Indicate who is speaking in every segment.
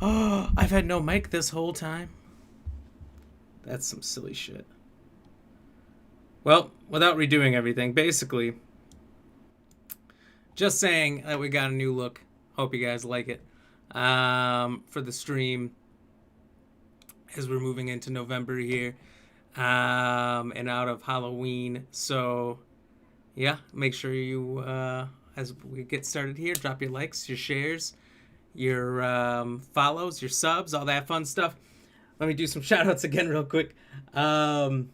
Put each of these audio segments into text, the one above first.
Speaker 1: Oh, I've had no mic this whole time. That's some silly shit. Well, without redoing everything, basically, just saying that we got a new look. Hope you guys like it. For the stream, as we're moving into November here, and out of Halloween. So, yeah, make sure you, as we get started here, drop your likes, your shares, your follows, your subs, all that fun stuff. Let me do some shout outs again, real quick. Or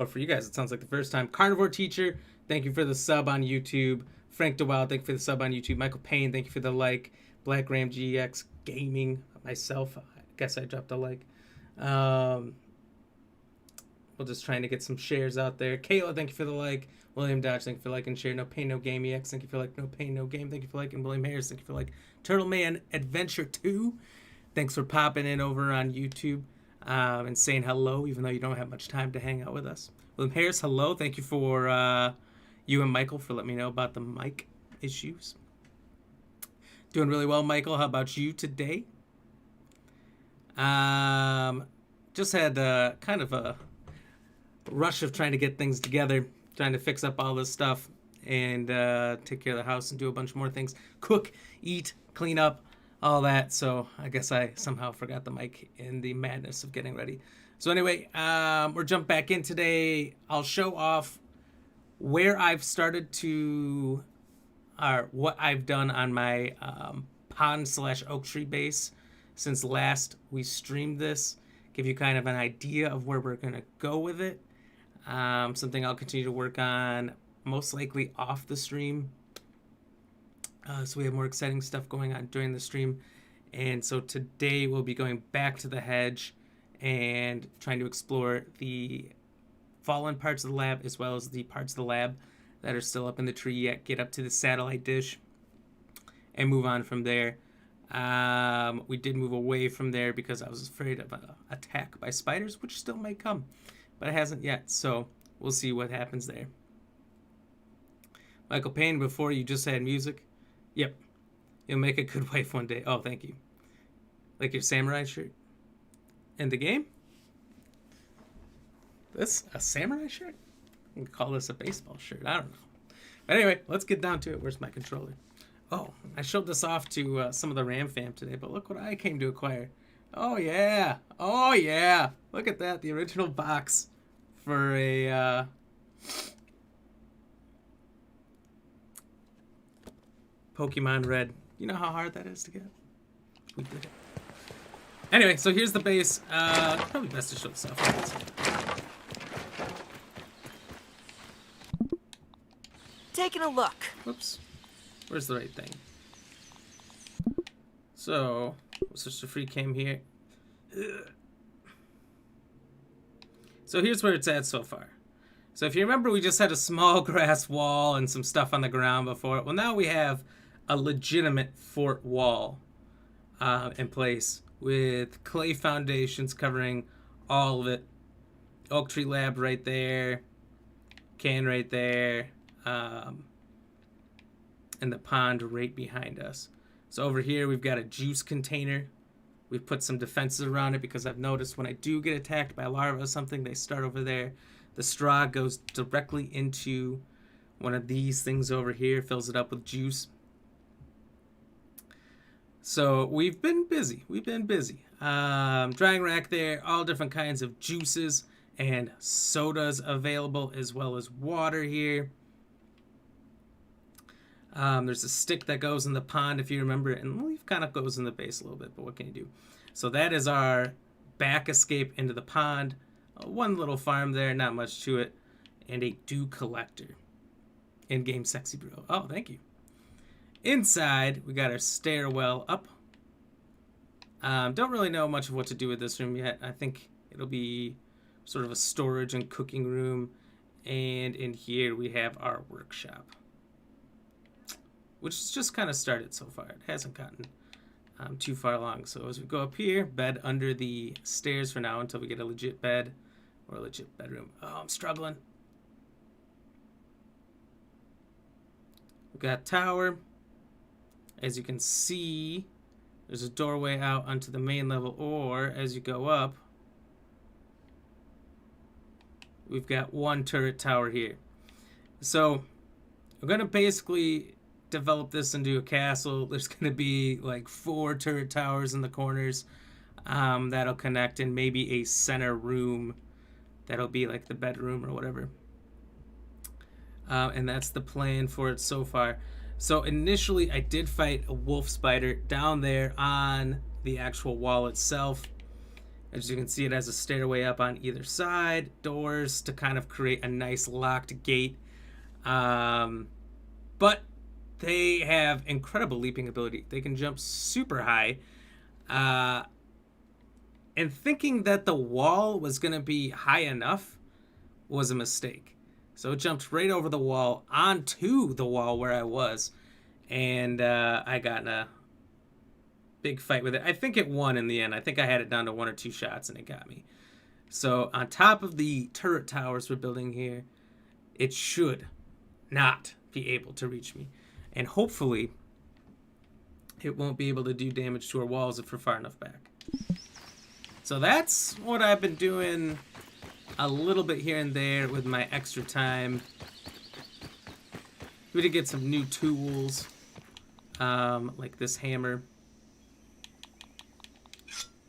Speaker 1: for you guys, it sounds like the first time. Carnivore Teacher, thank you for the sub on YouTube. Frank DeWild, thank you for the sub on YouTube. Michael Payne, thank you for the like. BlackRamGXGaming, myself, I guess I dropped a like. We're just trying to get some shares out there. Kayla, thank you for the like. William Dodge, thank you for liking, share. No Pain, No Game EX, thank you for like. No Pain, No Game, thank you for liking. William Harris, thank you for like. Turtle Man Adventure 2, thanks for popping in over on YouTube and saying hello, even though you don't have much time to hang out with us. William Harris, hello. Thank you for you and Michael for letting me know about the mic issues. Doing really well, Michael. How about you today? Just had kind of a rush of trying to get things together, trying to fix up all this stuff and take care of the house and do a bunch more things. Cook, eat, clean up, all that. So I guess I somehow forgot the mic in the madness of getting ready. So anyway, we're jumping back in today. I'll show off where I've started to, or what I've done on my pond/oak tree base since last we streamed this. Give you kind of an idea of where we're going to go with it. Something I'll continue to work on, most likely off the stream. So we have more exciting stuff going on during the stream. And so today we'll be going back to the hedge and trying to explore the fallen parts of the lab as well as the parts of the lab that are still up in the tree yet. Get up to the satellite dish and move on from there. We did move away from there because I was afraid of an attack by spiders, which still might come, but it hasn't yet. So we'll see what happens there. Michael Payne, before you just had music. Yep. You'll make a good wife one day. Oh, thank you. Like your samurai shirt in the game? This a samurai shirt? You can call this a baseball shirt. I don't know. But anyway, let's get down to it. Where's my controller? Oh, I showed this off to some of the Ram fam today, but look what I came to acquire. Oh, yeah. Oh, yeah. Look at that. The original box for a... Pokemon Red. You know how hard that is to get? We did it. Anyway, so here's the base. Probably best to show this off.
Speaker 2: Taking a look.
Speaker 1: Whoops. Where's the right thing? So, Sister Free came here. Ugh. So here's where it's at so far. So if you remember, we just had a small grass wall and some stuff on the ground before. Well, now we have a legitimate fort wall in place with clay foundations covering all of it. Oak tree lab right there. Can right there. And the pond right behind us. So over here we've got a juice container. We've put some defenses around it because I've noticed when I do get attacked by a larva or something, they start over there. The straw goes directly into one of these things over here, fills it up with juice. So we've been busy. Drying rack there, all different kinds of juices and sodas available, as well as water here. There's a stick that goes in the pond, if you remember, and leaf kind of goes in the base a little bit, but what can you do? So that is our back escape into the pond. One little farm there, not much to it, and a dew collector. In-game sexy bro. Oh, thank you. Inside, we got our stairwell up. Don't really know much of what to do with this room yet. I think it'll be sort of a storage and cooking room. And in here, we have our workshop, which has just kind of started so far. It hasn't gotten too far along. So as we go up here, bed under the stairs for now until we get a legit bed or a legit bedroom. Oh, I'm struggling. We've got tower. As you can see, There's a doorway out onto the main level, or as you go up, we've got one turret tower here. So we're going to basically develop this into a castle. There's going to be like 4 turret towers in the corners that'll connect, and maybe a center room that'll be like the bedroom or whatever. And that's the plan for it so far. So initially I did fight a wolf spider down there on the actual wall itself. As you can see, it has a stairway up on either side, doors to kind of create a nice locked gate. But they have incredible leaping ability. They can jump super high. And thinking that the wall was going to be high enough was a mistake. So it jumped right over the wall onto the wall where I was. And I got in a big fight with it. I think it won in the end. I think I had it down to 1 or 2 shots and it got me. So on top of the turret towers we're building here, it should not be able to reach me. And hopefully it won't be able to do damage to our walls if we're far enough back. So that's what I've been doing a little bit here and there with my extra time. We did get some new tools, like this hammer.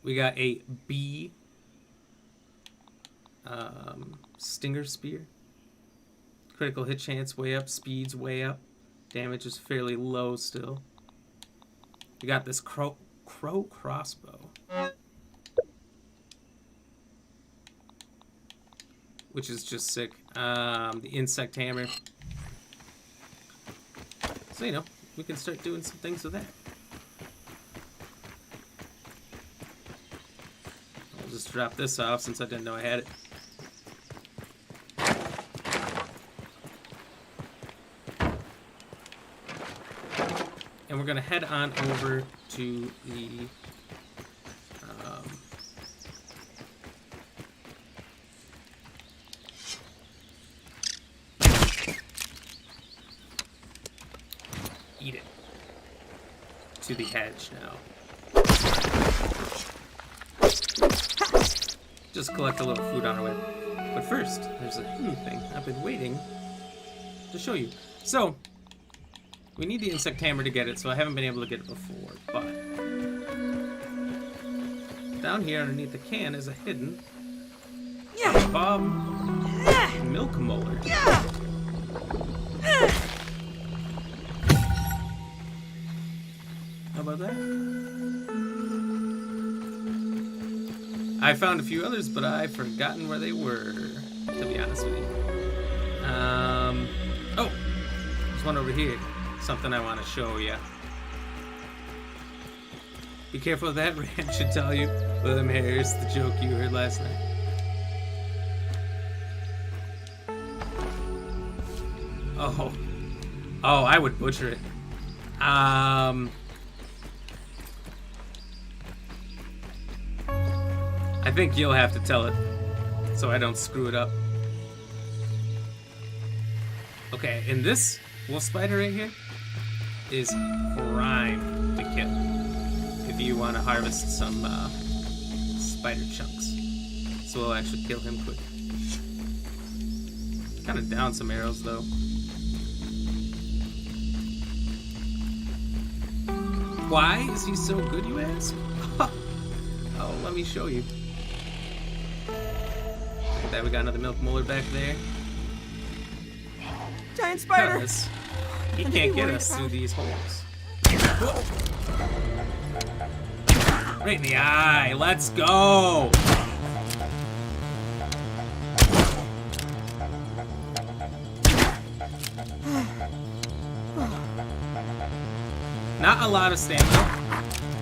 Speaker 1: We got a bee stinger spear. Critical hit chance way up, speed's way up. Damage is fairly low still. We got this crow crossbow, which is just sick. The insect hammer. So, you know, we can start doing some things with that. I'll just drop this off since I didn't know I had it. And we're going to head on over to the eat it. To the hedge now. Just collect a little food on our way. But first, there's a new thing I've been waiting to show you. So, we need the insect hammer to get it, so I haven't been able to get it before, but down here underneath the can is a hidden milk molar. How about that? I found a few others, but I've forgotten where they were, to be honest with you. Oh, there's one over here. Something I want to show you. Be careful of that, Rand should tell you. With them hairs, the joke you heard last night. Oh, I would butcher it. I think you'll have to tell it, so I don't screw it up. Okay, and this wolf spider right here is prime to kill if you want to harvest some spider chunks. So we'll actually kill him quick. Kind of down some arrows though. Why is he so good, you ask? Oh, let me show you. Look at that, we got another milk molar back there.
Speaker 2: Giant spider!
Speaker 1: Because he can't get us through these holes. Right in the eye. Let's go. Not a lot of stamina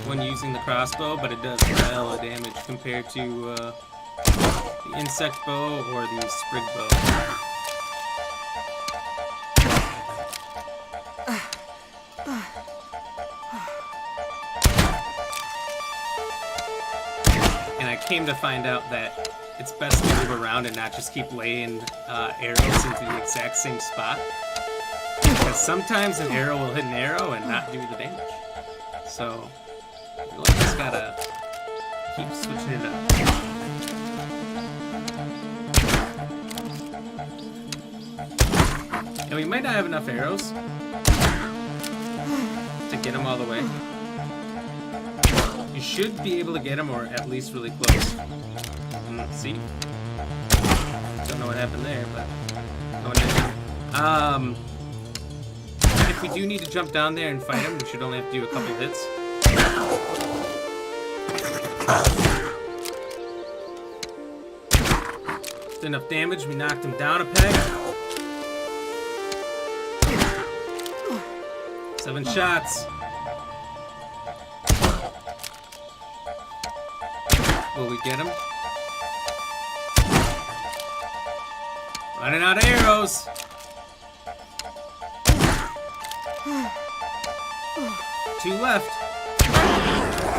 Speaker 1: when using the crossbow, but it does well of damage compared to the insect bow or the sprig bow. And I came to find out that it's best to move around and not just keep laying arrows into the exact same spot. Because sometimes an arrow will hit an arrow and not do the damage. So, gotta keep switching it up. And we might not have enough arrows to get him all the way. You should be able to get him, or at least really close. See? Don't know what happened there, but no one did. If we do need to jump down there and fight him, we should only have to do a couple hits. Did enough damage, we knocked him down a peg. 7 shots. Will we get him? Running out of arrows. Two left.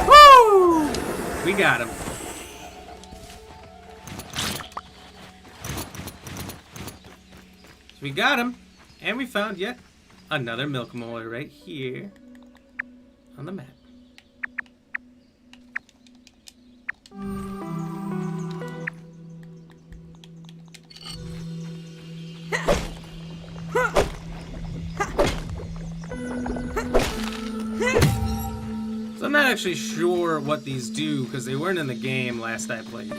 Speaker 1: Woo! We got him. So we got him, and we found yet another milk molar right here on the map. So I'm not actually sure what these do because they weren't in the game last I played.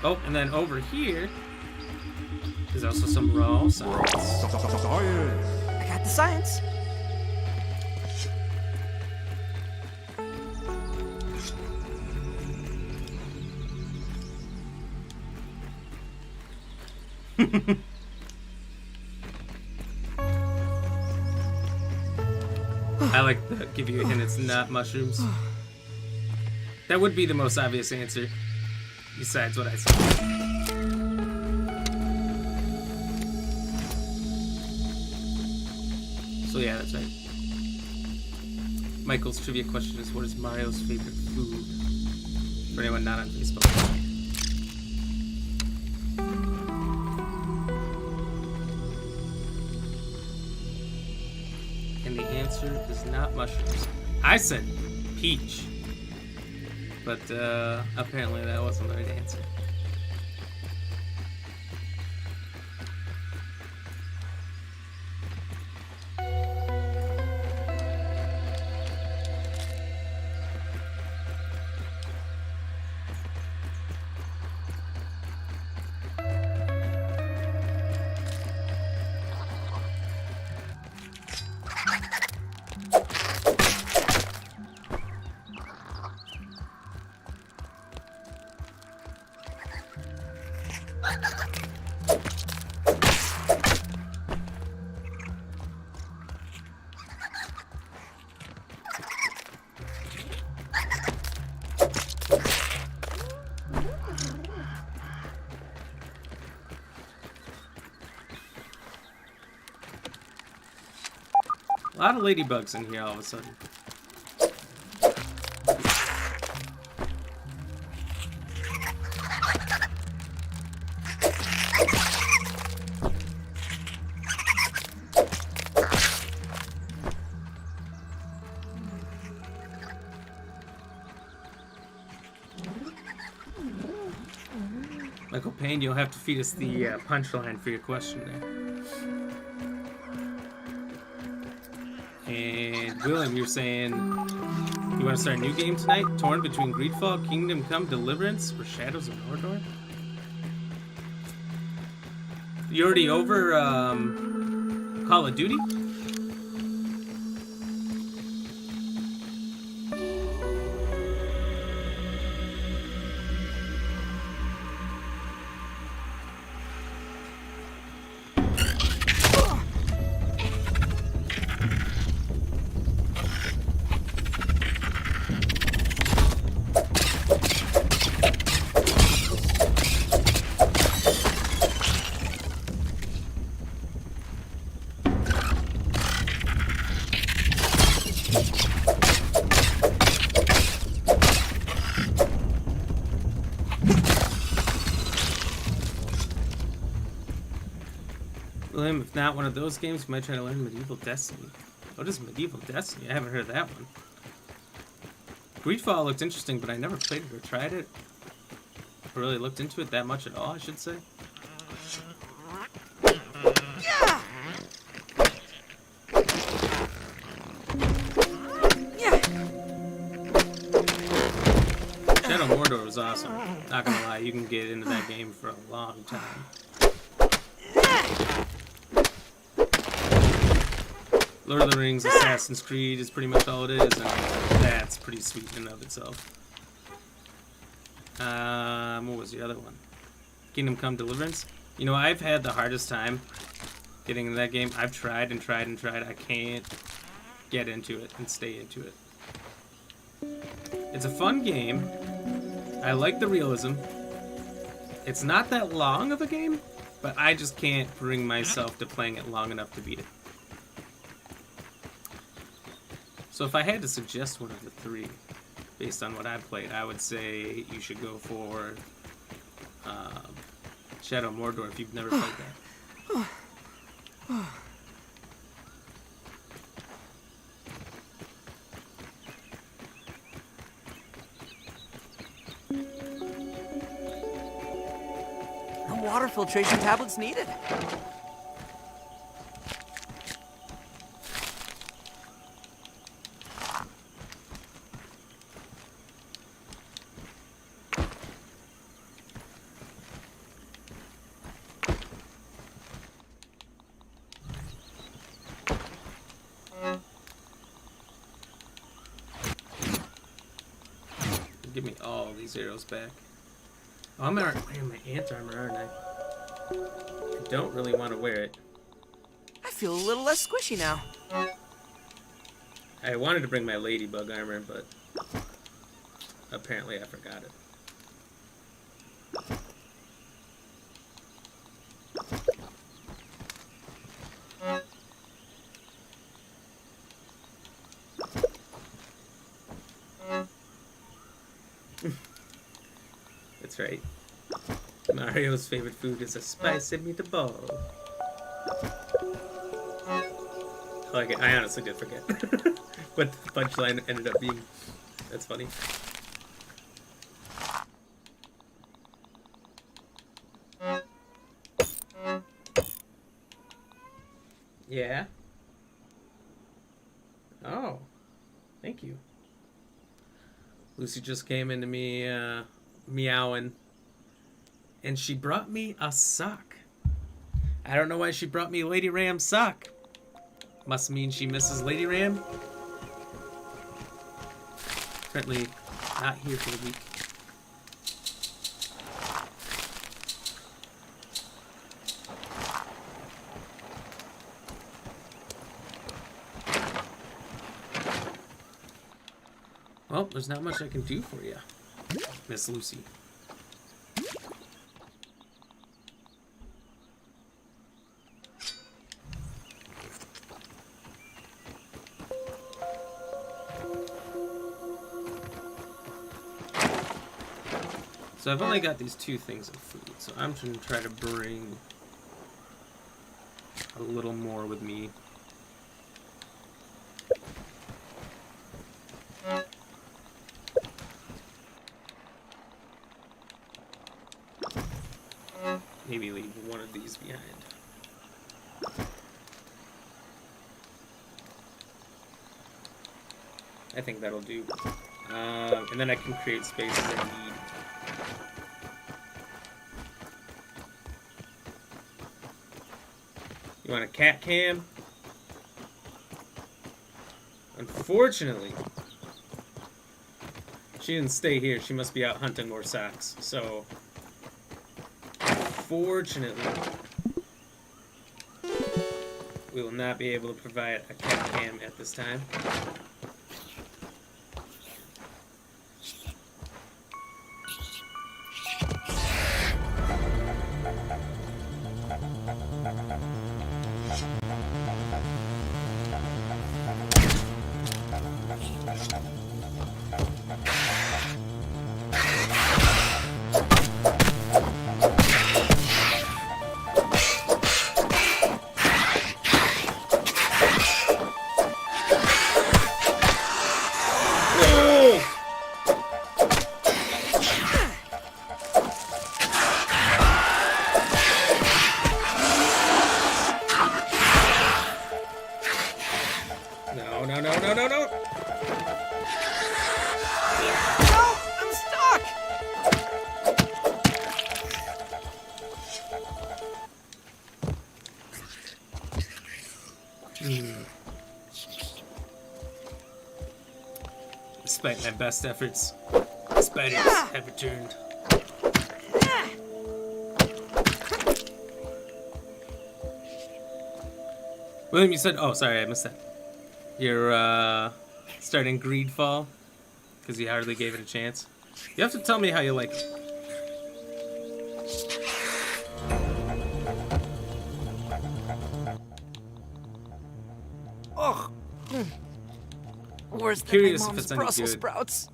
Speaker 1: Oh, and then over here, there's also some raw science.
Speaker 2: I got the science.
Speaker 1: I like to give you a hint, it's not mushrooms. That would be the most obvious answer, besides what I said. So yeah, that's right. Michael's trivia question is, what is Mario's favorite food? For anyone not on Facebook. And the answer is not mushrooms. I said peach. But apparently that wasn't the right answer. A lot of ladybugs in here all of a sudden. Michael Payne, you'll have to feed us the punchline for your question there. And William, you're saying you want to start a new game tonight? Torn between Greedfall, Kingdom Come, Deliverance, or Shadows of Mordor? You already over Call of Duty? William, if not one of those games, you might try to learn Medieval Destiny. What is Medieval Destiny? I haven't heard of that one. Greedfall looked interesting, but I never played it or tried it. Or really looked into it that much at all, I should say.
Speaker 2: Yeah. Yeah.
Speaker 1: Shadow Mordor was awesome. Not gonna lie, you can get into that game for a long time. Lord of the Rings, Assassin's Creed is pretty much all it is, and that's pretty sweet in and of itself. What was the other one? Kingdom Come Deliverance. You know, I've had the hardest time getting into that game. I've tried and tried and tried. I can't get into it and stay into it. It's a fun game. I like the realism. It's not that long of a game, but I just can't bring myself to playing it long enough to beat it. So if I had to suggest one of the three, based on what I've played, I would say you should go for Shadow Mordor if you've never played that.
Speaker 2: No water filtration tablets needed.
Speaker 1: Give me all these arrows back. Oh, I'm wearing my ant armor, aren't I? I don't really want to wear it.
Speaker 2: I feel a little less squishy now.
Speaker 1: I wanted to bring my ladybug armor, but apparently I forgot it. That's right. Mario's favorite food is a spicy meatball. Like, I honestly did forget what the punchline ended up being. That's funny. Yeah. Oh, thank you. Lucy just came into me meowing, and she brought me a sock. I don't know why she brought me Lady Ram's sock. Must mean she misses Lady Ram. Currently not here for the week. Well, there's not much I can do for you, Miss Lucy. So I've only got these two things of food, so I'm going to try to bring a little more with me. Maybe leave one of these behind. I think that'll do. And then I can create spaces I need. You want a cat cam? Unfortunately, she didn't stay here. She must be out hunting more socks. So, fortunately, we will not be able to provide a cat cam at this time. Despite my best efforts, spiders have returned. William, you said... Oh, sorry, I missed that. You're, starting Greedfall, because you hardly gave it a chance. You have to tell me how you like it.
Speaker 2: Ugh. Worse than
Speaker 1: Curious
Speaker 2: my
Speaker 1: if
Speaker 2: mom's
Speaker 1: it's any
Speaker 2: Brussels
Speaker 1: good.
Speaker 2: sprouts.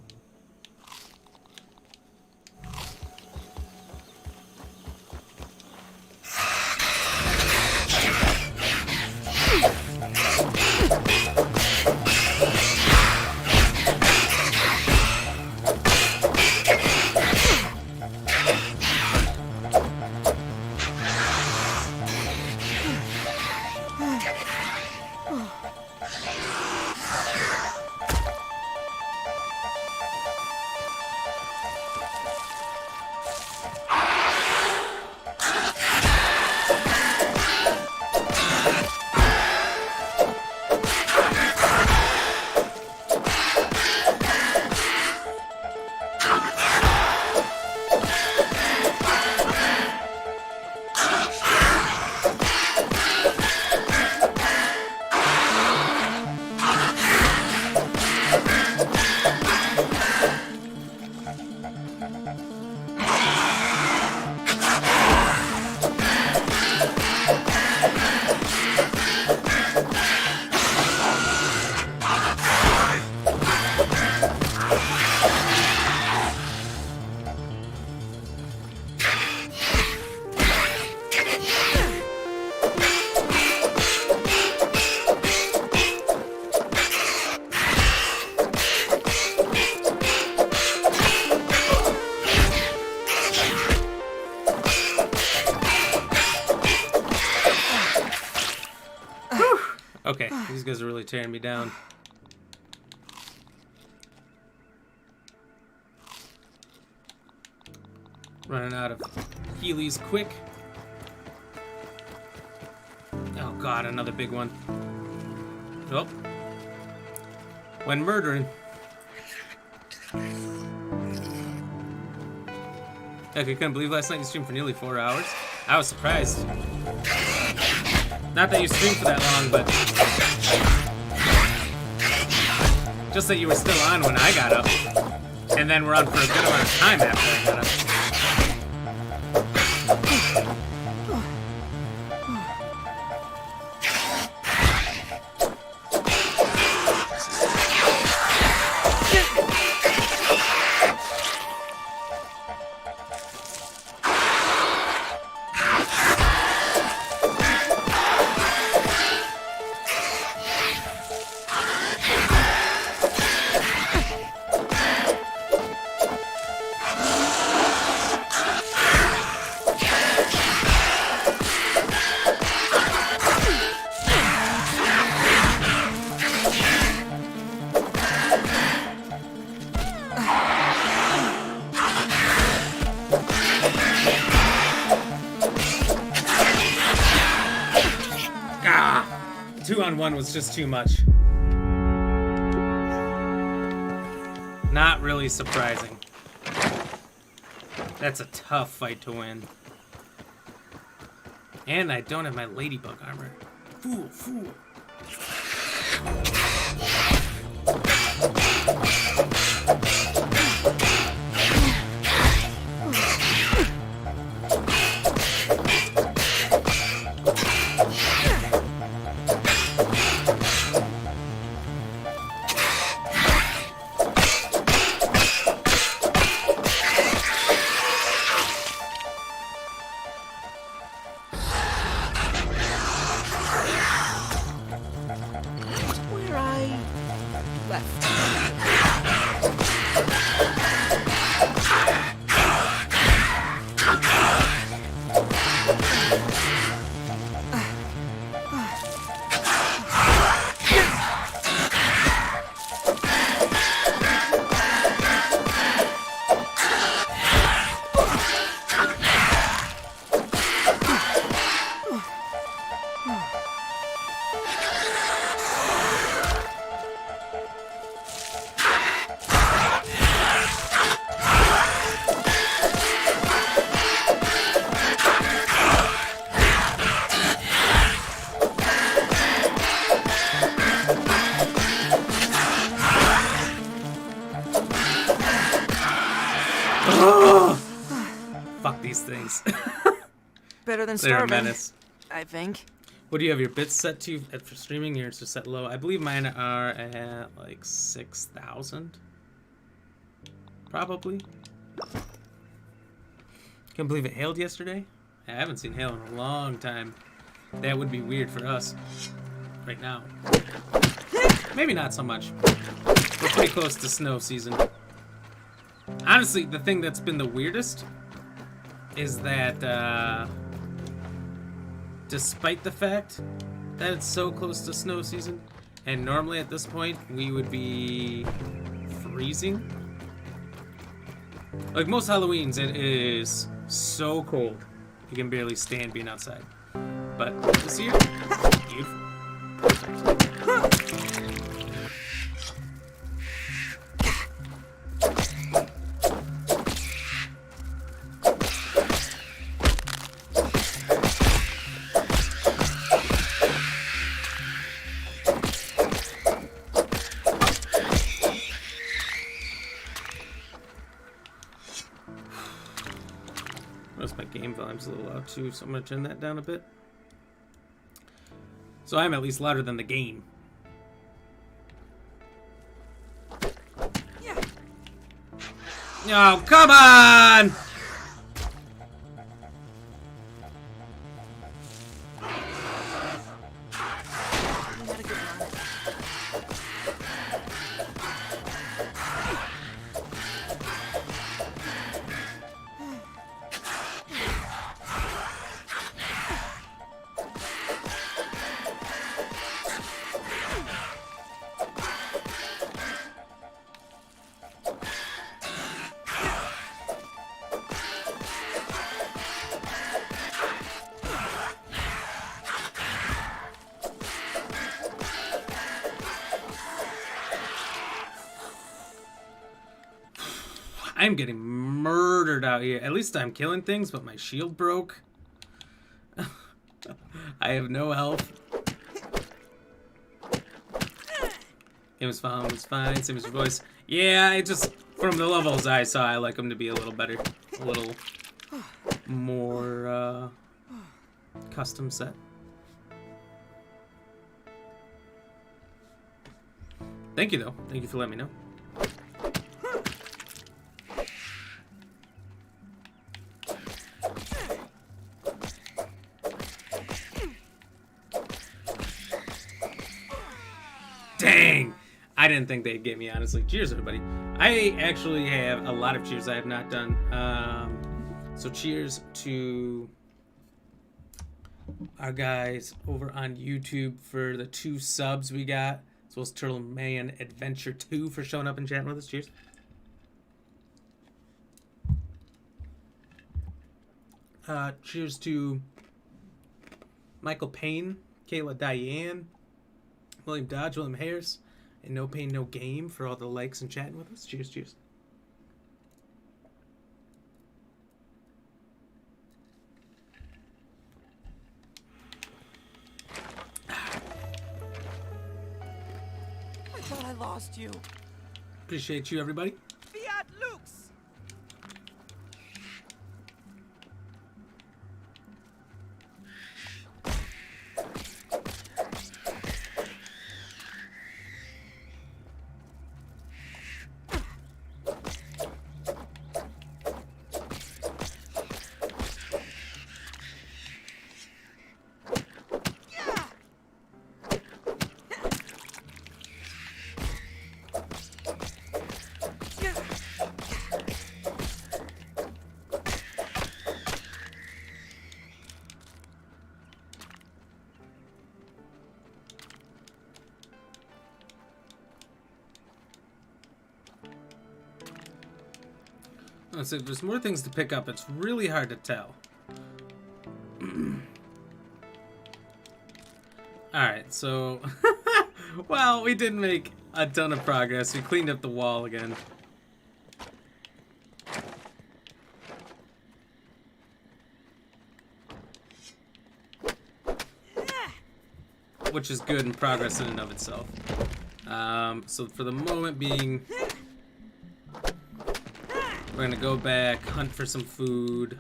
Speaker 1: Okay, these guys are really tearing me down. Running out of Heelys quick. Oh god, another big one. Oh. When murdering. Heck, I couldn't believe last night you streamed for nearly 4 hours. I was surprised. Not that you streamed for that long, but just that you were still on when I got up. And then we're on for a good amount of time after I got up. One was just too much. Not really surprising. That's a tough fight to win. And I don't have my ladybug armor. Fool, fool. Oh! Fuck these things.
Speaker 2: Better than
Speaker 1: They're a
Speaker 2: starving,
Speaker 1: menace.
Speaker 2: I think.
Speaker 1: What do you have your bits set to for streaming? Yours are set low. I believe mine are at like 6,000. Probably. Can't believe it hailed yesterday. I haven't seen hail in a long time. That would be weird for us right now. Maybe not so much. We're pretty close to snow season. Honestly, the thing that's been the weirdest is that despite the fact that it's so close to snow season, and normally at this point we would be freezing. Like most Halloweens, it is so cold you can barely stand being outside. But this year, beautiful. Notice my game volume's a little loud too, so I'm gonna turn that down a bit. So I'm at least louder than the game.
Speaker 2: Yeah.
Speaker 1: Oh, come on!
Speaker 2: You had a good run.
Speaker 1: I'm getting murdered out here. At least I'm killing things, but my shield broke. I have no health. It was fine, it was fine. Same as your voice. Yeah, I just, from the levels I saw, I like them to be a little better. A little more custom set. Thank you, though. Thank you for letting me know. Dang! I didn't think they'd get me, honestly. Cheers, everybody. I actually have a lot of cheers I have not done. So cheers to our guys over on YouTube for the 2 subs we got. As well as Turtle Man Adventure 2 for showing up and chatting with us. Cheers. Cheers to Michael Payne, Kayla Diane, William Dodge, William Harris, and No Pain, No Game for all the likes and chatting with us. Cheers, cheers.
Speaker 2: I thought I lost you.
Speaker 1: Appreciate you, everybody.
Speaker 2: Fiat Lux.
Speaker 1: Let's see, there's more things to pick up. It's really hard to tell. Alright, so... well, we did make a ton of progress. We cleaned up the wall again. Which is good and progress in and of itself. So for the moment being... We're gonna go back, hunt for some food.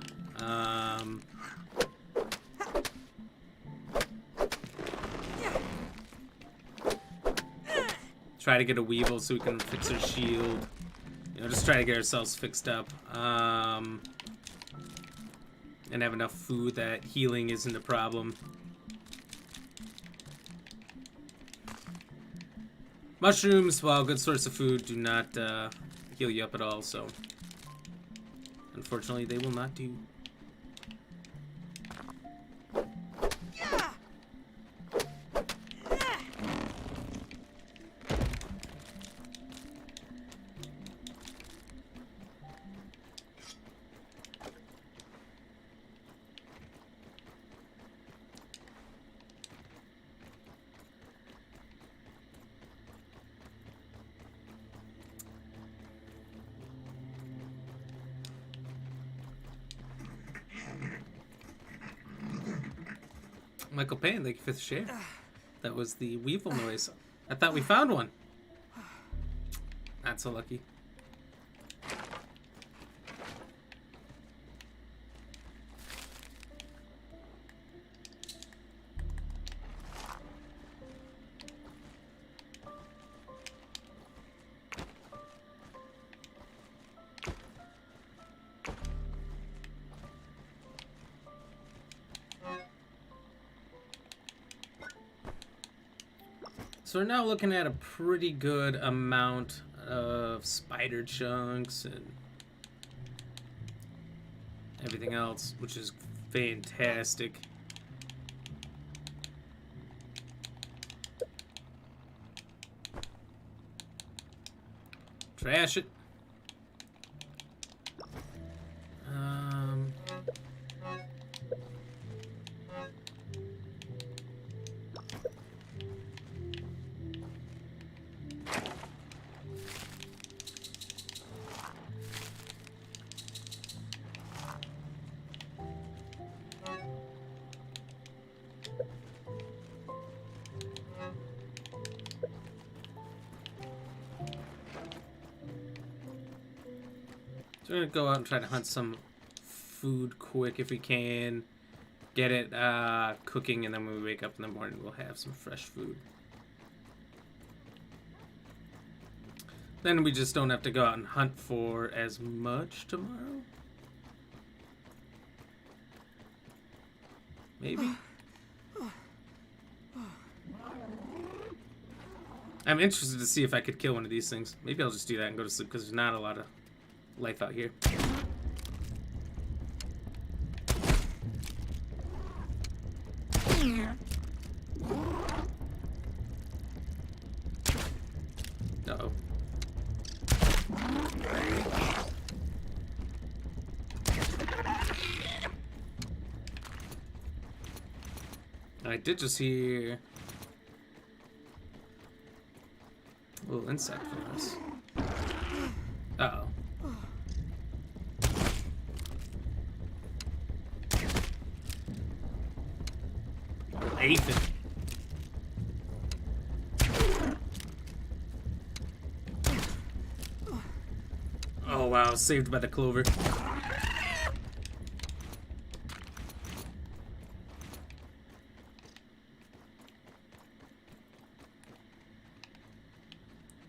Speaker 1: Try to get a Weevil so we can fix our shield. You know, just try to get ourselves fixed up. And have enough food that healing isn't a problem. Mushrooms, while a good source of food, do not heal you up at all, so unfortunately they will not do. Michael Payne, thank you for the share. That was the Weevil noise. I thought we found one. Not so lucky. So we're now looking at a pretty good amount of spider chunks and everything else, which is fantastic. Trash it. So we're gonna go out and try to hunt some food quick if we can. Get it cooking, and then when we wake up in the morning, we'll have some fresh food. Then we just don't have to go out and hunt for as much tomorrow. Maybe. I'm interested to see if I could kill one of these things. Maybe I'll just do that and go to sleep, because there's not a lot of life out here. Uh-oh. I did just hear a little insect for us. Uh-oh. Aphid. Oh wow, saved by the clover.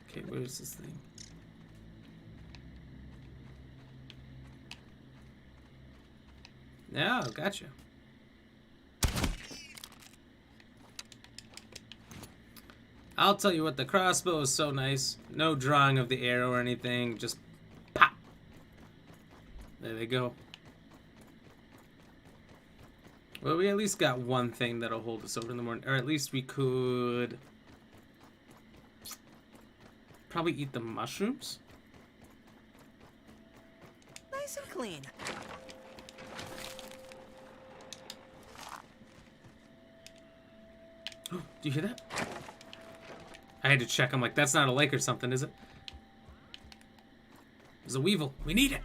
Speaker 1: Okay, where's this thing? Yeah, gotcha. I'll tell you what, the crossbow is so nice. No drawing of the arrow or anything, just pop. There they go. Well, we at least got one thing that'll hold us over in the morning. Or at least we could probably eat the mushrooms.
Speaker 2: Nice and clean.
Speaker 1: Do you hear that? I had to check. I'm like, that's not a lake or something, is it? There's a Weevil. We need it.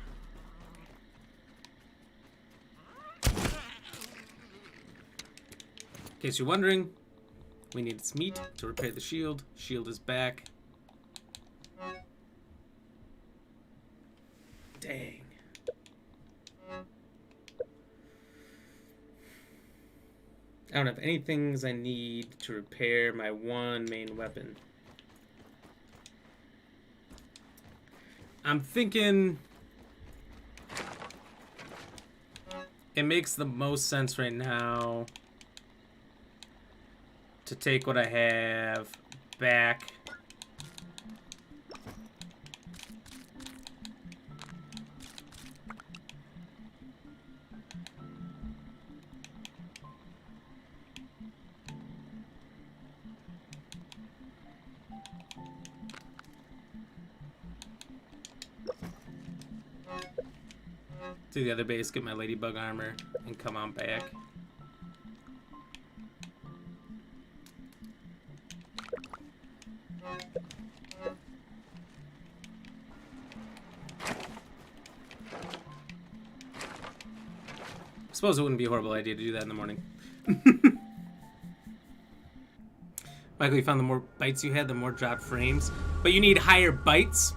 Speaker 1: In case you're wondering, we need its meat to repair the shield. Shield is back. Dang. I don't have any things I need to repair my one main weapon. I'm thinking it makes the most sense right now to take what I have back. To the other base, get my ladybug armor, and come on back. I suppose it wouldn't be a horrible idea to do that in the morning. Michael, you found the more bytes you had, the more dropped frames. But you need higher bytes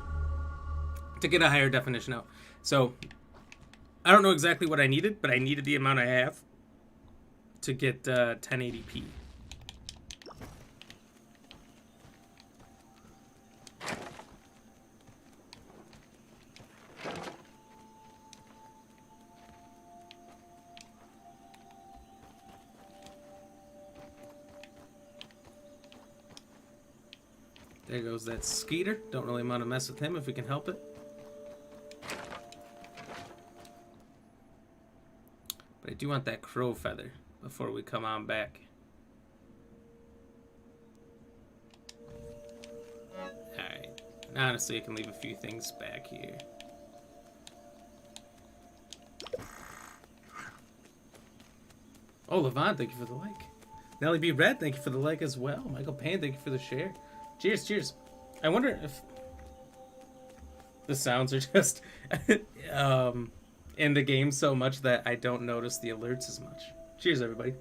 Speaker 1: to get a higher definition out. So, I don't know exactly what I needed, but I needed the amount I have to get 1080p. There goes that Skeeter. Don't really want to mess with him if we can help it. But I do want that crow feather before we come on back. Alright. Honestly, I can leave a few things back here. Oh, Levon, thank you for the like. Nelly B. Red, thank you for the like as well. Michael Payne, thank you for the share. Cheers, cheers. I wonder if the sounds are just in the game so much that I don't notice the alerts as much. Cheers, everybody.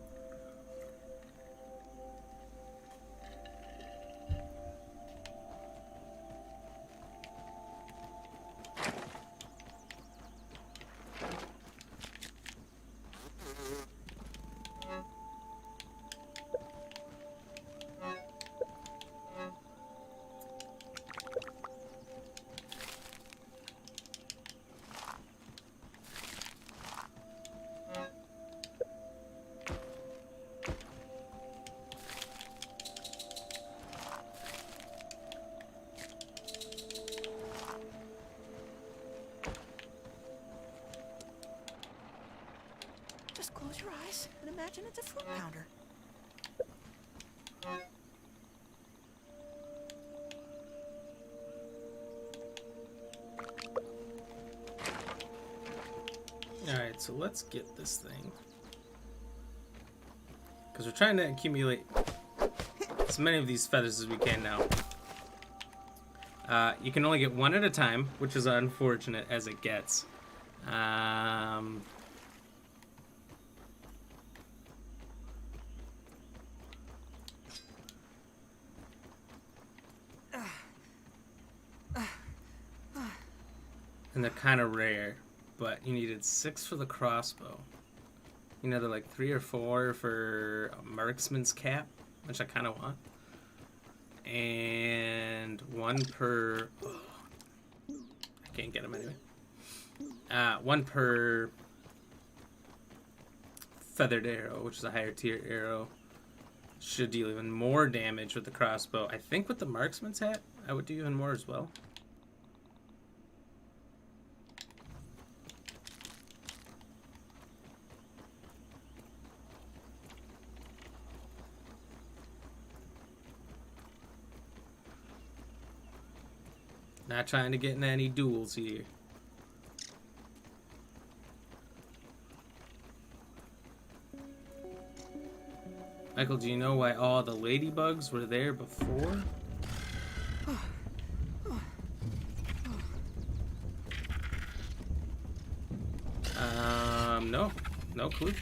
Speaker 2: Close your eyes and imagine it's a fruit pounder.
Speaker 1: Alright, so let's get this thing. Because we're trying to accumulate as many of these feathers as we can now. You can only get one at a time, which is unfortunate as it gets. And they're kind of rare, but you needed 6 for the crossbow. You know, they're like 3 or 4 for a marksman's cap, which I kind of want. And 1 per... Oh, I can't get them anyway. 1 per feathered arrow, which is a higher tier arrow. Should deal even more damage with the crossbow. I think with the marksman's hat, I would do even more as well. Not trying to get in any duels here. Michael, do you know why all the ladybugs were there before? No. No clue.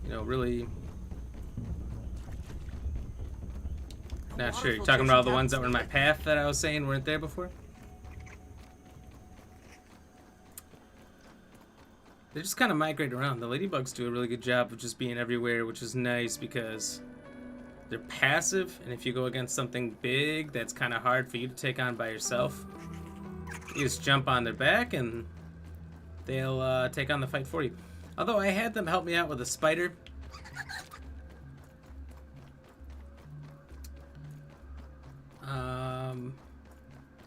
Speaker 1: You know, really... Not sure. You're talking about all the ones that were in my path that I was saying weren't there before? They just kind of migrate around. The ladybugs do a really good job of just being everywhere, which is nice because they're passive, and if you go against something big that's kind of hard for you to take on by yourself, you just jump on their back and they'll take on the fight for you. Although I had them help me out with a spider.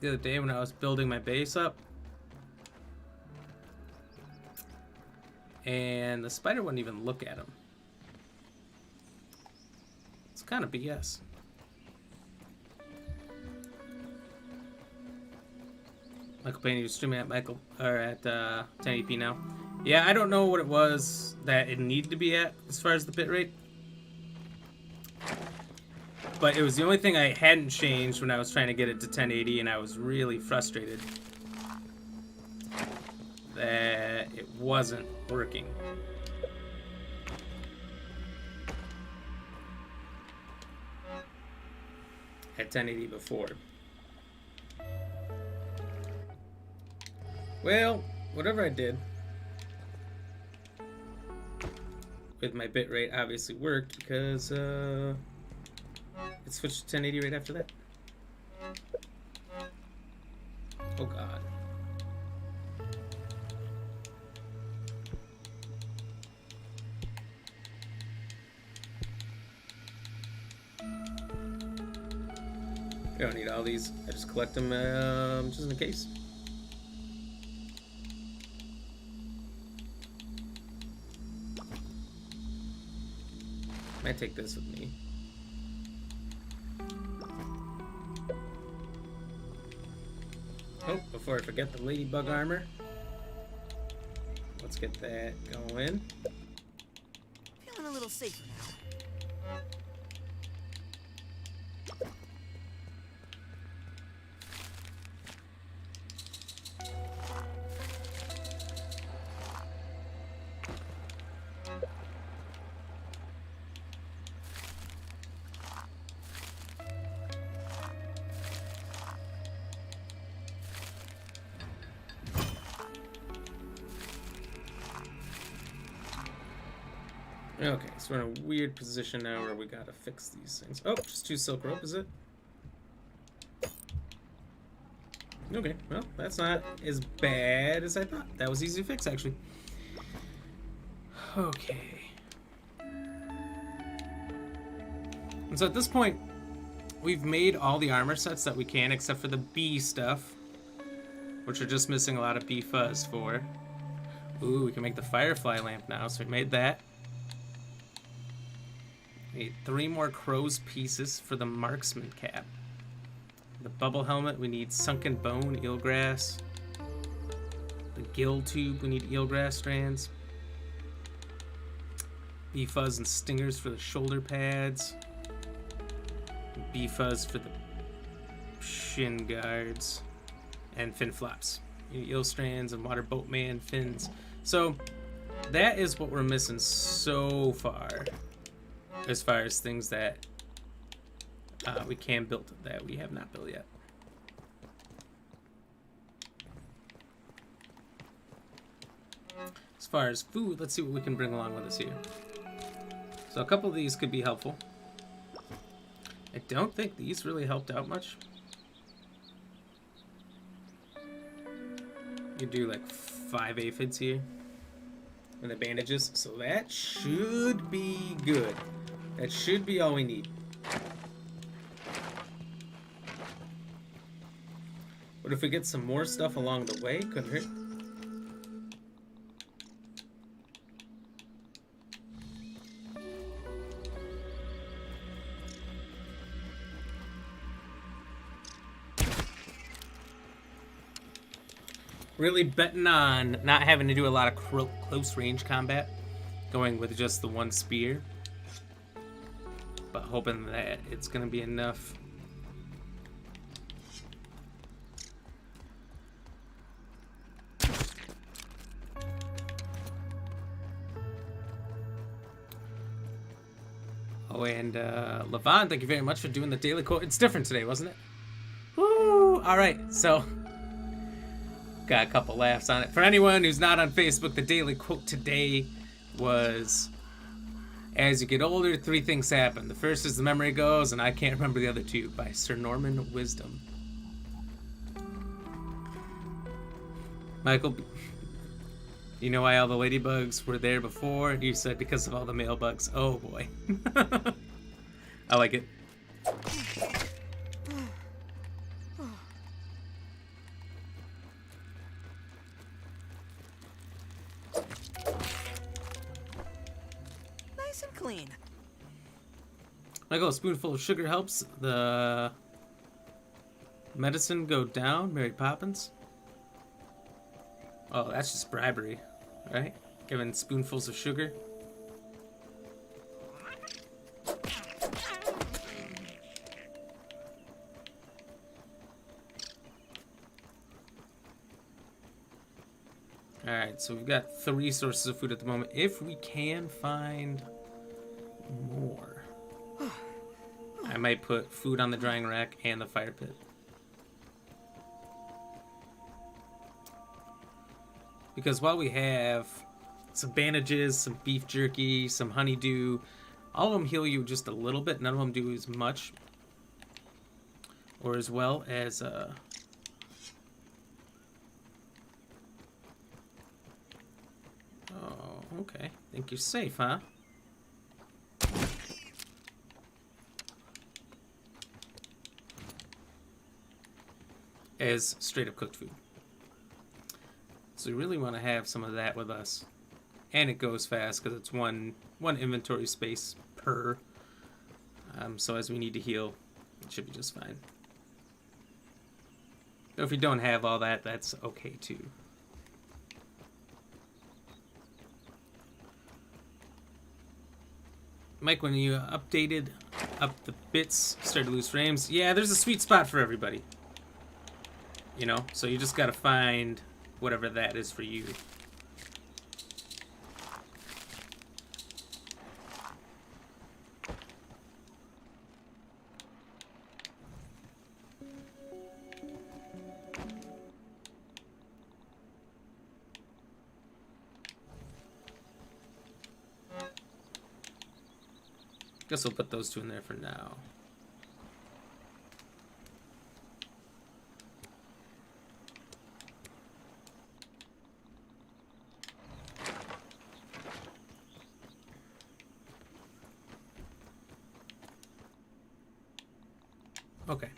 Speaker 1: The other day when I was building my base up. And the spider wouldn't even look at him. It's kind of BS. Michael Payne, you're streaming at Michael or at 1080p now. Yeah, I don't know what it was that it needed to be at as far as the bit rate. But it was the only thing I hadn't changed when I was trying to get it to 1080, and I was really frustrated that it wasn't working. At 1080 before. Well, whatever I did with my bitrate obviously worked because it switched to 1080 right after that. Oh god. I don't need all these. I just collect them just in case. Might take this with me. Oh, before I forget the ladybug armor. Let's get that going.
Speaker 2: Feeling a little safer now.
Speaker 1: Okay, so we're in a weird position now where we gotta fix these things. Oh, just 2 silk rope, is it? Okay, well, that's not as bad as I thought. That was easy to fix, actually. Okay. And so at this point, we've made all the armor sets that we can, except for the bee stuff, which are just missing a lot of bee fuzz for. Ooh, we can make the firefly lamp now, so we made that. Need 3 more crow's pieces for the marksman cap. The bubble helmet, we need sunken bone, eelgrass. The gill tube, we need eelgrass strands. Bee fuzz and stingers for the shoulder pads. Bee fuzz for the shin guards. And fin flops. You need eel strands and water boatman fins. So that is what we're missing so far. As far as things that we can build that we have not built yet. As far as food, let's see what we can bring along with us here. So a couple of these could be helpful. I don't think these really helped out much. You do like 5 aphids here. And the bandages, so that should be good. That should be all we need. What if we get some more stuff along the way? Couldn't hurt. Really betting on not having to do a lot of close range combat. Going with just the 1 spear. But hoping that it's going to be enough. Oh, and Levon, thank you very much for doing the daily quote. It's different today, wasn't it? Woo! All right, so got a couple laughs on it. For anyone who's not on Facebook, the daily quote today was, as you get older, 3 things happen. The first is the memory goes, and I can't remember the other 2, by Sir Norman Wisdom. Michael, you know why all the ladybugs were there before? You said because of all the male bugs. Oh boy. I like it.
Speaker 2: Nice and clean.
Speaker 1: Michael, a spoonful of sugar helps the medicine go down. Mary Poppins. Oh, that's just bribery, right? Giving spoonfuls of sugar. Alright, so we've got 3 sources of food at the moment. If we can find more, I might put food on the drying rack and the fire pit. Because while we have some bandages, some beef jerky, some honeydew, all of them heal you just a little bit. None of them do as much or as well as oh, okay. Think you're safe, huh? As straight up cooked food. So we really want to have some of that with us. And it goes fast because it's one inventory space per. So as we need to heal, it should be just fine. If you don't have all that, that's okay too. Mike, when you updated up the bits, started to lose frames. Yeah, there's a sweet spot for everybody. You know, so you just gotta find whatever that is for you. Guess we'll put those 2 in there for now. Okay.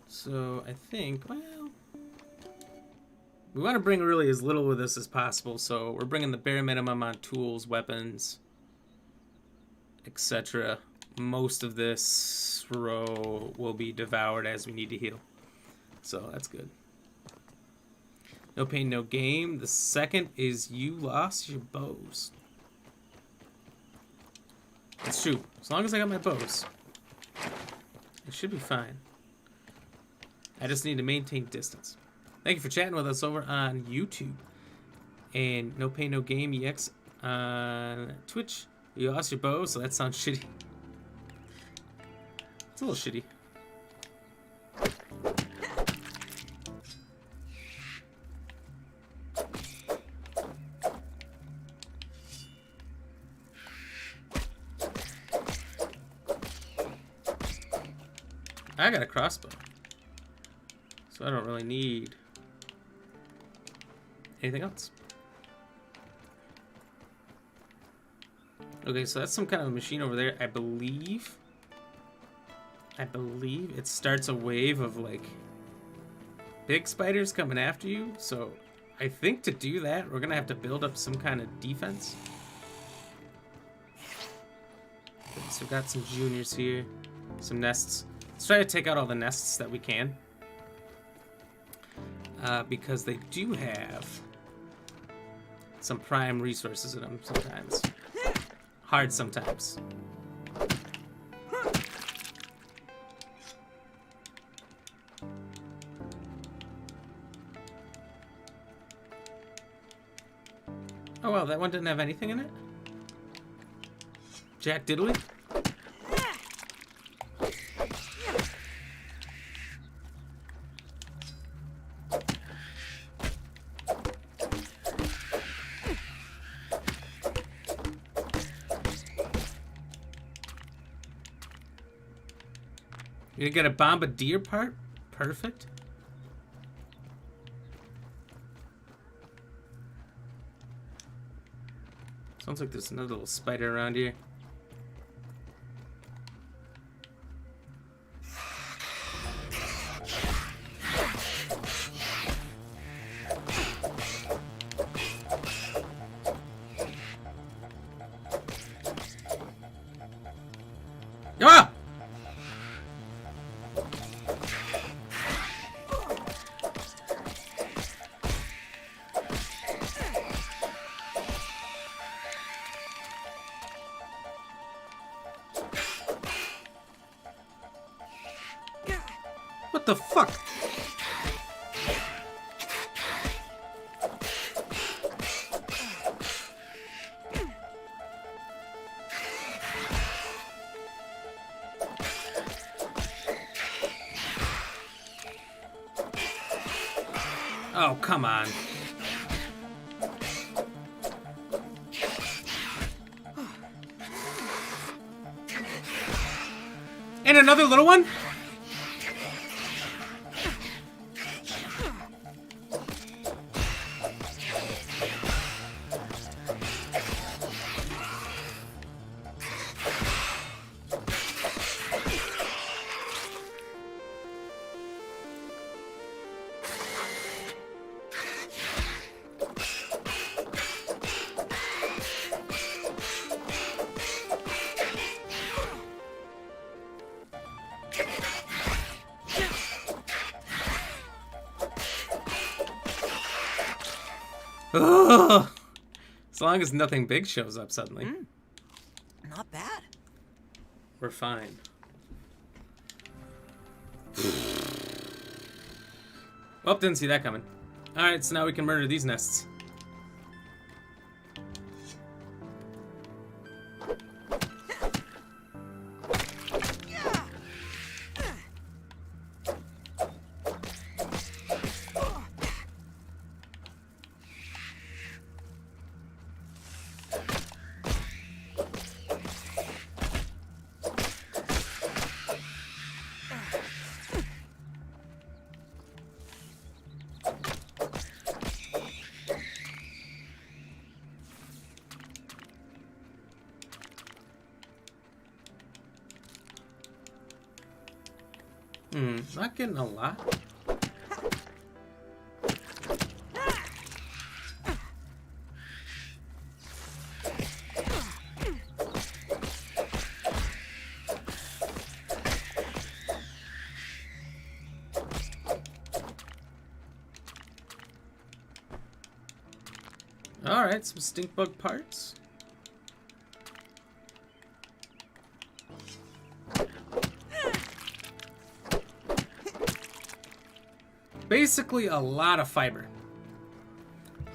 Speaker 1: So I think, well, we want to bring really as little with us as possible. So we're bringing the bare minimum on tools, weapons, etc. Most of this row will be devoured as we need to heal. So that's good. No pain, no game. The second is you lost your bows. That's true. As long as I got my bows, it should be fine. I just need to maintain distance. Thank you for chatting with us over on YouTube. And No Pain, No Game EX on Twitch. You lost your bow, so that sounds shitty. It's a little shitty. I got a crossbow, so I don't really need anything else. Okay, so that's some kind of a machine over there. I believe it starts a wave of like big spiders coming after you. So I think to do that, we're gonna have to build up some kind of defense. Okay, so we've got some juniors here, some nests. Let's try to take out all the nests that we can. Because they do have some prime resources in them sometimes. Hard sometimes. Oh well, that one didn't have anything in it? Jack Diddley? You get a bombardier part? Perfect. Sounds like there's another little spider around here. Ah! What the fuck? Oh, come on. And another little one? Ugh. As long as nothing big shows up suddenly.
Speaker 2: Not bad.
Speaker 1: We're fine. Oh, didn't see that coming. Alright, so now we can murder these nests. Not getting a lot. Alright, some stink bug parts. Basically, a lot of fiber.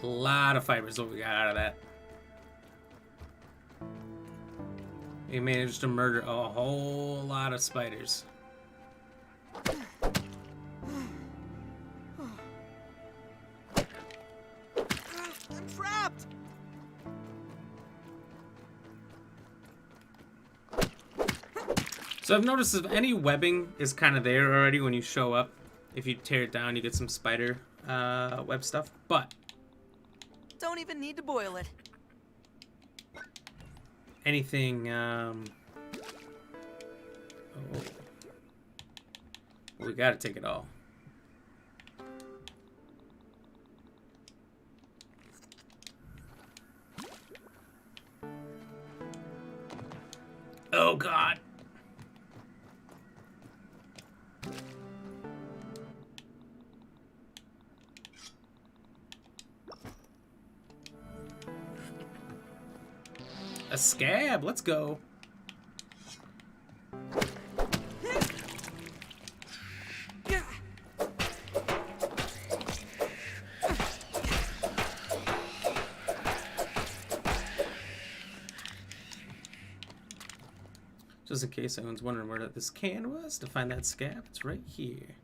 Speaker 1: A lot of fiber is what we got out of that. We managed to murder a whole lot of spiders.
Speaker 2: I'm trapped.
Speaker 1: So I've noticed if any webbing is kind of there already when you show up. If you tear it down, you get some spider web stuff. But
Speaker 2: Don't even need to boil it.
Speaker 1: anything, we gotta take it all. Oh God. A Sca.B, let's go. Just in case anyone's wondering where this can was, to find that Sca.B, it's right here.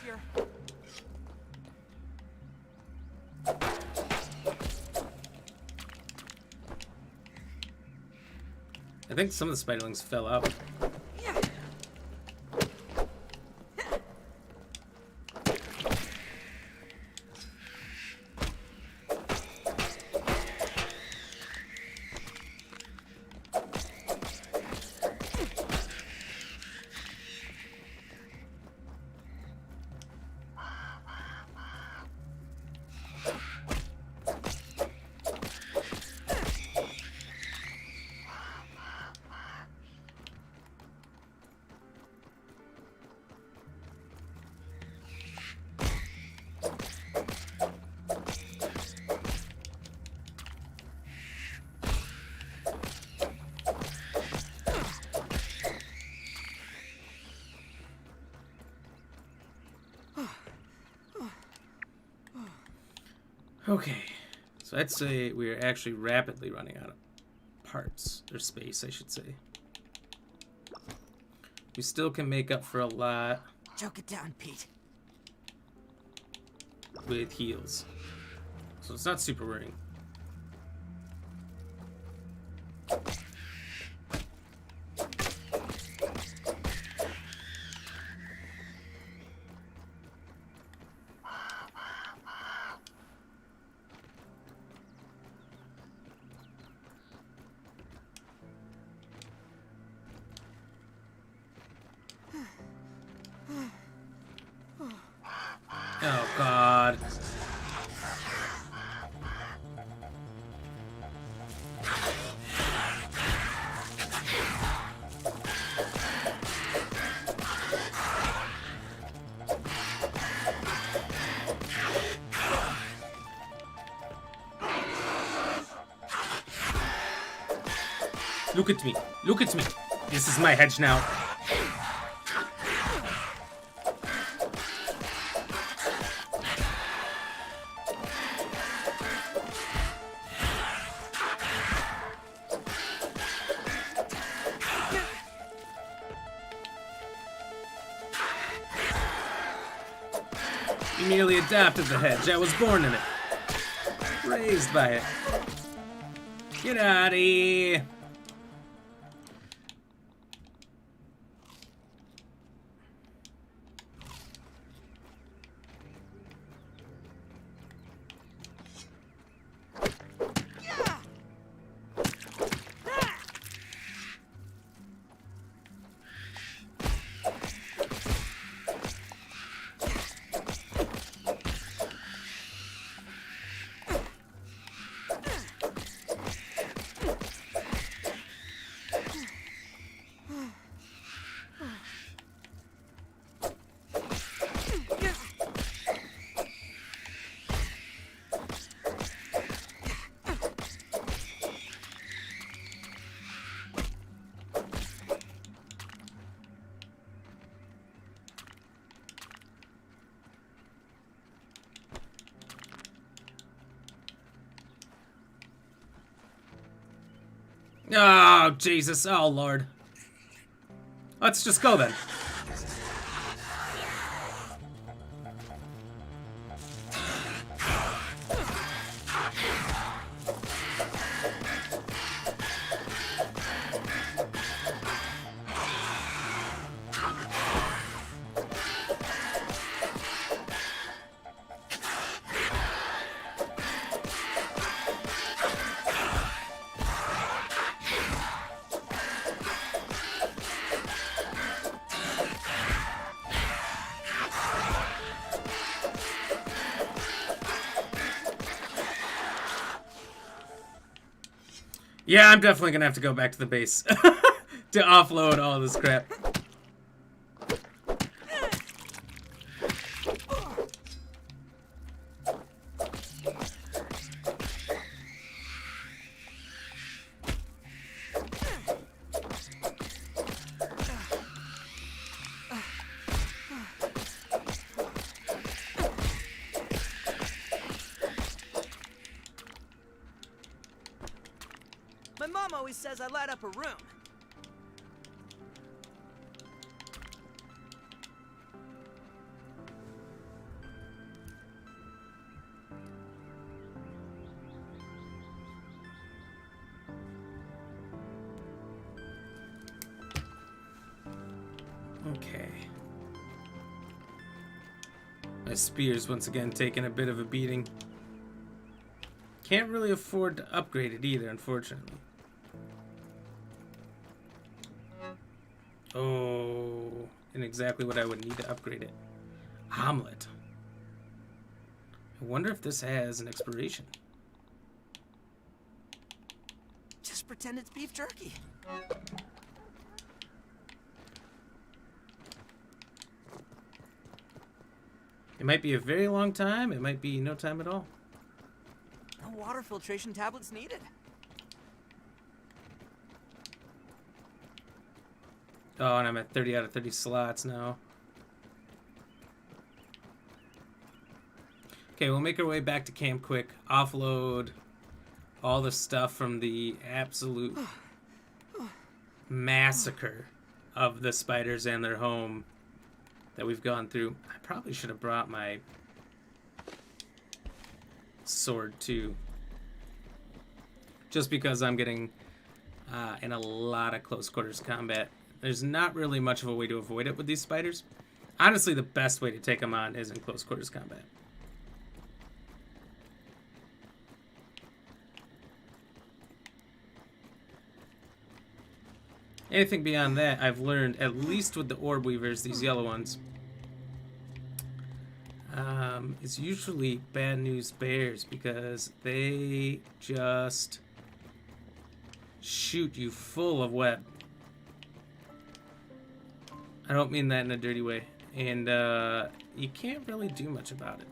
Speaker 2: here.
Speaker 1: I think some of the spiderlings fell out.
Speaker 2: Yeah.
Speaker 1: Okay, so I'd say we're actually rapidly running out of parts, or space, I should say. We still can make up for a lot
Speaker 2: Choke it down, Pete.
Speaker 1: with heals. So it's not super worrying. Oh, God. Look at me. Look at me. This is my hedge now. You merely adopted the hedge. I was born in it. Raised by it. Get out of here. Oh, Jesus. Oh, Lord. Let's just go then. Yeah, I'm definitely gonna have to go back to the base to offload all this crap.
Speaker 2: My mom always says I light up a room.
Speaker 1: Okay. My spear's once again taking a bit of a beating. Can't really afford to upgrade it either, unfortunately. Oh, and exactly what I would need to upgrade it. Omelet. I wonder if this has an expiration.
Speaker 2: Just pretend it's beef jerky.
Speaker 1: It might be a very long time. It might be no time at all.
Speaker 2: No water filtration tablets needed.
Speaker 1: Oh, and I'm at 30 out of 30 slots now. Okay, we'll make our way back to camp quick. Offload all the stuff from the absolute massacre of the spiders and their home that we've gone through. I probably should have brought my sword too. Just because I'm getting in a lot of close quarters combat. There's not really much of a way to avoid it with these spiders. Honestly, the best way to take them on is in close quarters combat. Anything beyond that, I've learned, at least with the orb weavers, these yellow ones, is usually bad news bears because they just shoot you full of web. I don't mean that in a dirty way. And you can't really do much about it.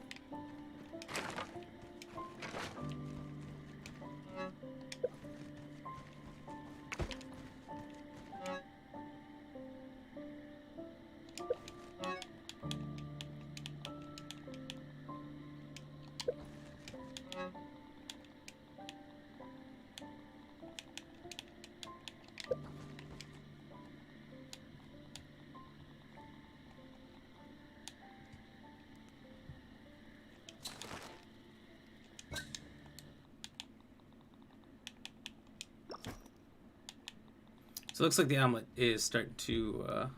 Speaker 1: So it looks like the omelet is starting to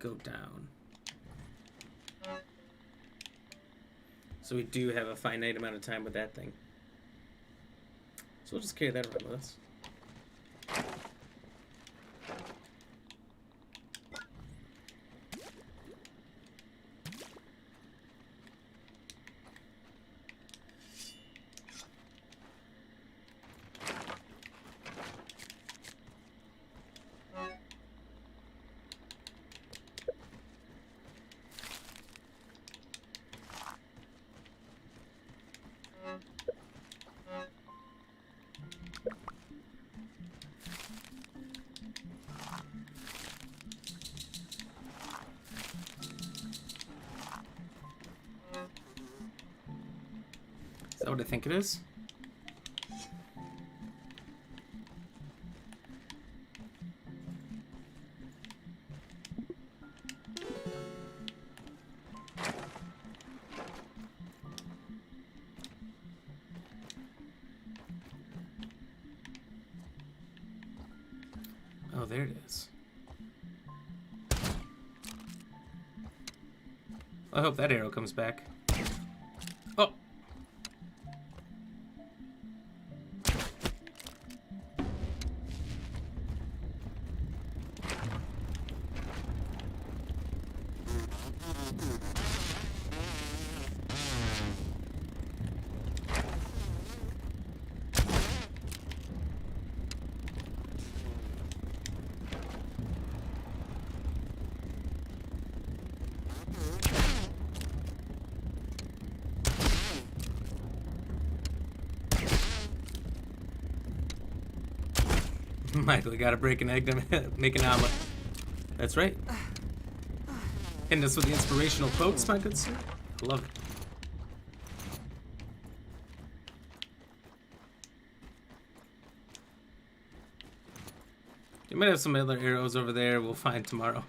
Speaker 1: go down. So we do have a finite amount of time with that thing. So we'll just carry that around with us. Is that what I think it is? Oh, there it is. I hope that arrow comes back. Oh! Michael, you gotta break an egg to make an omelet. That's right. And this with the inspirational quotes, my good sir. I love it. You might have some other arrows over there we'll find tomorrow.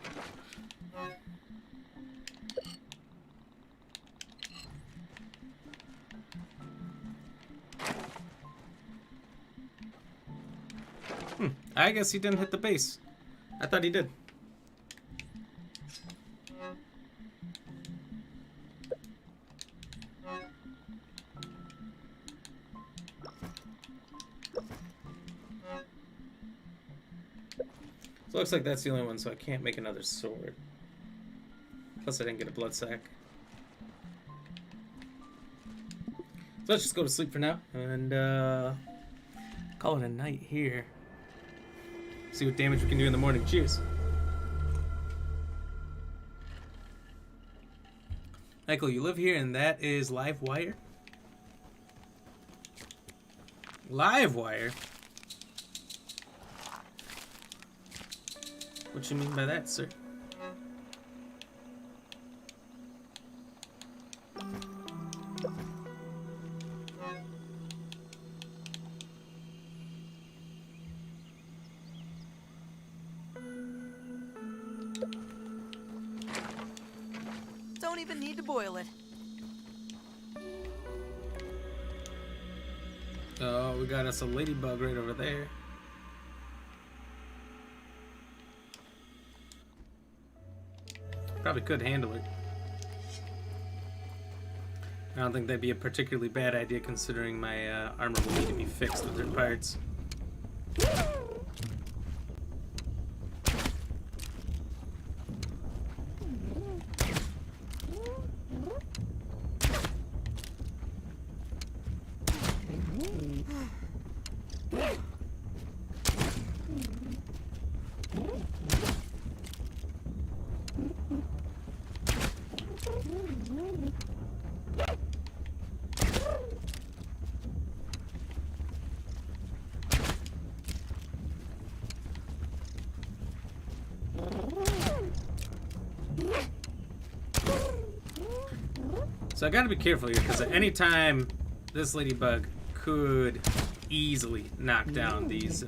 Speaker 1: I guess he didn't hit the base. I thought he did. So it looks like that's the only one, so I can't make another sword. Plus I didn't get a blood sack. So let's just go to sleep for now, and call it a night here. See what damage we can do in the morning. Cheers. Michael, you live here, and that is Livewire? Livewire? What you mean by that, sir?
Speaker 2: Don't even need to boil it.
Speaker 1: Oh, we got us a ladybug right over there. Probably could handle it. I don't think that'd be a particularly bad idea considering my armor will need to be fixed with their parts. So I gotta be careful here, because at any time, this ladybug could easily knock down these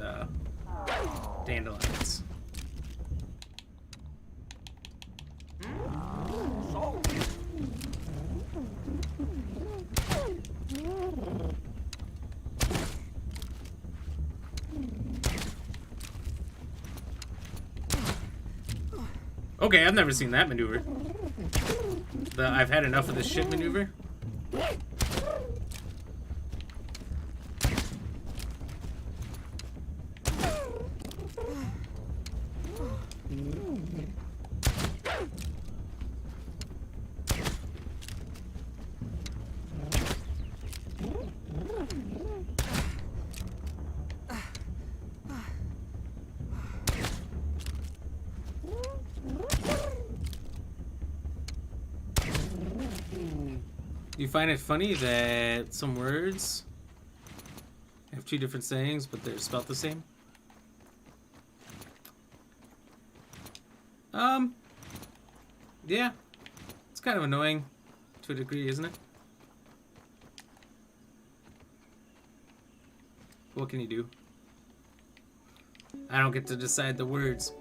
Speaker 1: dandelions. Okay, I've never seen that maneuver. The I've had enough of this shit maneuver. You find it funny that some words have two different sayings, but they're spelled the same? Yeah. It's kind of annoying to a degree, isn't it? What can you do? I don't get to decide the words.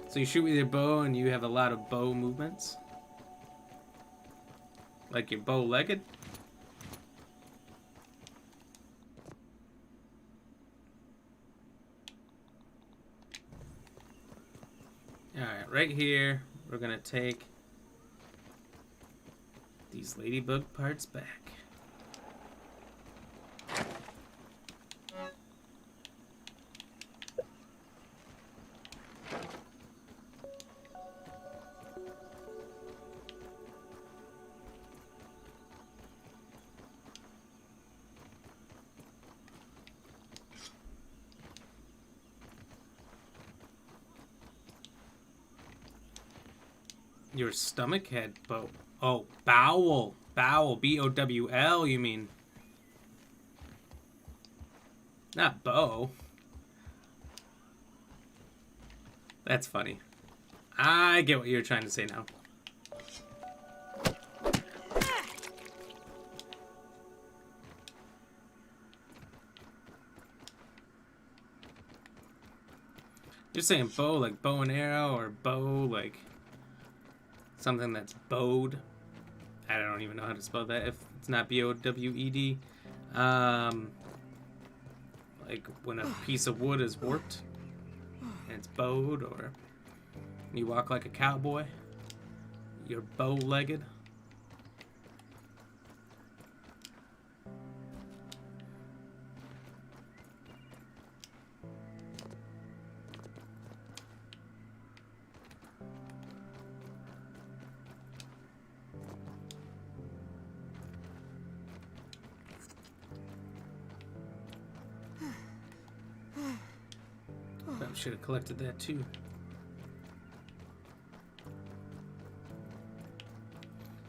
Speaker 1: So you shoot with your bow and you have a lot of bow movements? Like you're bow-legged? Alright, right here, we're gonna take these ladybug parts back. Your stomach had bow. Oh, bowel. Bowel. B-O-W-L, you mean. Not bow. That's funny. I get what you're trying to say now. You're saying bow like bow and arrow, or bow like something that's bowed. I don't even know how to spell that if it's not B-O-W-E-D. Like when a piece of wood is warped and it's bowed, or you walk like a cowboy, you're bow-legged. Probably should have collected that too.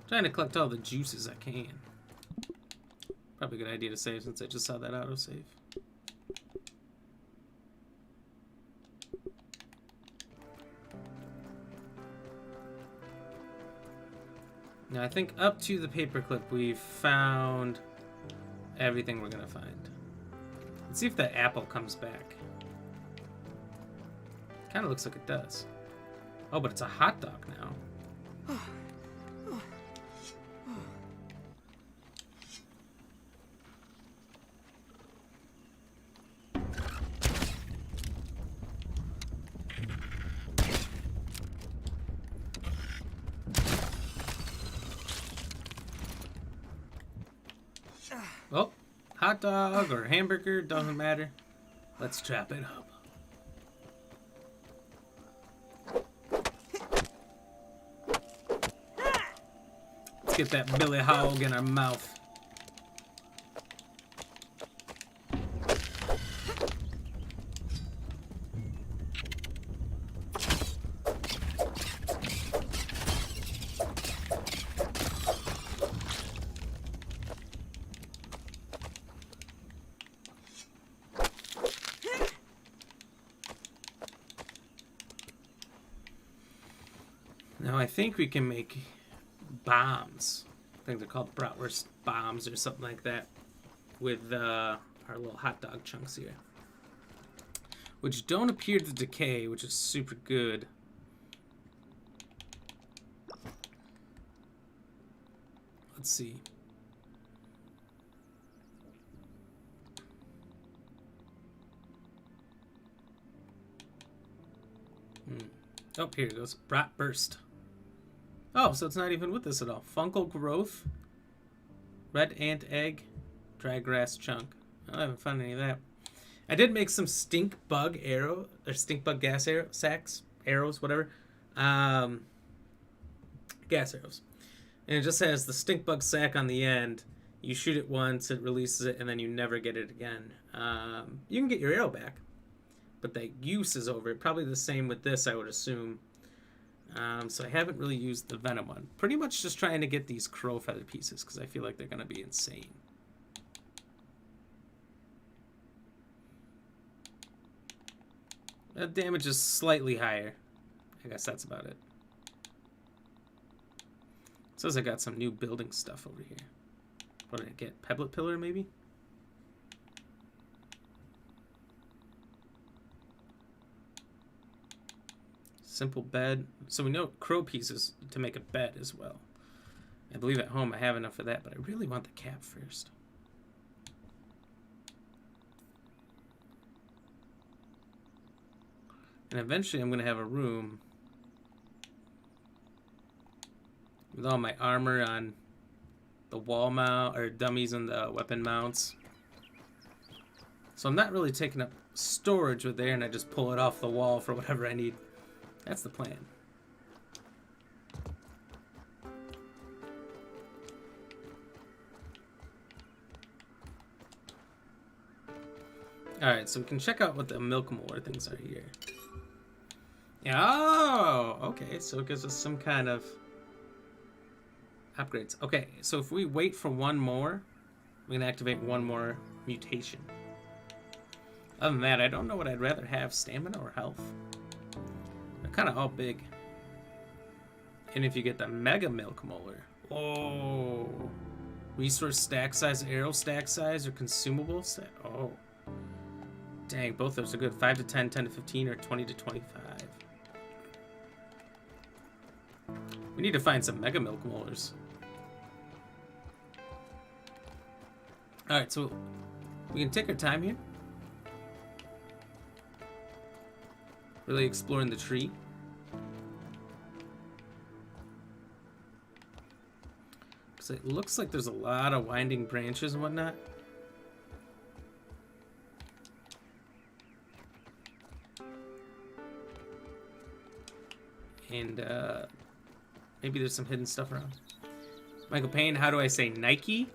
Speaker 1: Trying to collect all the juices I can. Probably a good idea to save since I just saw that autosave. Now I think up to the paperclip we've found everything we're gonna find. Let's see if that apple comes back. Kinda looks like it does. Oh, but it's a hot dog now. Oh, hot dog or hamburger, doesn't matter. Let's chop it up. Let's get that Billy Hog in our mouth. Now I think we can make bombs. I think they're called bratwurst bombs or something like that with our little hot dog chunks here, which don't appear to decay, which is super good. Let's see. Oh, here it goes. Bratwurst. Oh, so it's not even with this at all. Fungal growth, red ant egg, dry grass chunk. I haven't found any of that. I did make some stink bug arrow or stink bug gas arrow sacks, arrows, whatever. Gas arrows, and it just has the stink bug sack on the end. You shoot it once, it releases it, and then you never get it again. You can get your arrow back, but the use is over. Probably the same with this, I would assume. So I haven't really used the venom one. Pretty much just trying to get these crow feather pieces because I feel like they're going to be insane. That damage is slightly higher. I guess that's about it. It says I got some new building stuff over here. What did I get? Pebblet pillar maybe? Simple bed. So we know crow pieces to make a bed as well. I believe at home I have enough for that, but I really want the cap first. And eventually I'm going to have a room with all my armor on the wall mount, or dummies and the weapon mounts. So I'm not really taking up storage with there, and I just pull it off the wall for whatever I need. That's the plan. Alright, so we can check out what the milk molar things are here. Oh, okay, so it gives us some kind of upgrades. Okay, so if we wait for one more, we can activate one more mutation. Other than that, I don't know what I'd rather have, stamina or health. Kind of all big. And if you get the mega milk molar, oh, resource stack size, arrow stack size, or consumable stack. Oh, dang, both those are good. 5 to 10, 10 to 15, or 20 to 25. We need to find some mega milk molars. All right, so we can take our time here, really exploring the tree. So it looks like there's a lot of winding branches and whatnot. And maybe there's some hidden stuff around. Michael Payne, how do I say Nike?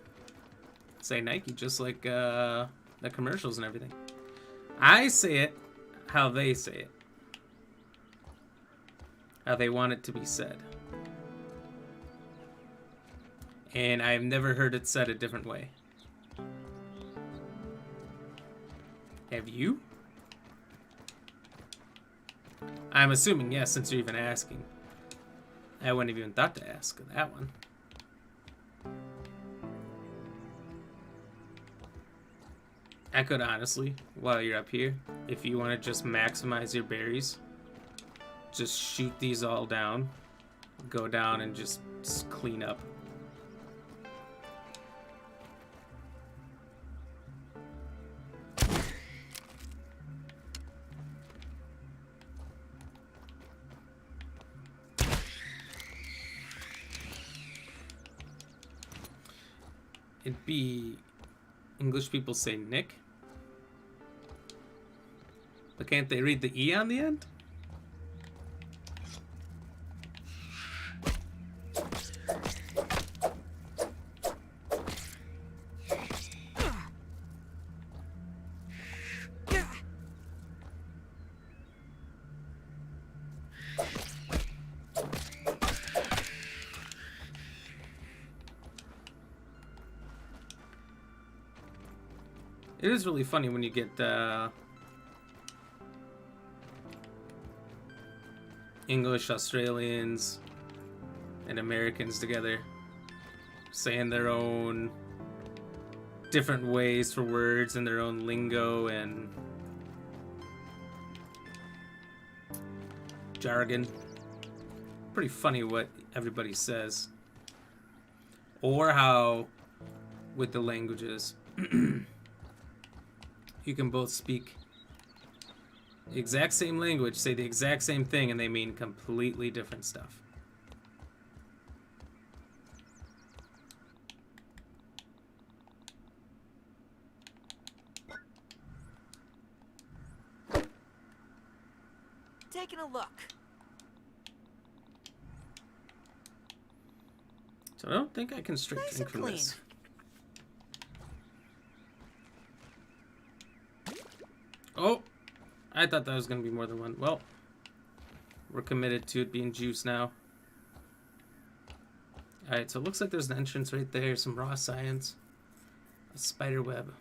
Speaker 1: Say Nike, just like the commercials and everything. I say it how they say it. How they want it to be said. And I've never heard it said a different way. Have you? I'm assuming yes, since you're even asking. I wouldn't have even thought to ask that one. I could honestly, while you're up here, if you want to just maximize your berries, just shoot these all down, go down and just clean up. It'd be English people say Nick, but can't they read the E on the end? It is really funny when you get English, Australians, and Americans together saying their own different ways for words and their own lingo and jargon. Pretty funny what everybody says. Or how, with the languages, you can both speak the exact same language, say the exact same thing, and they mean completely different stuff.
Speaker 2: Taking a look.
Speaker 1: So I don't think I can straight
Speaker 2: Nice
Speaker 1: drink
Speaker 2: and
Speaker 1: from this. Oh, I thought that was going to be more than one. Well, we're committed to it being juice now. Alright, so it looks like there's an entrance right there, some raw science, a spider web.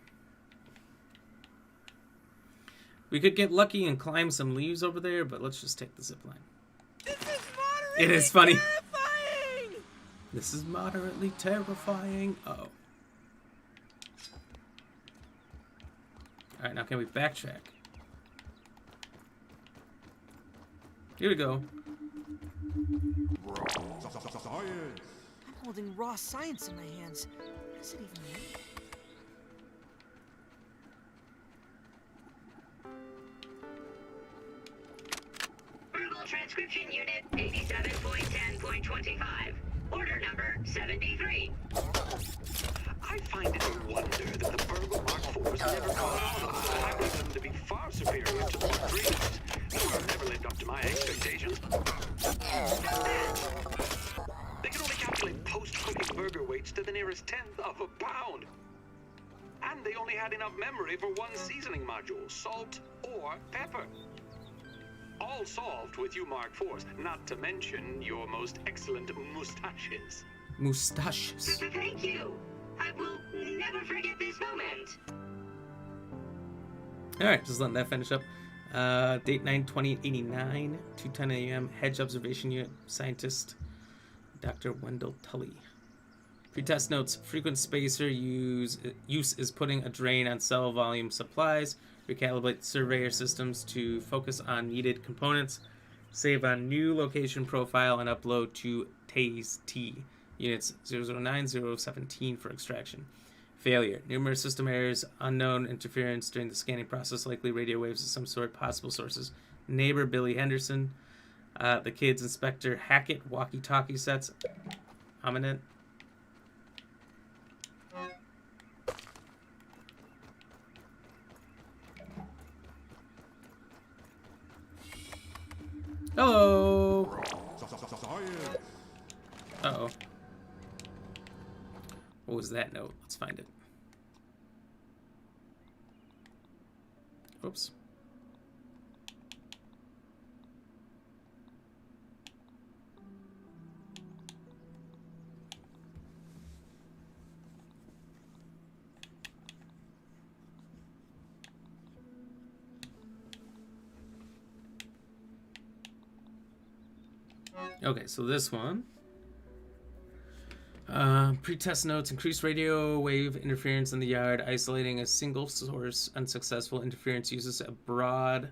Speaker 1: We could get lucky and climb some leaves over there, but let's just take the zip line.
Speaker 2: This is moderately
Speaker 1: It is funny.
Speaker 2: terrifying!
Speaker 1: This is moderately terrifying. Uh-oh. Alright, now can we backtrack? Here we go.
Speaker 2: I'm holding raw science in my hands. What does it even mean?
Speaker 3: Burg.L transcription unit 87.10.25. Order number 73.
Speaker 4: I find it a wonder that the Burg.L Mark IVs never caught on. I believe them to be far superior to the Mark IIIs. They never lived up to my expectations. They can only calculate post-cooking burger weights to the nearest tenth of a pound. And they only had enough memory for one seasoning module, salt or pepper. All solved with you Mark IVs, not to mention your most excellent moustaches.
Speaker 1: Moustaches.
Speaker 3: Thank you. I will never forget this moment.
Speaker 1: Alright, just letting that finish up. Date 9/20/89, 2:10 a.m. Hedge Observation Unit Scientist Dr. Wendell Tully. Pretest notes: frequent spacer use is putting a drain on cell volume supplies. Recalibrate surveyor systems to focus on needed components. Save on new location profile and upload to TASE-T. Units 009017 for extraction. Failure. Numerous system errors, unknown interference during the scanning process, likely radio waves of some sort, possible sources. Neighbor Billy Henderson. The kids, Inspector Hackett, walkie-talkie sets. Ominent. Hello! Uh-oh. What was that note? Let's find it. Oops. Okay, so this one. Pre-test notes, increased radio wave interference in the yard, isolating a single source. Unsuccessful interference uses a broad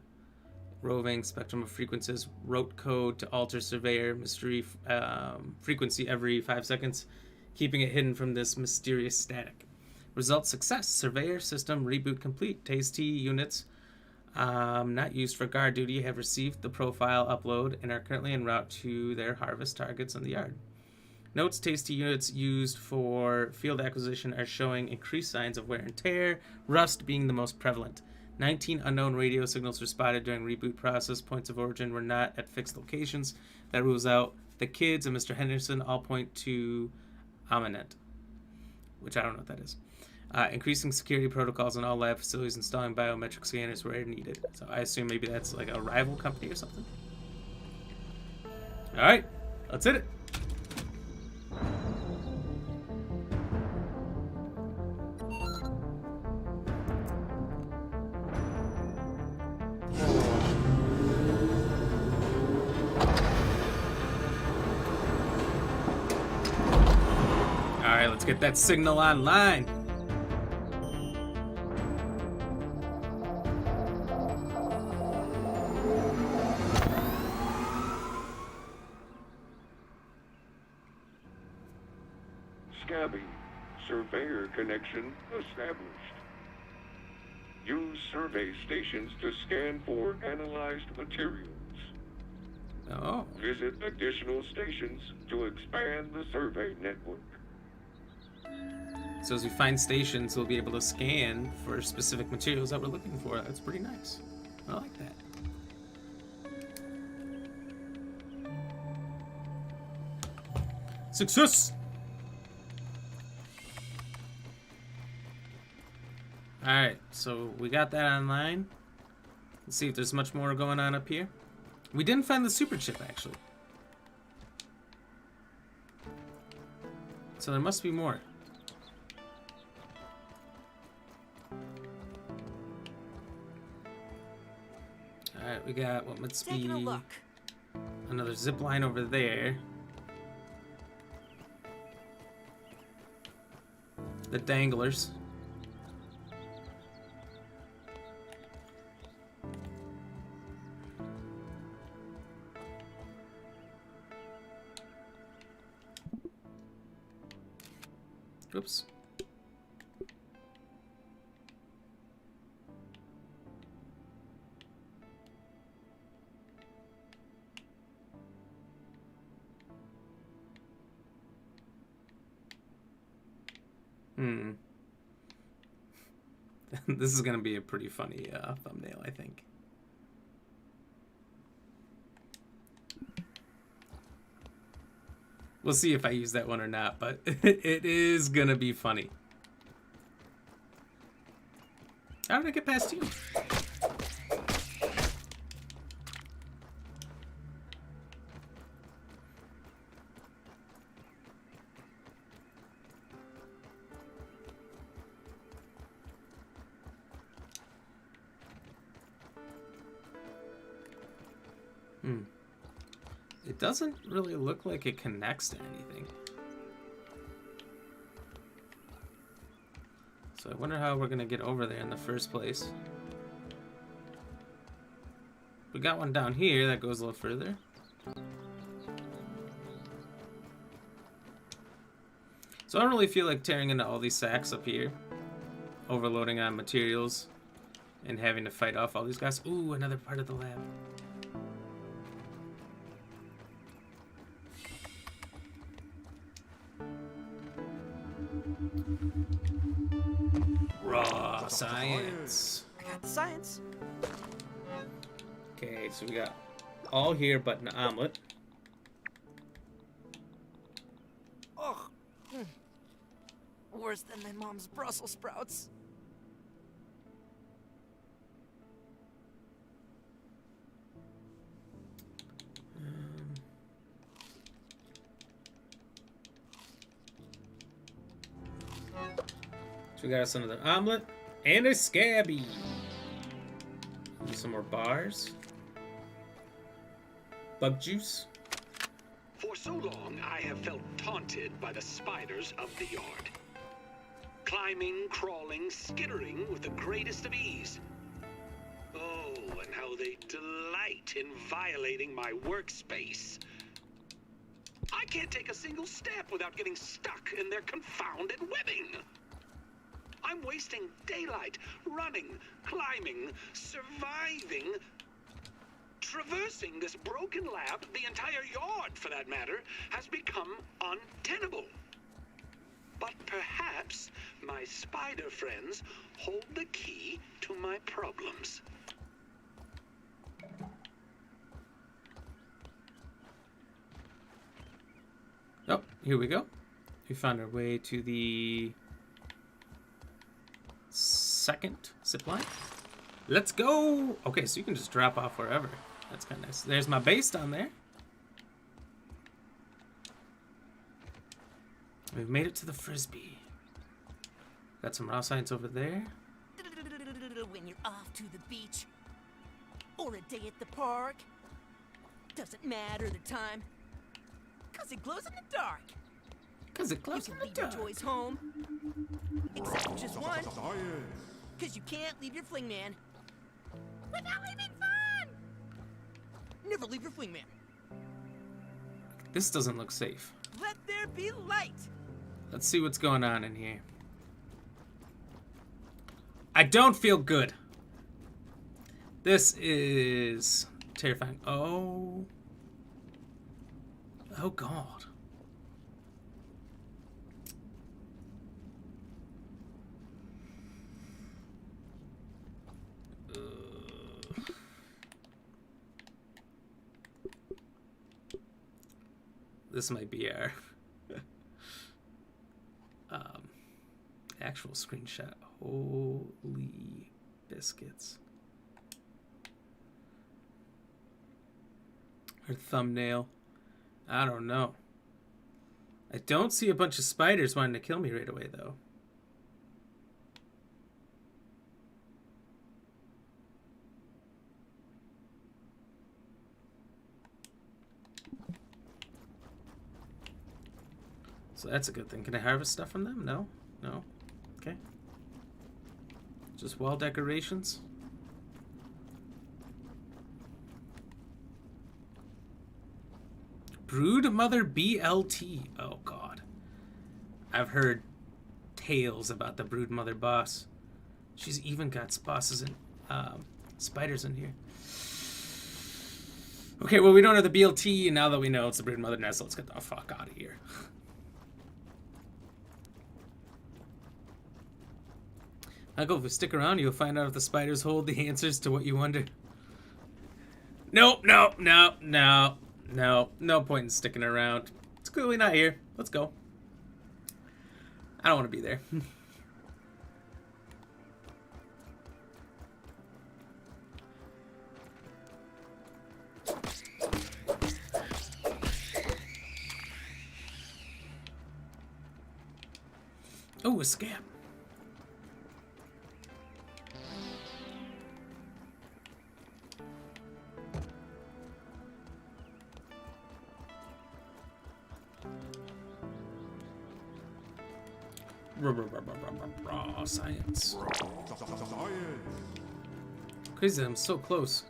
Speaker 1: roving spectrum of frequencies. Wrote code to alter surveyor mystery frequency every 5 seconds, keeping it hidden from this mysterious static. Result success. Surveyor system reboot complete. Tasty units not used for guard duty have received the profile upload and are currently en route to their harvest targets in the yard. Notes, tasty units used for field acquisition are showing increased signs of wear and tear, rust being the most prevalent. 19 unknown radio signals were spotted during reboot process. Points of origin were not at fixed locations. That rules out the kids and Mr. Henderson all point to Aminet, which I don't know what that is. Increasing security protocols in all lab facilities, installing biometric scanners where needed. So I assume maybe that's like a rival company or something. All right, let's hit it. Alright, let's get that signal online.
Speaker 5: Sca.B. Surveyor connection established. Use survey stations to scan for analyzed materials.
Speaker 1: Oh.
Speaker 5: Visit additional stations to expand the survey network.
Speaker 1: So as we find stations, we'll be able to scan for specific materials that we're looking for. That's pretty nice. I like that. Success! Alright, so we got that online. Let's see if there's much more going on up here. We didn't find the super chip, actually. So there must be more. Alright, we got what must be another zip line over there. The danglers. Oops. This is gonna be a pretty funny thumbnail, I think. We'll see if I use that one or not, but it is gonna be funny. How did I get past you? It doesn't really look like it connects to anything. So I wonder how we're gonna get over there in the first place. We got one down here that goes a little further. So I don't really feel like tearing into all these sacks up here, overloading on materials, and having to fight off all these guys. Ooh, another part of the lab. Raw science.
Speaker 2: I got the science.
Speaker 1: Okay, so we got all here but an omelet.
Speaker 2: Ugh. Worse than my mom's Brussels sprouts.
Speaker 1: So we got us another omelet and a Sca.B. Some more bars. Bug juice.
Speaker 4: For so long, I have felt taunted by the spiders of the yard. Climbing, crawling, skittering with the greatest of ease. Oh, and how they delight in violating my workspace. I can't take a single step without getting stuck in their confounded webbing. I'm wasting daylight, running, climbing, surviving, traversing this broken lab. The entire yard, for that matter, has become untenable. But perhaps my spider friends hold the key to my problems.
Speaker 1: Oh, here we go. We found our way to the second zip line. Let's go! Okay, so you can just drop off wherever. That's kind of nice. There's my base down there. We've made it to the Frisbee. Got some raw science over there.
Speaker 2: When you're off to the beach or a day at the park, doesn't matter the time, 'cause it glows in the dark.
Speaker 1: Cause it
Speaker 2: You
Speaker 1: glows
Speaker 2: can
Speaker 1: in the
Speaker 2: leave your
Speaker 1: dark.
Speaker 2: toys home, except for just one, 'cause you can't leave your fling man without leaving fun. Never leave your fling man.
Speaker 1: This doesn't look safe.
Speaker 2: Let there be light.
Speaker 1: Let's see what's going on in here. I don't feel good. This is terrifying. Oh. Oh, God. This might be our actual screenshot. Holy biscuits. Her thumbnail. I don't know. I don't see a bunch of spiders wanting to kill me right away, though. So that's a good thing. Can I harvest stuff from them? No? No? Okay. Just wall decorations? Broodmother BLT. Oh, God. I've heard tales about the Broodmother boss. She's even got bosses and spiders in here. Okay, well, we don't have the BLT, and now that we know it's the Broodmother nest, let's get the fuck out of here. Michael, if you stick around, you'll find out if the spiders hold the answers to what you wonder. Nope, no, no, no, no. No point in sticking around. It's clearly not here. Let's go. I don't want to be there. Oh, a Sca.B. Raw science. Crazy, I'm so close.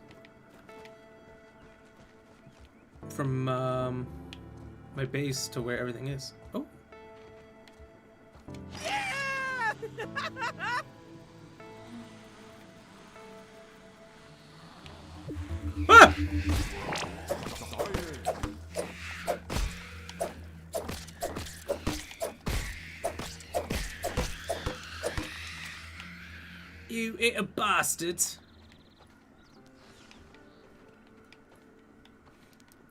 Speaker 1: From my base to where everything is. Oh.
Speaker 2: Yeah!
Speaker 1: Ah! You little bastards.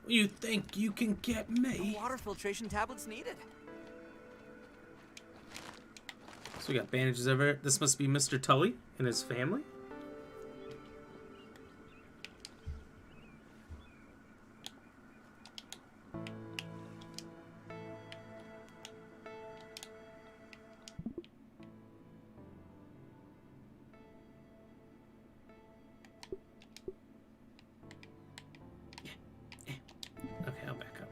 Speaker 1: You think you can get me?
Speaker 2: Water filtration tablets needed.
Speaker 1: So we got bandages everywhere. This must be Mr. Tully and his family. Okay, I'll back up.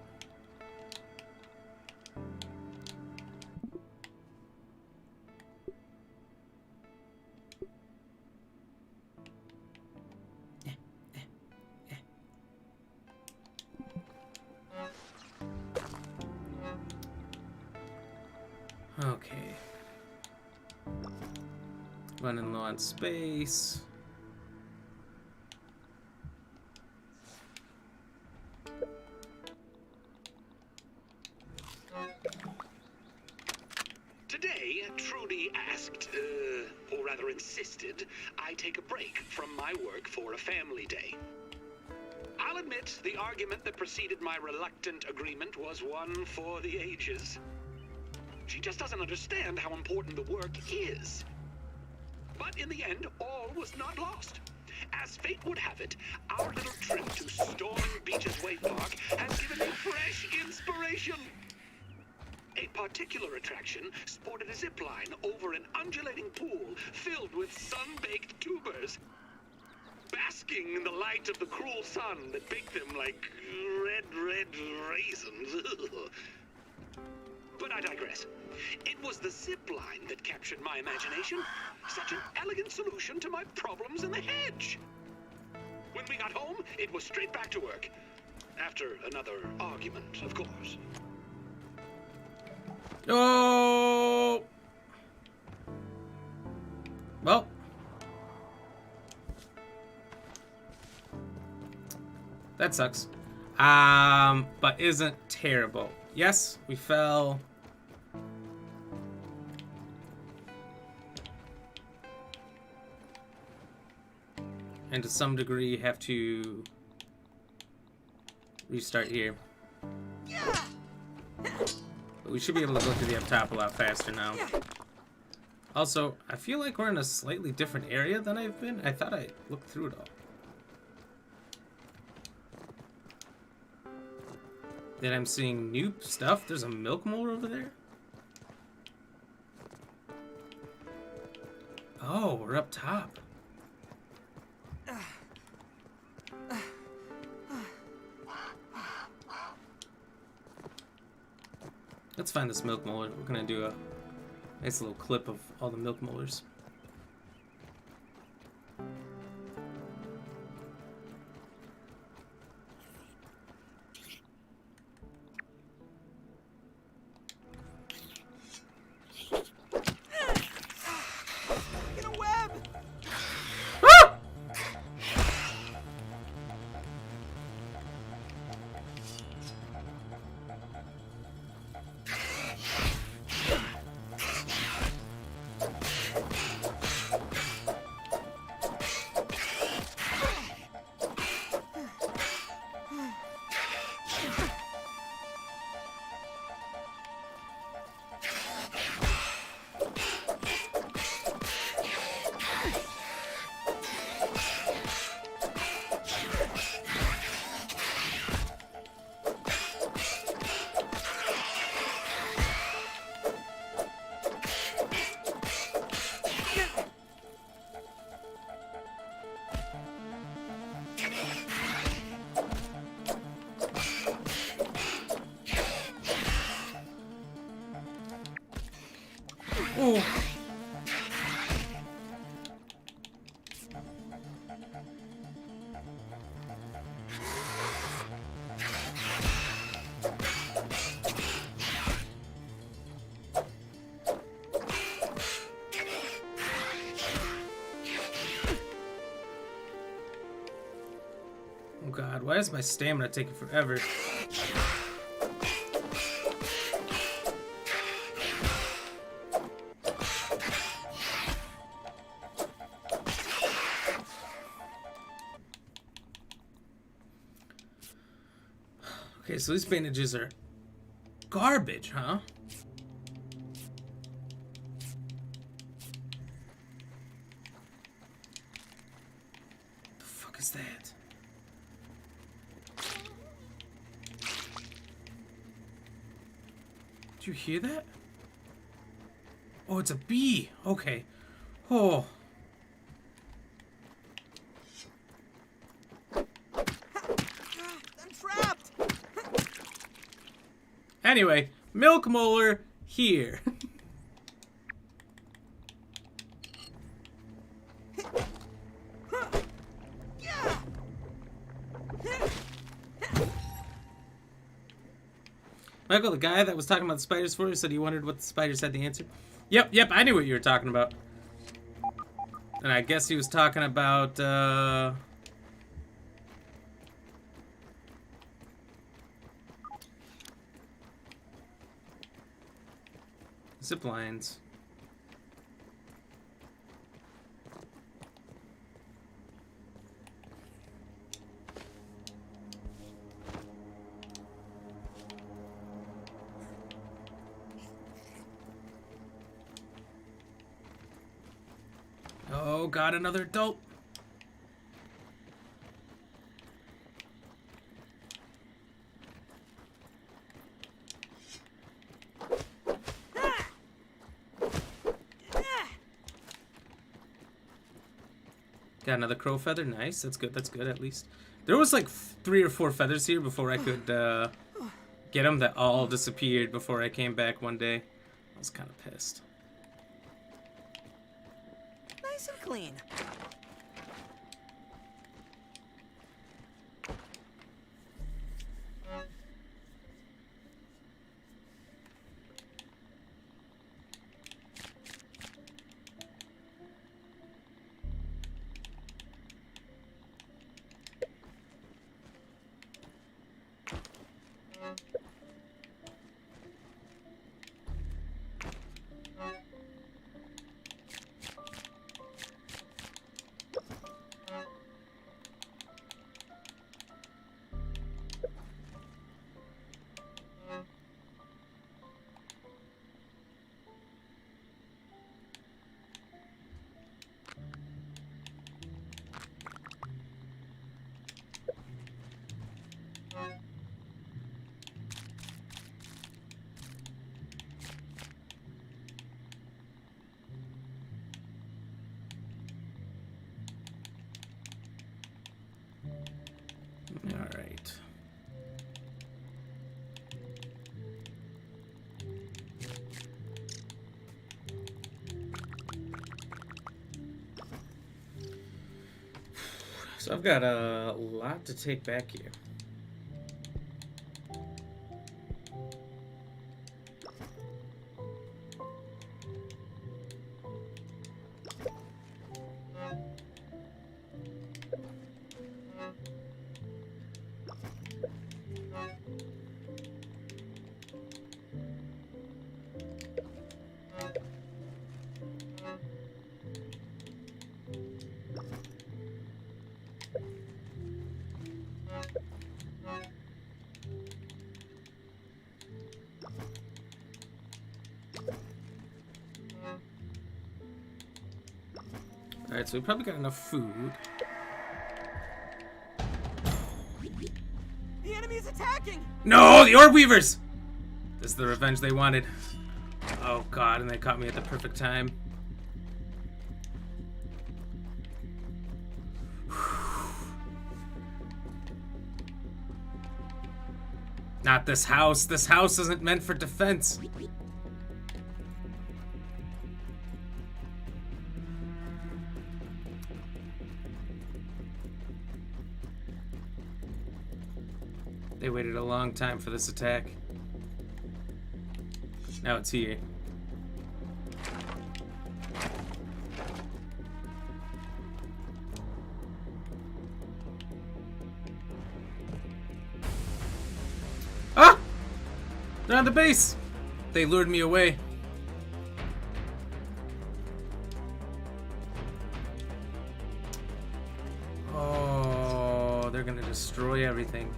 Speaker 1: Running low on space.
Speaker 4: Today, Trudy asked, or rather insisted, I take a break from my work for a family day. I'll admit, the argument that preceded my reluctant agreement was one for the ages. She just doesn't understand how important the work is. But in the end, all was not lost. As fate would have it, our little trip to Storm Beach's Wave Park has given me fresh inspiration. A particular attraction sported a zip line over an undulating pool filled with sun-baked tubers, basking in the light of the cruel sun that baked them like red raisins. But I digress. It was the zip line that captured my imagination. Such an elegant solution to my problems in the hedge. When we got home, it was straight back to work. After another argument, of course.
Speaker 1: Oh! Well. That sucks. But isn't terrible. Yes, we fell. And to some degree have to restart here. But we should be able to go to the up top a lot faster now. Also, I feel like we're in a slightly different area than I've been. I thought I looked through it all. Then I'm seeing new stuff. There's a milk molar over there. Oh, we're up top. Let's find this milk molar. We're gonna do a nice little clip of all the milk molars.
Speaker 2: Get a web!
Speaker 1: Ah! Oh. Oh God, why is my stamina taking forever? Okay, so these bandages are garbage, huh? The fuck is that? Did you hear that? Oh, it's a bee. Okay. Oh. Anyway, milk molar here. Michael, the guy that was talking about the spiders for you, said he wondered what the spiders had the answer. Yep, I knew what you were talking about. And I guess he was talking about, zip lines. Oh, God, another adult. Got another crow feather. Nice. That's good. That's good, at least. There was like 3 or 4 feathers here before I could get them that all disappeared before I came back one day. I was kind of pissed.
Speaker 2: Nice and clean. All right. So I've got a lot to take back here. Alright, so we probably got enough food. The enemy is attacking!
Speaker 1: No, the Orb Weavers! This is the revenge they wanted. Oh God, and they caught me at the perfect time. Not this house. This house isn't meant for defense. They waited a long time for this attack. Now it's here. Ah! They're on the base! They lured me away. Oh, they're gonna destroy everything.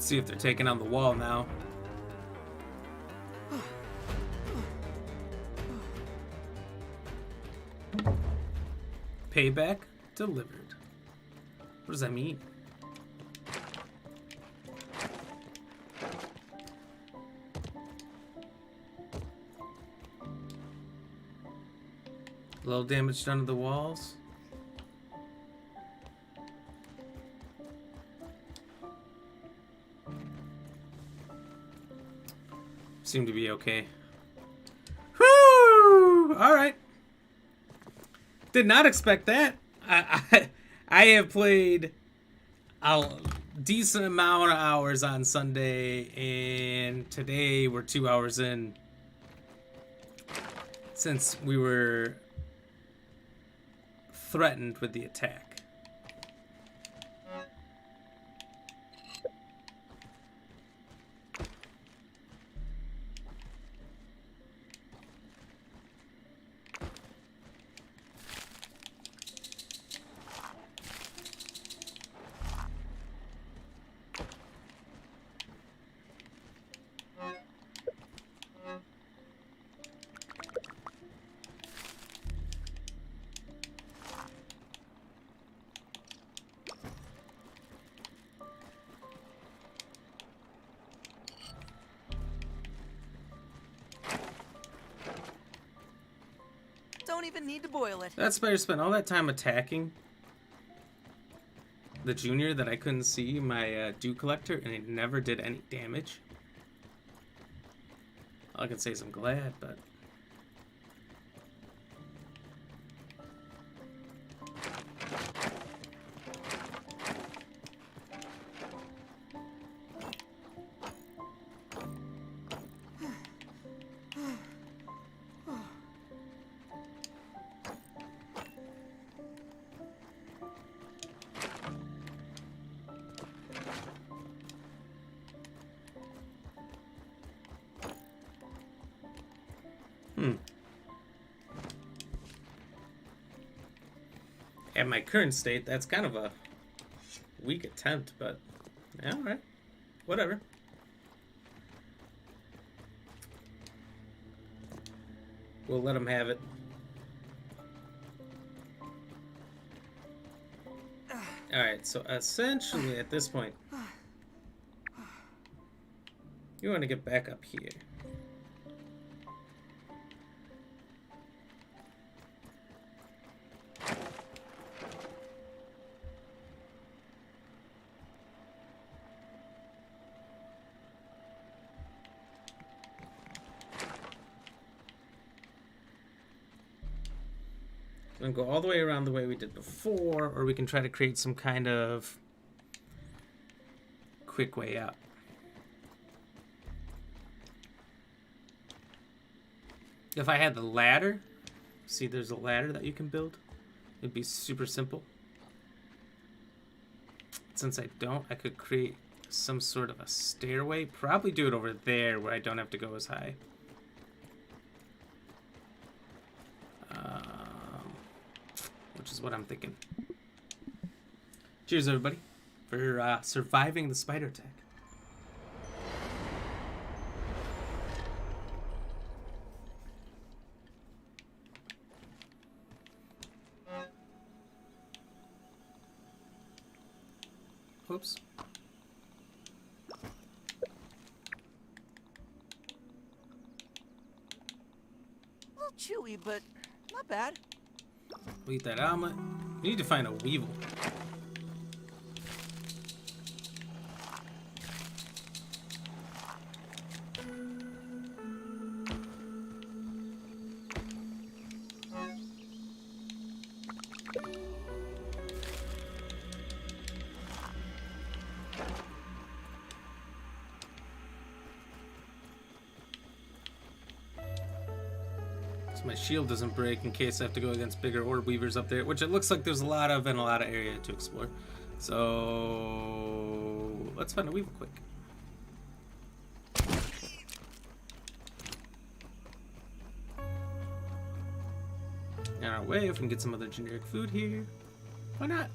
Speaker 1: Let's see if they're taking on the wall now. Payback delivered. What does that mean? A little damage done to the walls. Seem to be okay. Whew! All right. Did not expect that. I have played a decent amount of hours on Sunday, and today we're 2 hours in since we were threatened with the attack.
Speaker 2: Don't even need to boil it.
Speaker 1: That spider spent all that time attacking the junior that I couldn't see, my dew collector, and it never did any damage. All I can say is I'm glad, but... At my current state, that's kind of a weak attempt, but yeah, all right, whatever. We'll let him have it. All right, so essentially at this point, you want to get back up here. We can go all the way around the way we did before, or we can try to create some kind of quick way out. If I had the ladder, see there's a ladder that you can build, it'd be super simple. Since I don't, I could create some sort of a stairway, probably do it over there where I don't have to go as high. Which is what I'm thinking. Cheers, everybody, for surviving the spider attack. Oops.
Speaker 2: A little chewy, but not bad.
Speaker 1: We'll eat that omelet. We need to find a weevil. So my shield doesn't break in case I have to go against bigger orb weavers up there, which it looks like there's a lot of and a lot of area to explore. So let's find a weevil quick. On our way, if we can get some other generic food here, why not?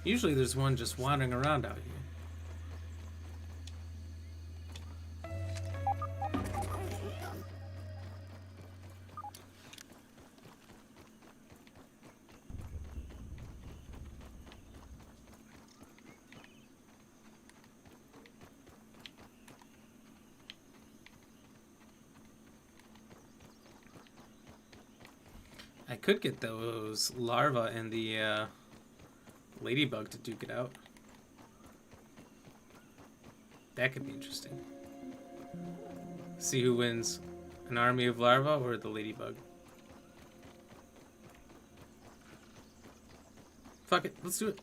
Speaker 1: Usually there's one just wandering around out here. I could get those larvae and the ladybug to duke it out. That could be interesting. See who wins, an army of larvae or the ladybug. Fuck it, let's do it.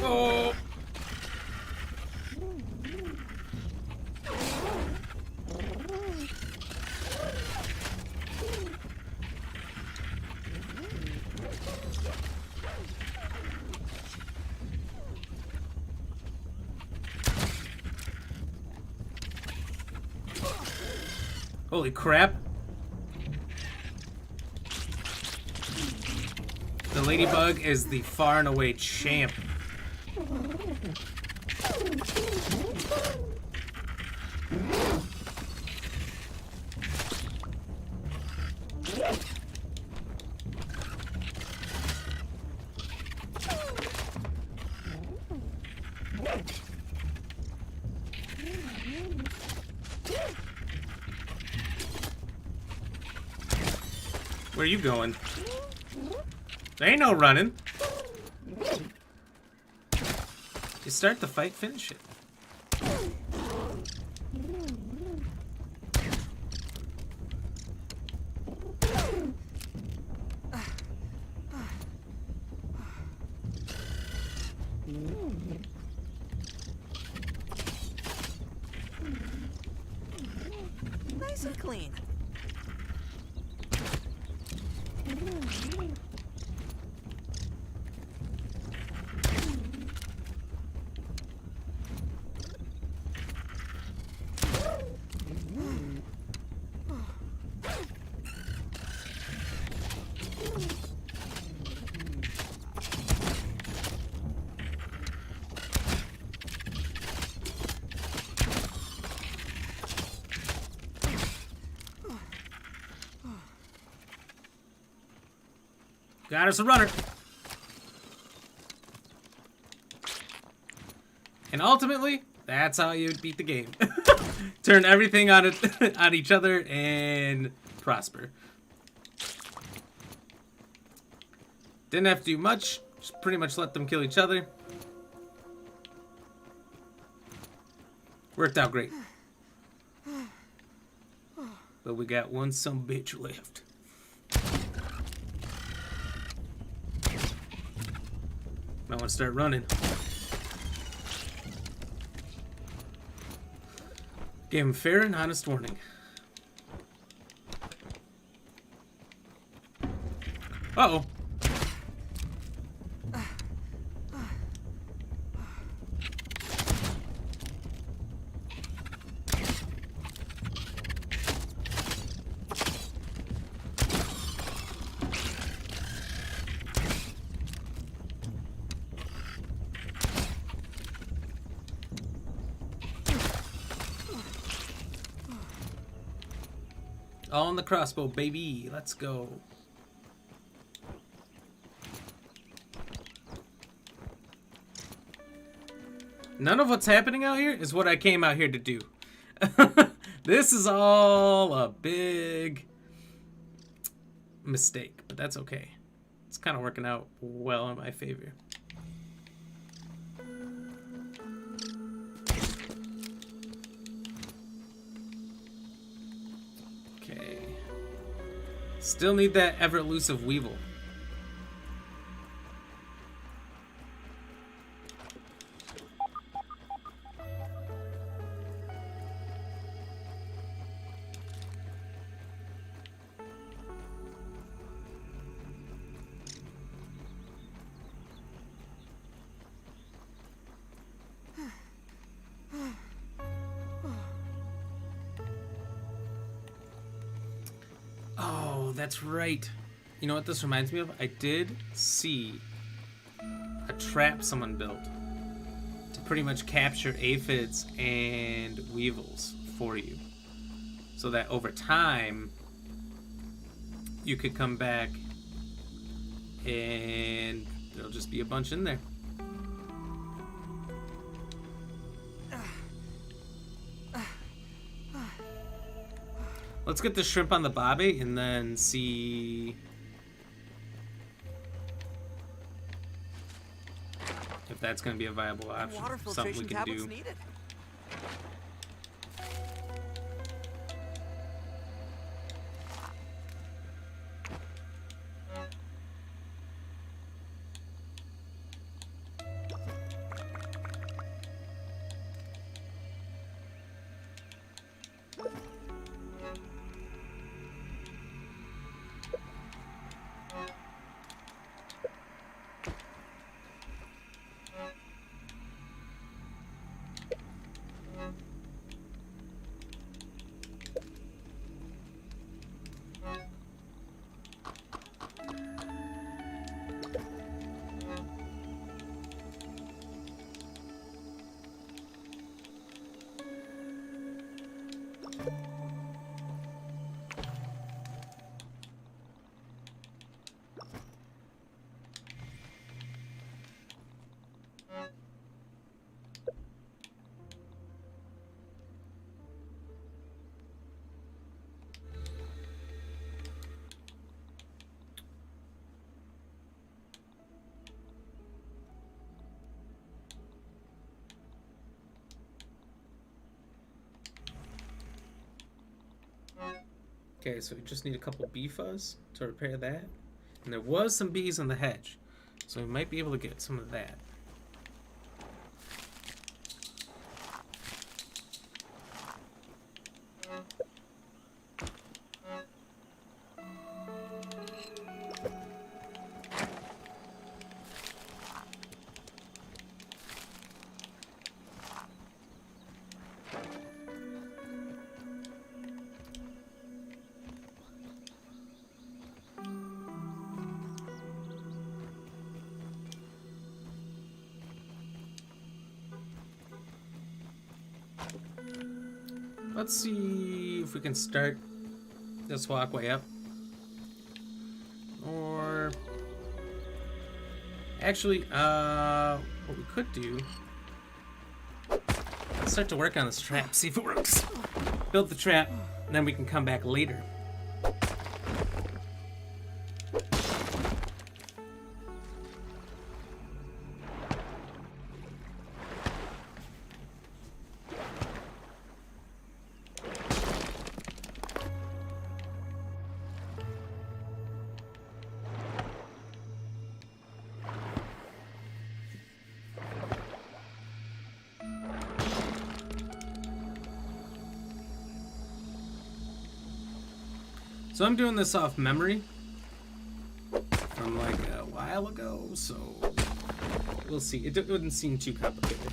Speaker 1: Oh. Holy crap. The ladybug is the far and away champ. Where are you going? There ain't no running. You start the fight, finish it.
Speaker 2: Nice and clean.
Speaker 1: Got us a runner. And ultimately, that's how you beat the game. Turn everything on it on each other and prosper. Didn't have to do much. Just pretty much let them kill each other. Worked out great. But we got one sumbitch left. I want to start running. Gave him fair and honest warning. Uh-oh. All on the crossbow, baby. Let's go. None of what's happening out here is what I came out here to do. This is all a big mistake, but that's okay. It's kind of working out well in my favor. Okay. Still need that ever elusive Weevil. that's right. You know what this reminds me of? I did see a trap someone built to pretty much capture aphids and weevils for you. So that over time, you could come back and there'll just be a bunch in there. Let's get the shrimp on the bobby and then see if that's going to be a viable option.
Speaker 2: Water
Speaker 1: Something we
Speaker 2: filtration
Speaker 1: can
Speaker 2: tablets
Speaker 1: do.
Speaker 2: needed.
Speaker 1: Okay, so we just need a couple bee fuzz to repair that. And there was some bees on the hedge, so we might be able to get some of that. Let's see if we can start this walkway up. Or actually, what we could do, let's start to work on this trap, see if it works. Build the trap, and then we can come back later. So I'm doing this off memory from like a while ago, so we'll see. It wouldn't seem too complicated.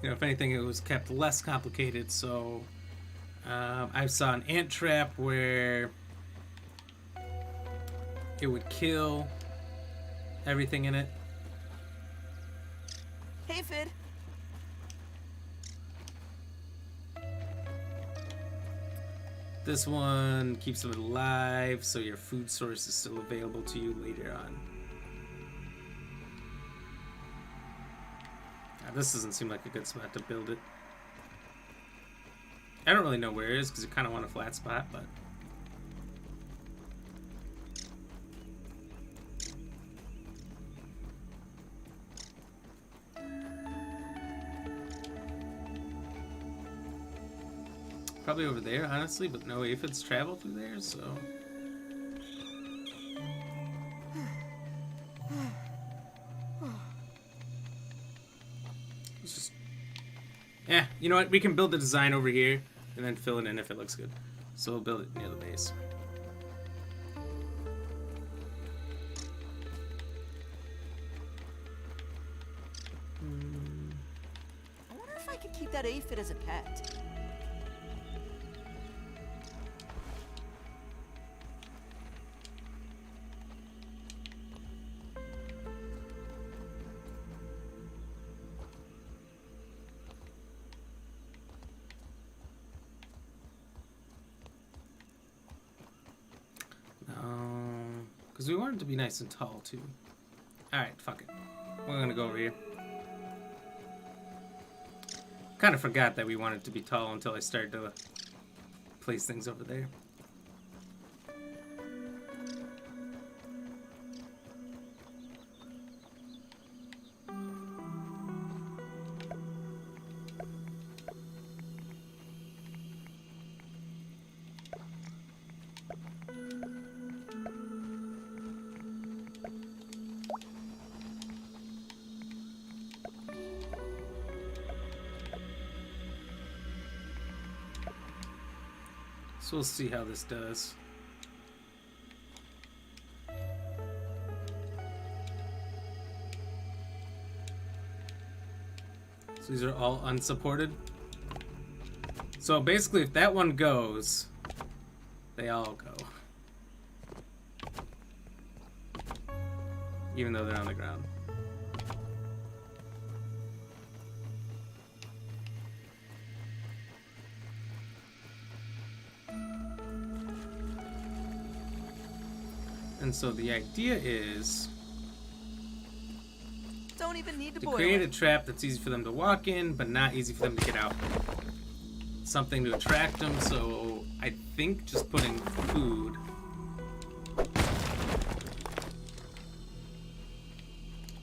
Speaker 1: You know, if anything, it was kept less complicated. So I saw an ant trap where it would kill everything in it.
Speaker 2: Hey, Fid.
Speaker 1: This one keeps them alive, so your food source is still available to you later on. This doesn't seem like a good spot to build it. I don't really know where it is because you kind of want a flat spot, but probably over there, honestly, but no aphids travel through there, so it's just, yeah, you know what? We can build the design over here and then fill it in if it looks good. So we'll build it near the base.
Speaker 2: that aphid as a pet.
Speaker 1: Because we want it to be nice and tall, too. Alright, fuck it. We're gonna go over here. Kind of forgot that we wanted it to be tall until I started to place things over there. So we'll see how this does. So these are all unsupported. So basically, if that one goes, they all go. Even though they're on the ground. And so the idea is
Speaker 2: Don't even need to
Speaker 1: to
Speaker 2: boil
Speaker 1: create a
Speaker 2: it.
Speaker 1: trap that's easy for them to walk in, but not easy for them to get out. Something to attract them, so I think just putting food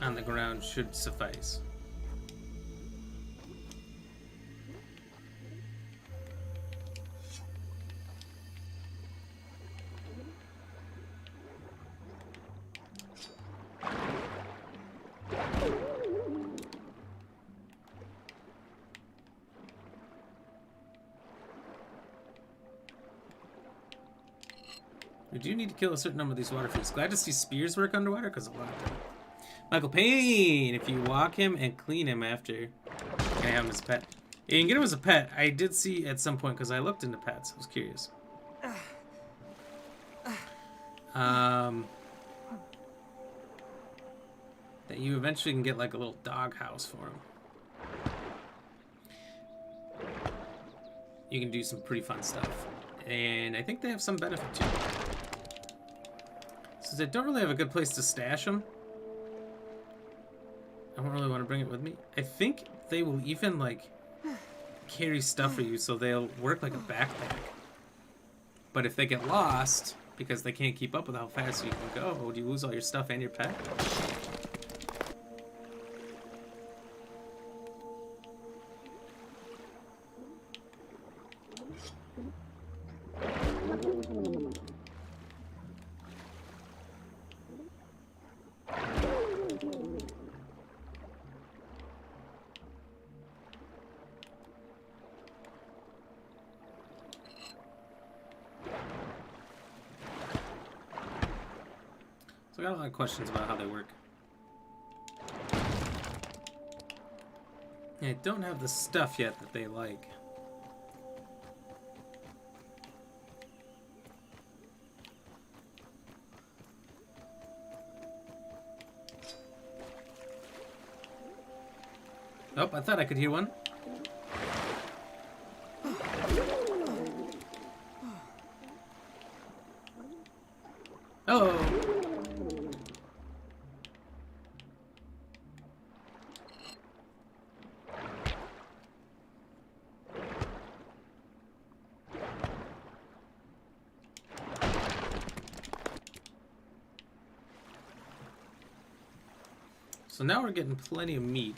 Speaker 1: on the ground should suffice. We do need to kill a certain number of these water fish. Glad to see spears work underwater, because a lot of them. Michael Payne, if you walk him and clean him after, you can have him as a pet. You can get him as a pet. I did see at some point, because I looked into pets. I was curious. That you eventually can get like a little dog house for him. You can do some pretty fun stuff. And I think they have some benefit to it. Since I don't really have a good place to stash them, I don't really want to bring it with me. I think they will even like carry stuff for you, so they'll work like a backpack. But if they get lost because they can't keep up with how fast you can go, would you lose all your stuff and your pet? So I got a lot of questions about how they work. I don't have the stuff yet that they like. Oh, I thought I could hear one. Oh. So now we're getting plenty of meat.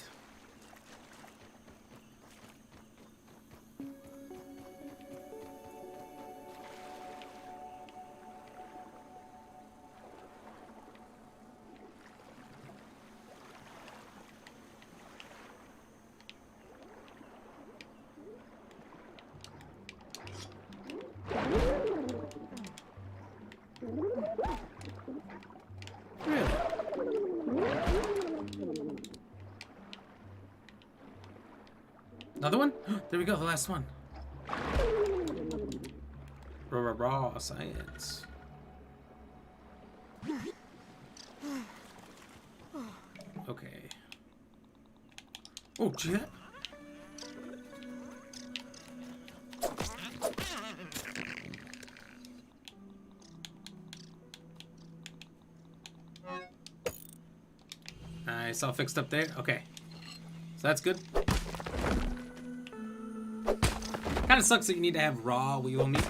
Speaker 1: Another one? There we go, the last one. Raw science. Okay. Oh, gee, that. Nice, all fixed up there. Okay. So that's good. Kind of sucks that you need to have raw wheel meat.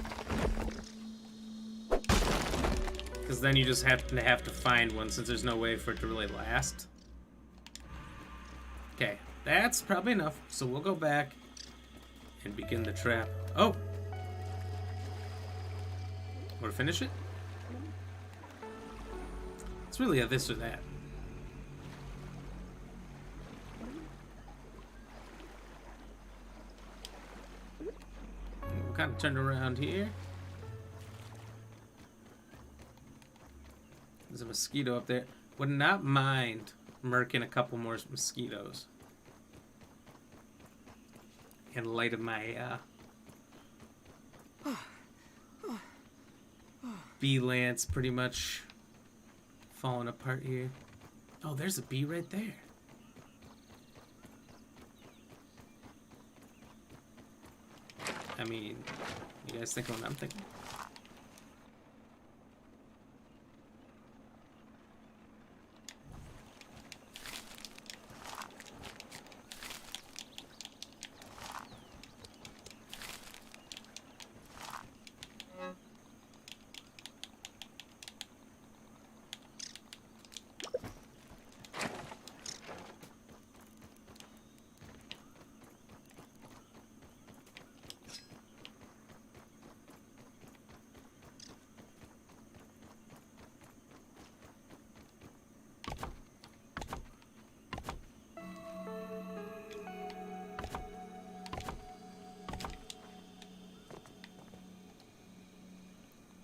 Speaker 1: Because then you just have to find one since there's no way for it to really last. Okay, that's probably enough. So we'll go back and begin the trap. Oh! Want to finish it? It's really a this or that. We'll kind of turn around here. There's a mosquito up there. Would not mind murking a couple more mosquitoes. In light of my bee lance pretty much falling apart here. Oh, there's a bee right there. I mean, you guys think what I'm thinking?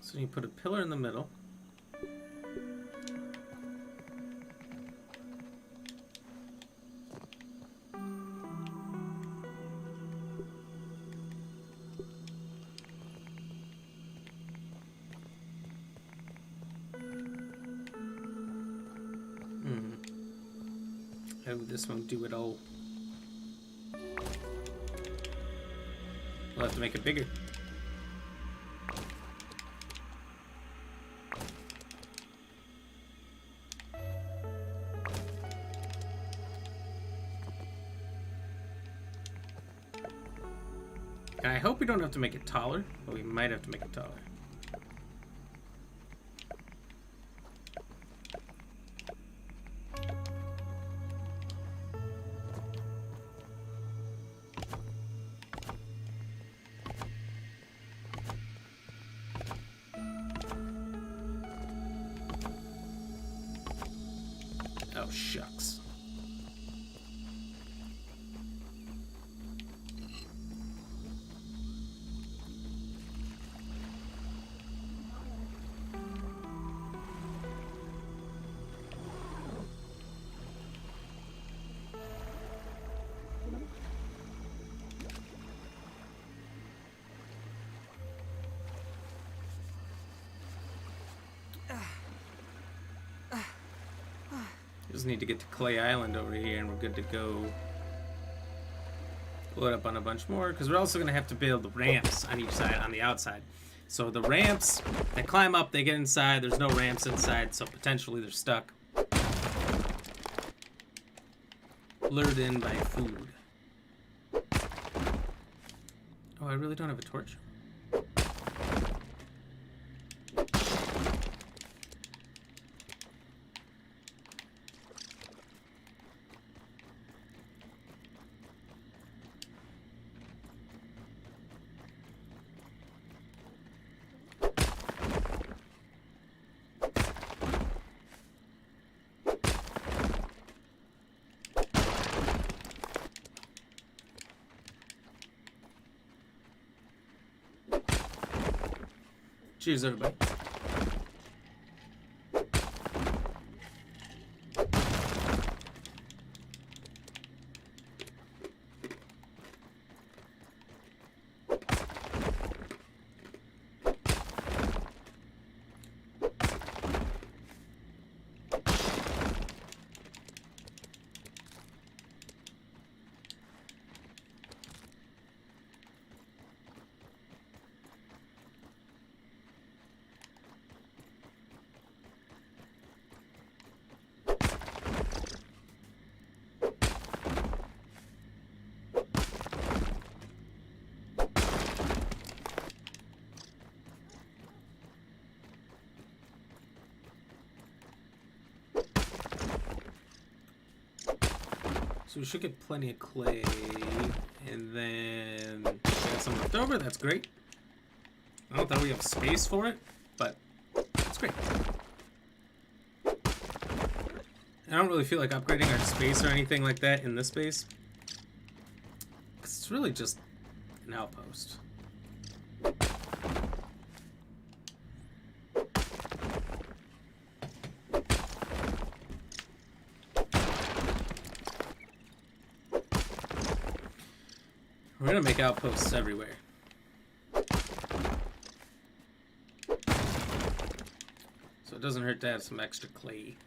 Speaker 1: So you put a pillar in the middle. How would this one do it all? We'll have to make it bigger. And I hope we don't have to make it taller, but we might have to make it taller. Oh, shucks. Just need to get to Clay Island over here and we're good to go. Load up on a bunch more because we're also going to have to build the ramps on each side on the outside. So the ramps, they climb up, they get inside. There's no ramps inside, so potentially they're stuck. Lured in by food. Oh, I really don't have a torch. Cheers, everybody. So we should get plenty of clay, and then we got some left over. That's great. I don't think we have space for it, but it's great. I don't really feel like upgrading our space or anything like that in this space, because it's really just an outpost. We're gonna make outposts everywhere. So it doesn't hurt to have some extra clay.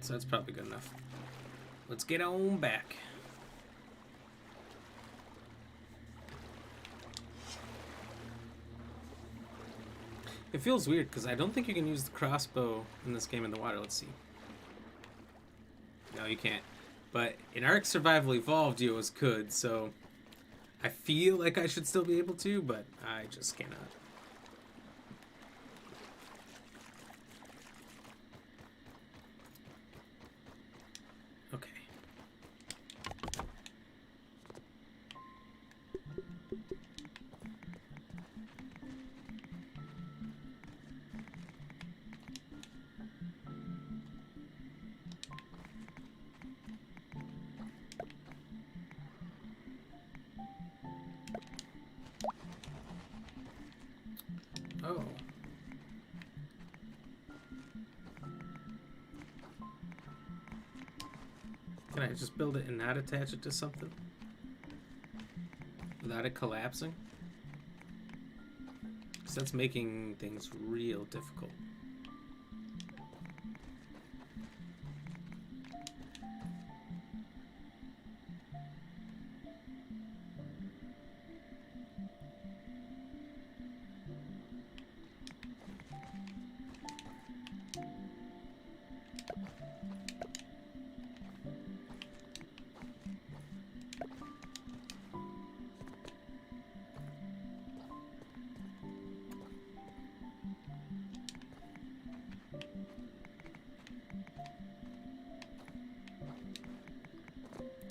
Speaker 1: So that's probably good enough. Let's get on back. It feels weird because I don't think you can use the crossbow in this game in the water. Let's see. No, you can't. But in Ark Survival Evolved, you always could, so I feel like I should still be able to, but I just cannot. Okay. Oh. Can I just build it and not attach it to something? Without it collapsing? Because that's making things real difficult.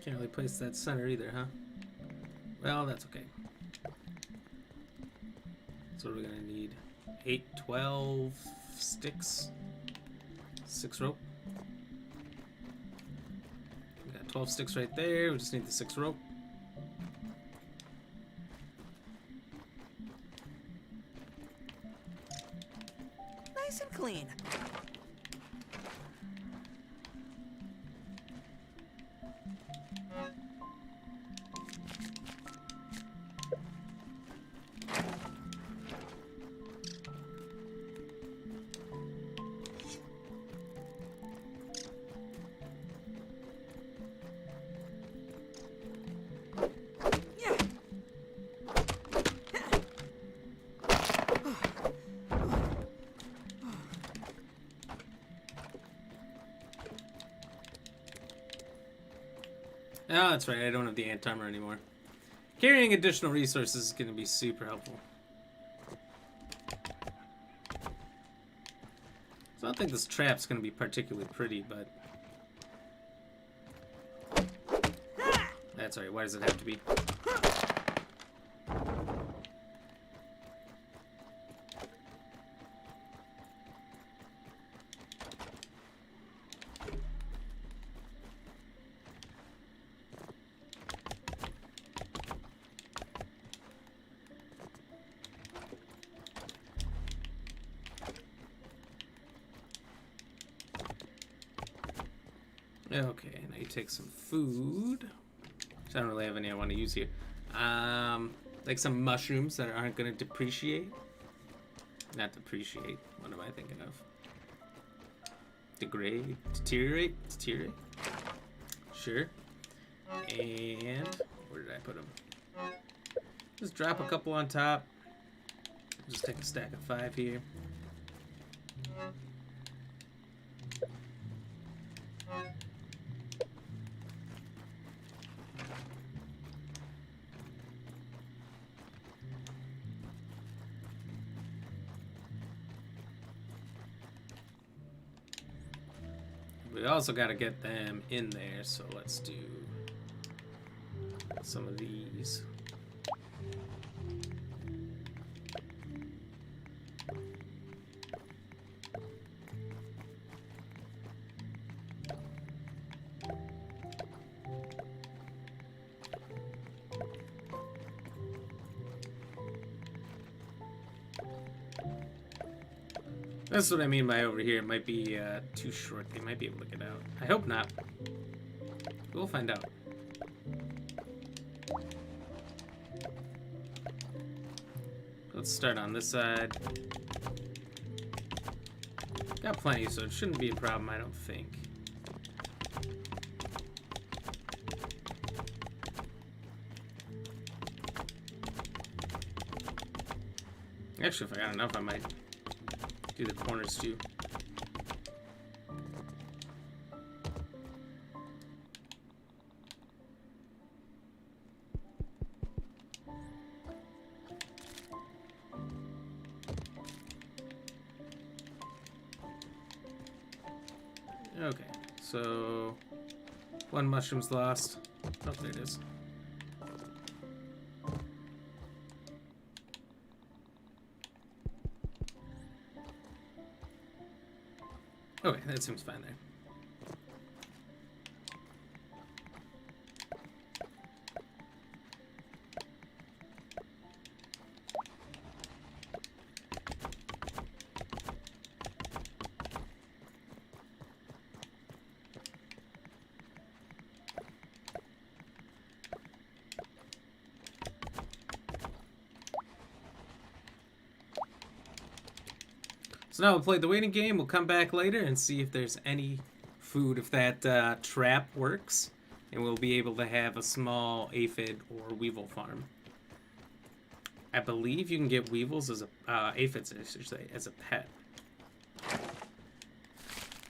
Speaker 1: Can't really place that center either, huh? Well, that's okay. So what are we gonna need? 8, 12 sticks, 6 rope. We got 12 sticks right there. We just need the 6 rope.
Speaker 2: Nice and clean.
Speaker 1: Oh, that's right. I don't have the ant armor anymore. Carrying additional resources is going to be super helpful. So I don't think this trap's going to be particularly pretty, but... That's right. Why does it have to be? Okay, now you take some food. I don't really have any I want to use here. Like some mushrooms that aren't going to depreciate. Not depreciate. What am I thinking of? Degrade? Deteriorate? Deteriorate? Sure. And where did I put them? Just drop a couple on top. Just take a stack of 5 here. We also got to get them in there, so let's do some of these. That's what I mean by over here. It might be too short. They might be able to get out. I hope not. We'll find out. Let's start on this side. Got plenty, so it shouldn't be a problem, I don't think. Actually, if I got enough, I might do the corners too. Okay, so 1 mushroom's lost. Oh, there it is. Okay, that seems fine there. So now we'll play the waiting game. We'll come back later and see if there's any food, if that trap works. And we'll be able to have a small aphid or weevil farm. I believe you can get weevils as a, aphids, I should say, as a pet.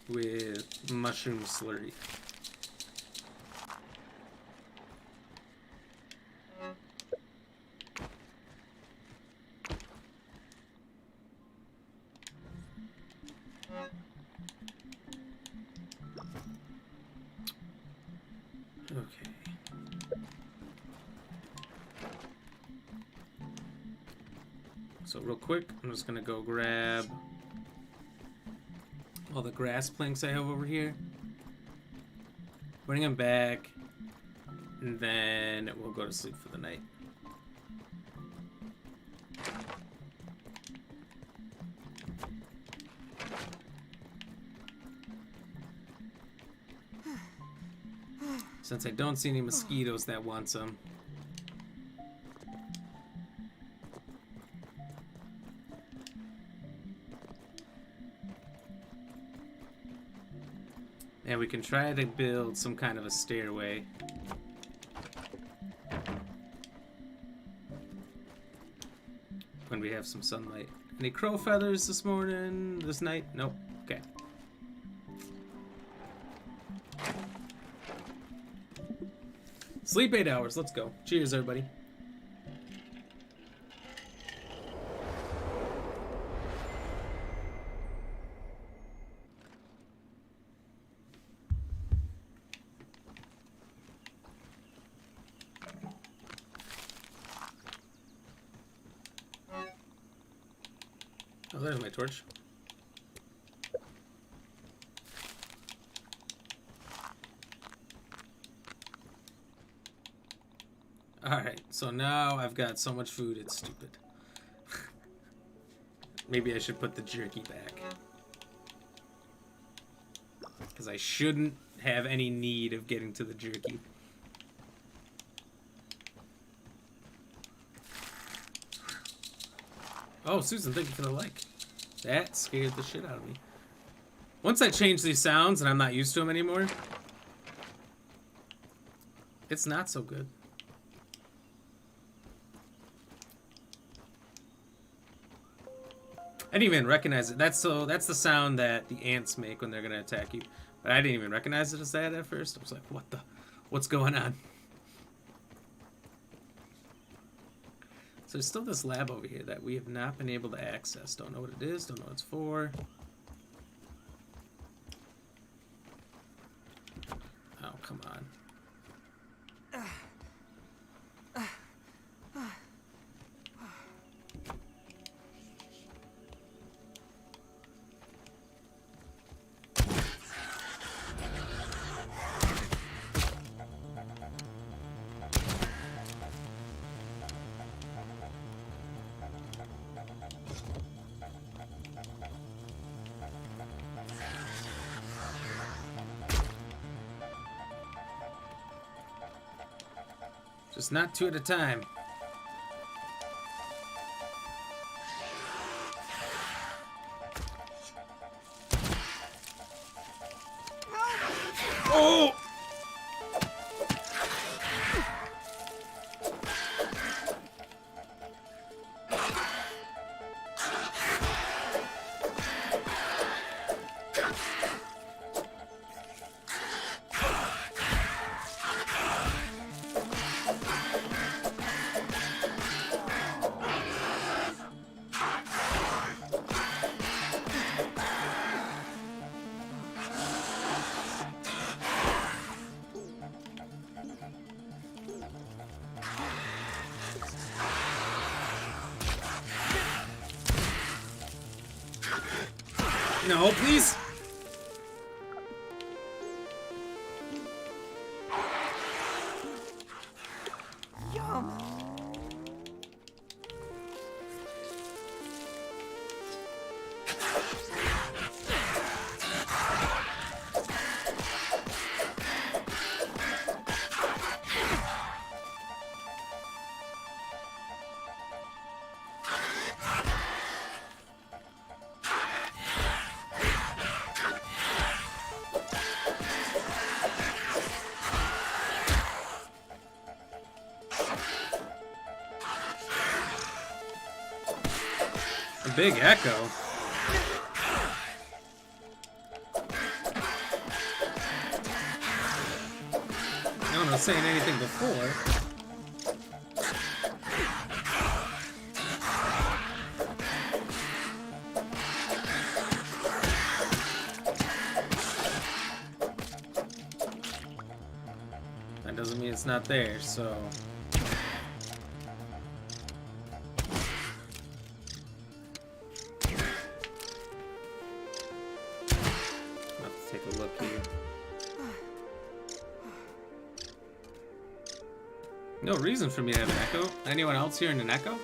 Speaker 1: With mushroom slurry. Okay. So real quick, I'm just gonna go grab all the grass planks I have over here. Bring them back, and then we'll go to sleep for the night. Since I don't see any mosquitoes that want some. And we can try to build some kind of a stairway. When we have some sunlight. Any crow feathers this morning, this night? Nope. Okay. Sleep 8 hours. Let's go. Cheers, everybody. Oh, there's my torch. Alright, so now I've got so much food, it's stupid. Maybe I should put the jerky back. Because I shouldn't have any need of getting to the jerky. Oh, Susan, thank you for the like. That scared the shit out of me. Once I change these sounds and I'm not used to them anymore, it's not so good. I didn't even recognize it. That's the sound that the ants make when they're gonna attack you. But I didn't even recognize it as that at first. I was like, what's going on? So there's still this lab over here that we have not been able to access. Don't know what it is, don't know what it's for. Oh, come on. Just not two at a time. Oh! No, please.
Speaker 2: Yum.
Speaker 1: A big echo. No one was saying anything before. That doesn't mean it's not there, so... Take a look here. No reason for me to have an echo. Anyone else hearing an echo?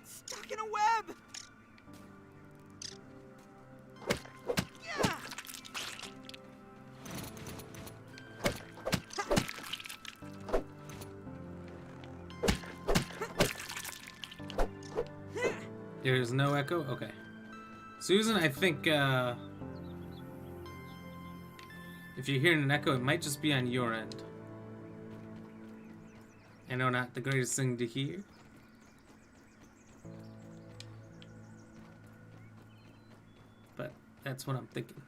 Speaker 2: Stuck in a web. Yeah.
Speaker 1: There's no echo? Okay. Susan, I think, if you're hearing an echo, it might just be on your end. I know not the greatest thing to hear. But that's what I'm thinking.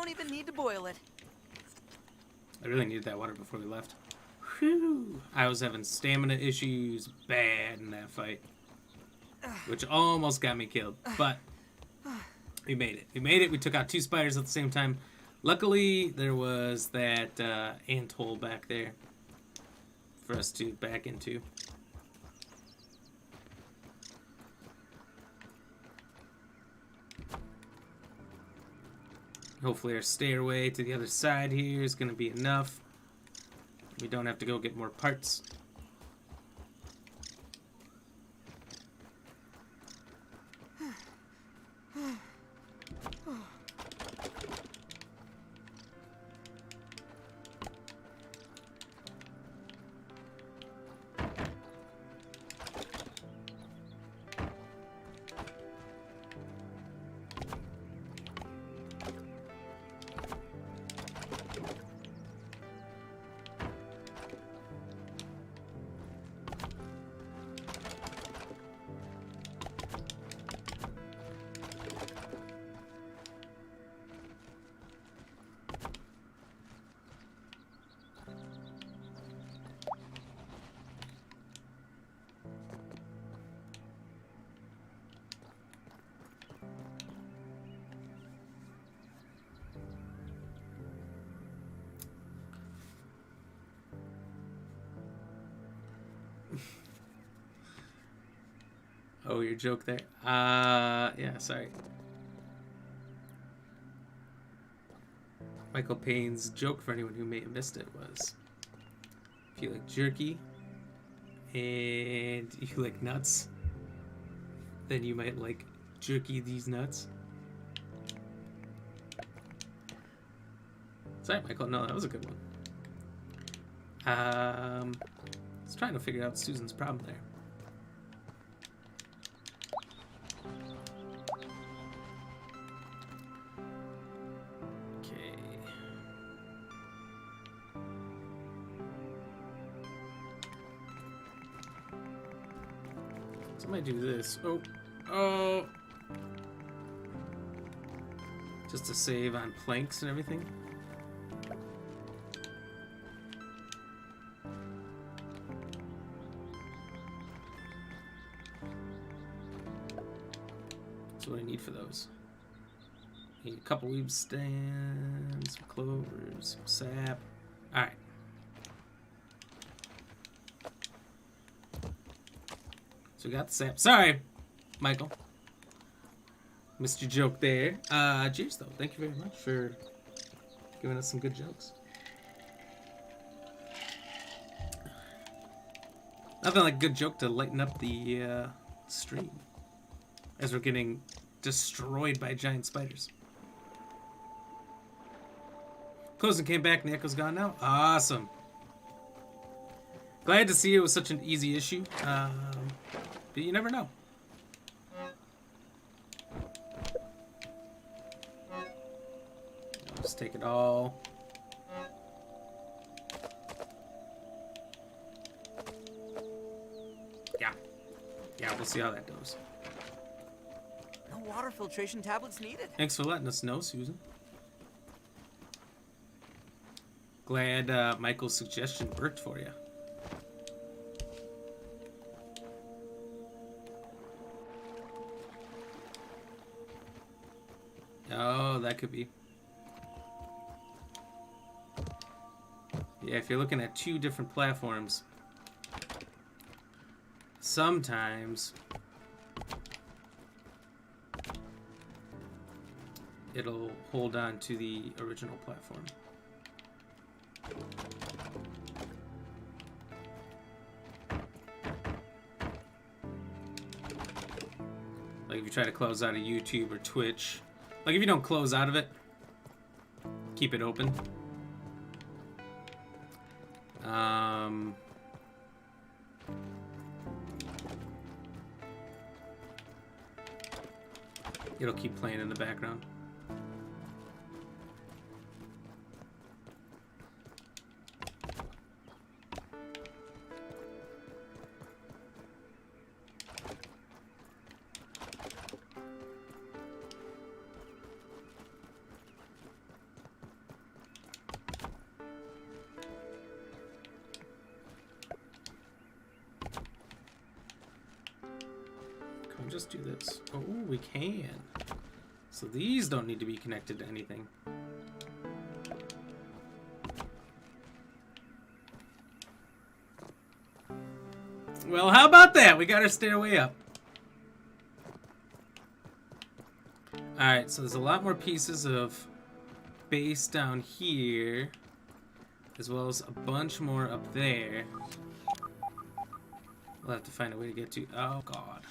Speaker 2: don't even need to boil it.
Speaker 1: I really needed that water before we left. Whew. I was having stamina issues bad in that fight, which almost got me killed, but we made it. We made it. We took out 2 spiders at the same time. Luckily, there was that ant hole back there for us to back into. Hopefully our stairway to the other side here is going to be enough. We don't have to go get more parts. Oh, your joke there. Yeah, sorry. Michael Payne's joke, for anyone who may have missed it, was if you like jerky and you like nuts, then you might like jerky these nuts. Sorry, Michael. No, that was a good one. I was trying to figure out Susan's problem there. So I might do this. Oh. Just to save on planks and everything. That's what I need for those. Need a couple weed stands, some clovers, some sap. Alright. So we got the sap. Sorry, Michael. Missed your joke there. Cheers, though. Thank you very much for giving us some good jokes. Nothing like a good joke to lighten up the stream as we're getting destroyed by giant spiders. Closing came back and the echo's gone now. Awesome. Glad to see it was such an easy issue. But you never know. Just take it all. Yeah, we'll see how that goes.
Speaker 2: No water filtration tablets needed.
Speaker 1: Thanks for letting us know, Susan. Glad Michael's suggestion worked for you. Oh, that could be. Yeah, if you're looking at 2 different platforms, sometimes it'll hold on to the original platform. Like if you try to close out of YouTube or Twitch, like if you don't close out of it, keep it open. It'll keep playing in the background. Can we just do this? Oh, we can. So these don't need to be connected to anything. Well, how about that? We got our stairway up. Alright, so there's a lot more pieces of base down here, as well as a bunch more up there. We'll have to find a way to get to... Oh, God.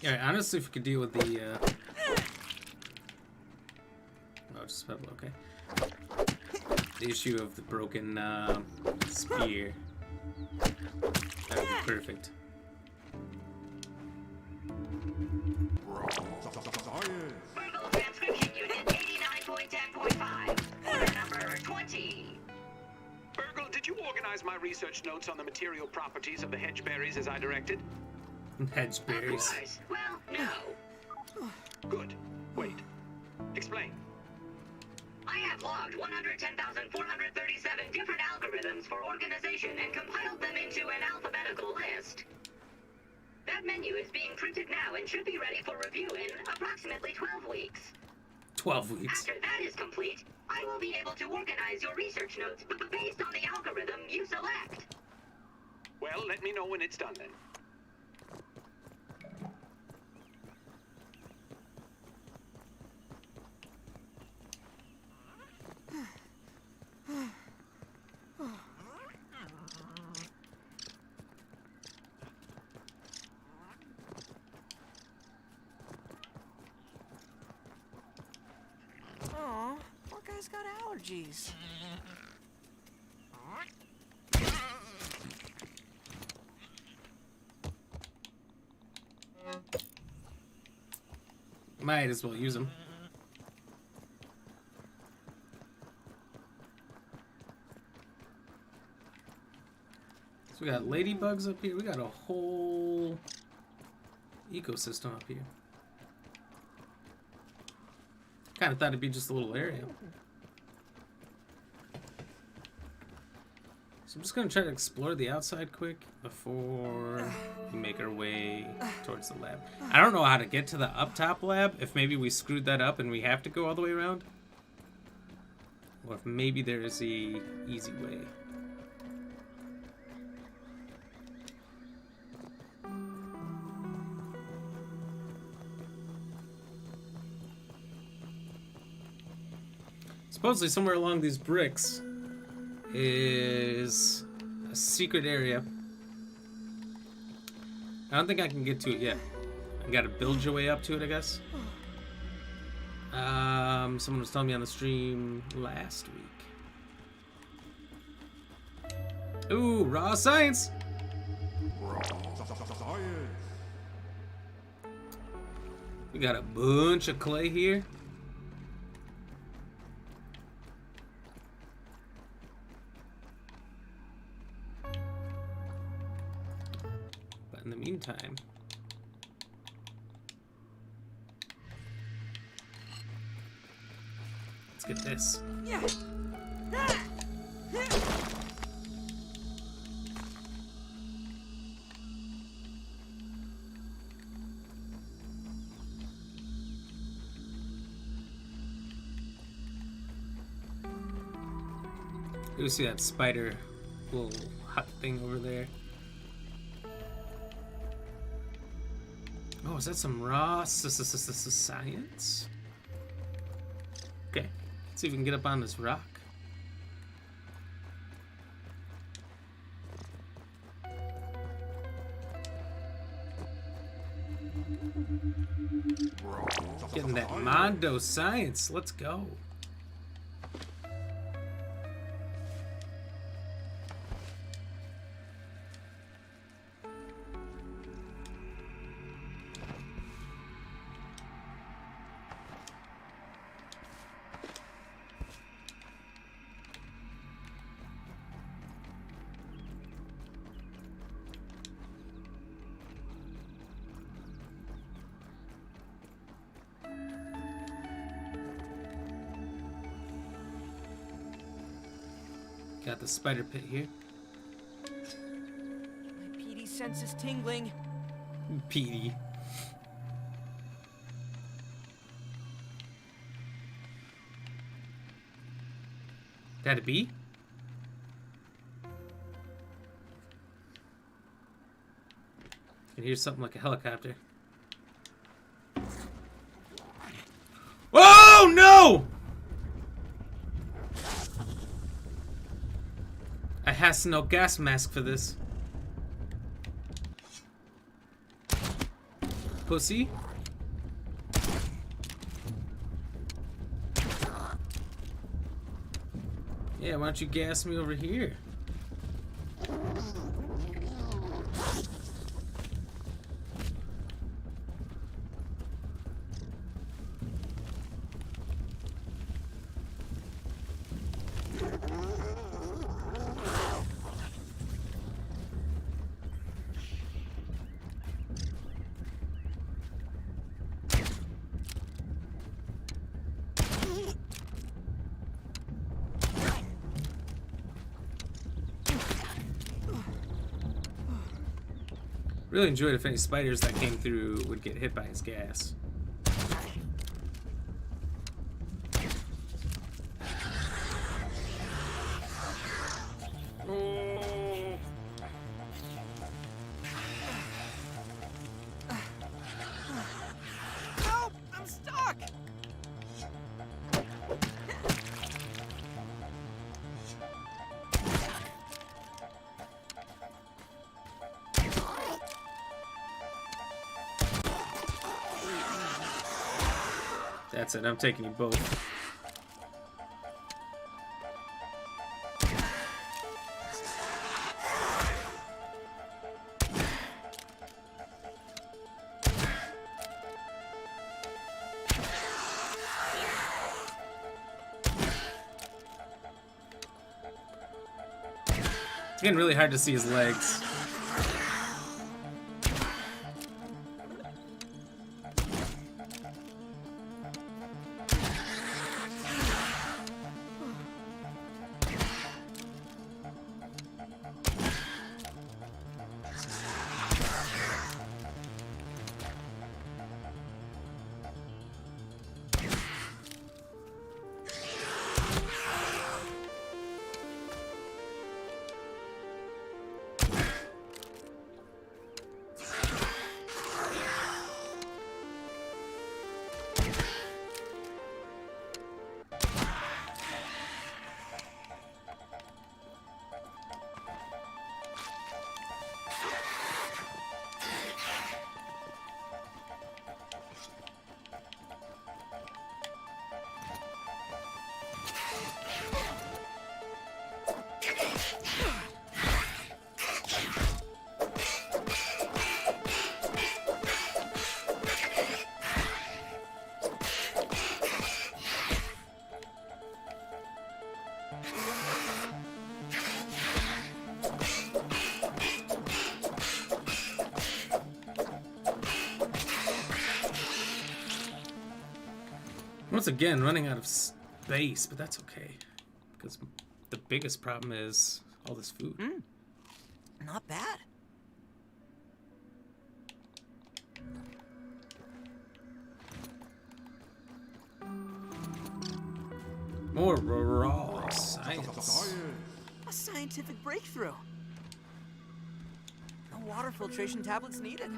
Speaker 1: Alright, honestly, if we could deal with the, oh, just pebble, okay. The issue of the broken, spear. That would be perfect.
Speaker 3: Burg.L transcription unit 89.10.5. Order number 20.
Speaker 4: Burg.L, did you organize my research notes on the material properties of the hedge berries as I directed?
Speaker 1: Hedge berries.
Speaker 3: Of course. Well, no.
Speaker 4: Good. Wait. Explain.
Speaker 3: I have logged 110,437 different algorithms for organization and compiled them into an alphabetical list. That menu is being printed now and should be ready for review in approximately 12 weeks.
Speaker 1: 12 weeks.
Speaker 3: After that is complete, I will be able to organize your research notes based on the algorithm you select.
Speaker 4: Well, let me know when it's done then.
Speaker 2: Aw, poor guy's got allergies.
Speaker 1: Might as well use them. So we got ladybugs up here. We got a whole ecosystem up here. Kind of thought it'd be just a little area. So I'm just gonna try to explore the outside quick before we make our way towards the lab. I don't know how to get to the up top lab, if maybe we screwed that up and we have to go all the way around. Or if maybe there is a easy way. Supposedly somewhere along these bricks is a secret area. I don't think I can get to it yet. You gotta build your way up to it, I guess. Someone was telling me on the stream last week. Ooh, raw science! We got a bunch of clay here. In the meantime, let's get this. You see that spider little hut thing over there? Oh, is that some raw science? Okay, let's see if we can get up on this rock. Getting that Mondo science. Let's go. Got the spider pit here.
Speaker 2: My PD sense is tingling.
Speaker 1: PD. That a bee? I can hear something like a helicopter. Oh no! I has no gas mask for this. Pussy. Yeah, why don't you gas me over here? Really enjoyed if any spiders that came through would get hit by his gas.
Speaker 2: Help! I'm stuck!
Speaker 1: That's it, I'm taking you both. It's getting really hard to see his legs. Once again, running out of space, but that's okay. Because the biggest problem is all this food.
Speaker 2: Not bad.
Speaker 1: More raw science.
Speaker 2: A scientific breakthrough. No water filtration tablets needed.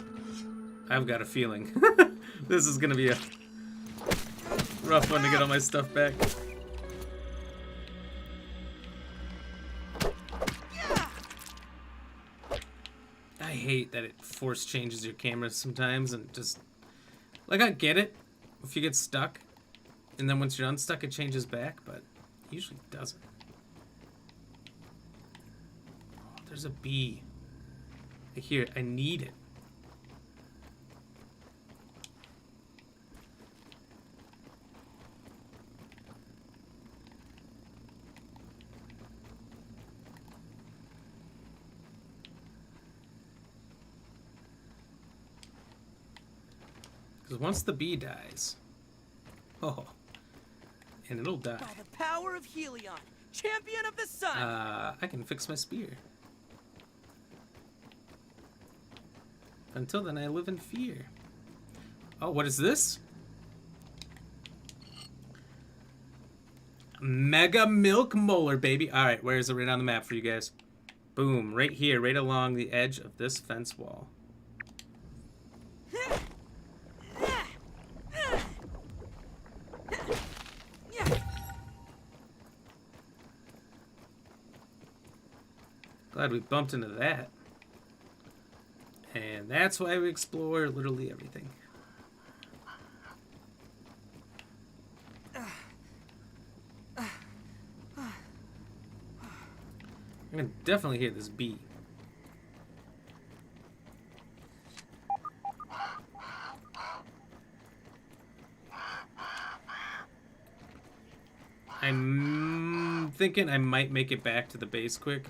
Speaker 1: I've got a feeling this is gonna be a rough one to get all my stuff back. I hate that it force changes your camera sometimes and just Like, I get it if you get stuck, and then once you're unstuck, it changes back, but usually it doesn't. Oh, there's a bee. I hear it. I need it. Because once the bee dies, oh, and it'll die.
Speaker 2: By the power of Helion, champion of the sun.
Speaker 1: I can fix my spear. Until then, I live in fear. Oh, what is this? Mega Milk Molar, baby. All right, where is it right on the map for you guys? Boom, right here, right along the edge of this fence wall. Glad we bumped into that. And that's why we explore literally everything. I can definitely hear this bee. I'm thinking I might make it back to the base quick.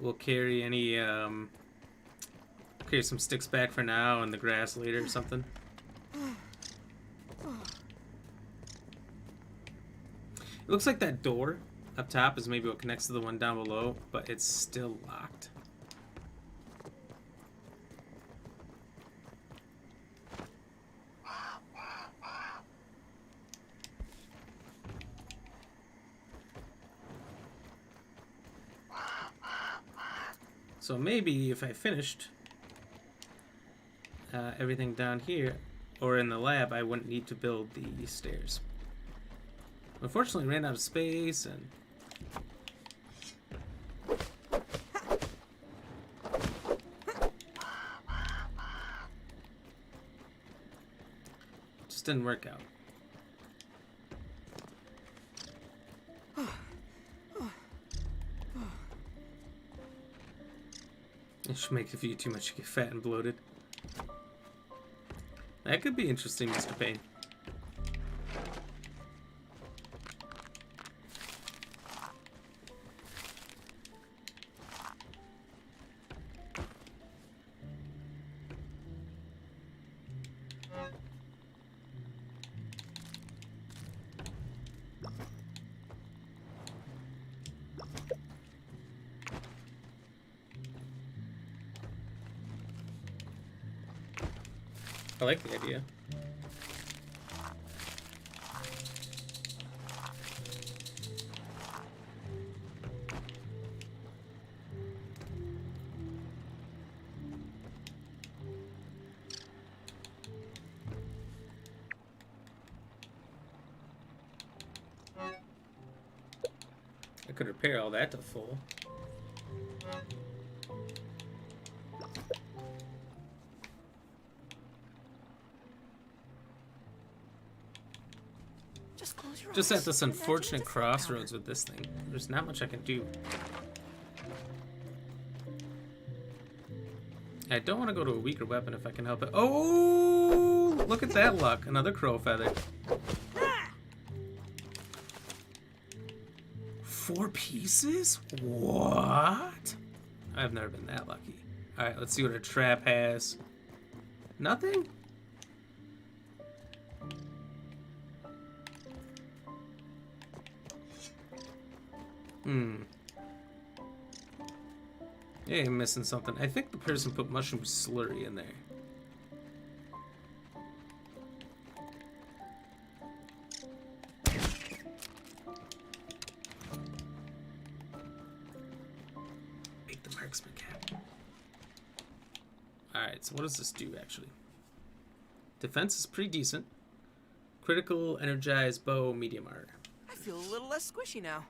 Speaker 1: We'll carry any, carry some sticks back for now and the grass later or something. It looks like that door up top is maybe what connects to the one down below, but it's still locked. So maybe if I finished everything down here or in the lab, I wouldn't need to build the stairs. Unfortunately, ran out of space and just didn't work out. It should make if you eat too much, you get fat and bloated. That could be interesting, Mr. Payne. I like the idea. I could repair all that to full. Just at this unfortunate crossroads with this thing. There's not much I can do. I don't want to go to a weaker weapon if I can help it. Oh, look at that luck. Another crow feather. 4 pieces? What? I've never been that lucky. Alright, let's see what a trap has. Nothing? Yeah, I'm missing something. I think the person put mushroom slurry in there. Make the marksman cap. Alright, so what does this do actually? Defense is pretty decent. Critical, energized, bow, medium armor.
Speaker 2: I feel a little less squishy now.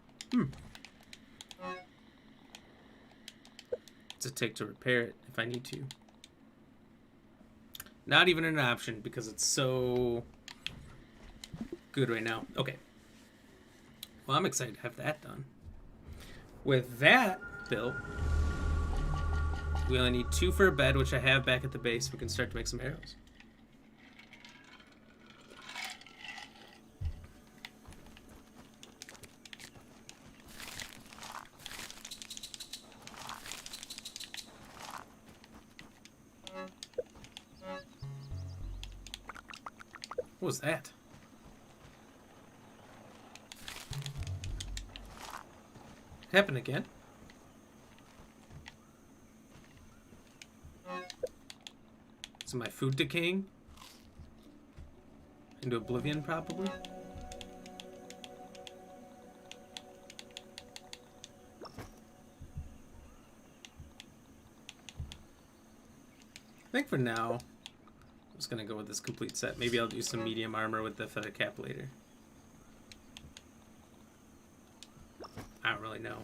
Speaker 1: What's it take to repair it if I need to? Not even an option because it's so good right now. Okay. Well, I'm excited to have that done. With that built, we only need 2 for a bed, which I have back at the base. We can start to make some arrows. What was that? Happened again? Is my food decaying? Into oblivion, probably? I think for now, I'm just gonna go with this complete set. Maybe I'll do some medium armor with the feather cap later. I don't really know.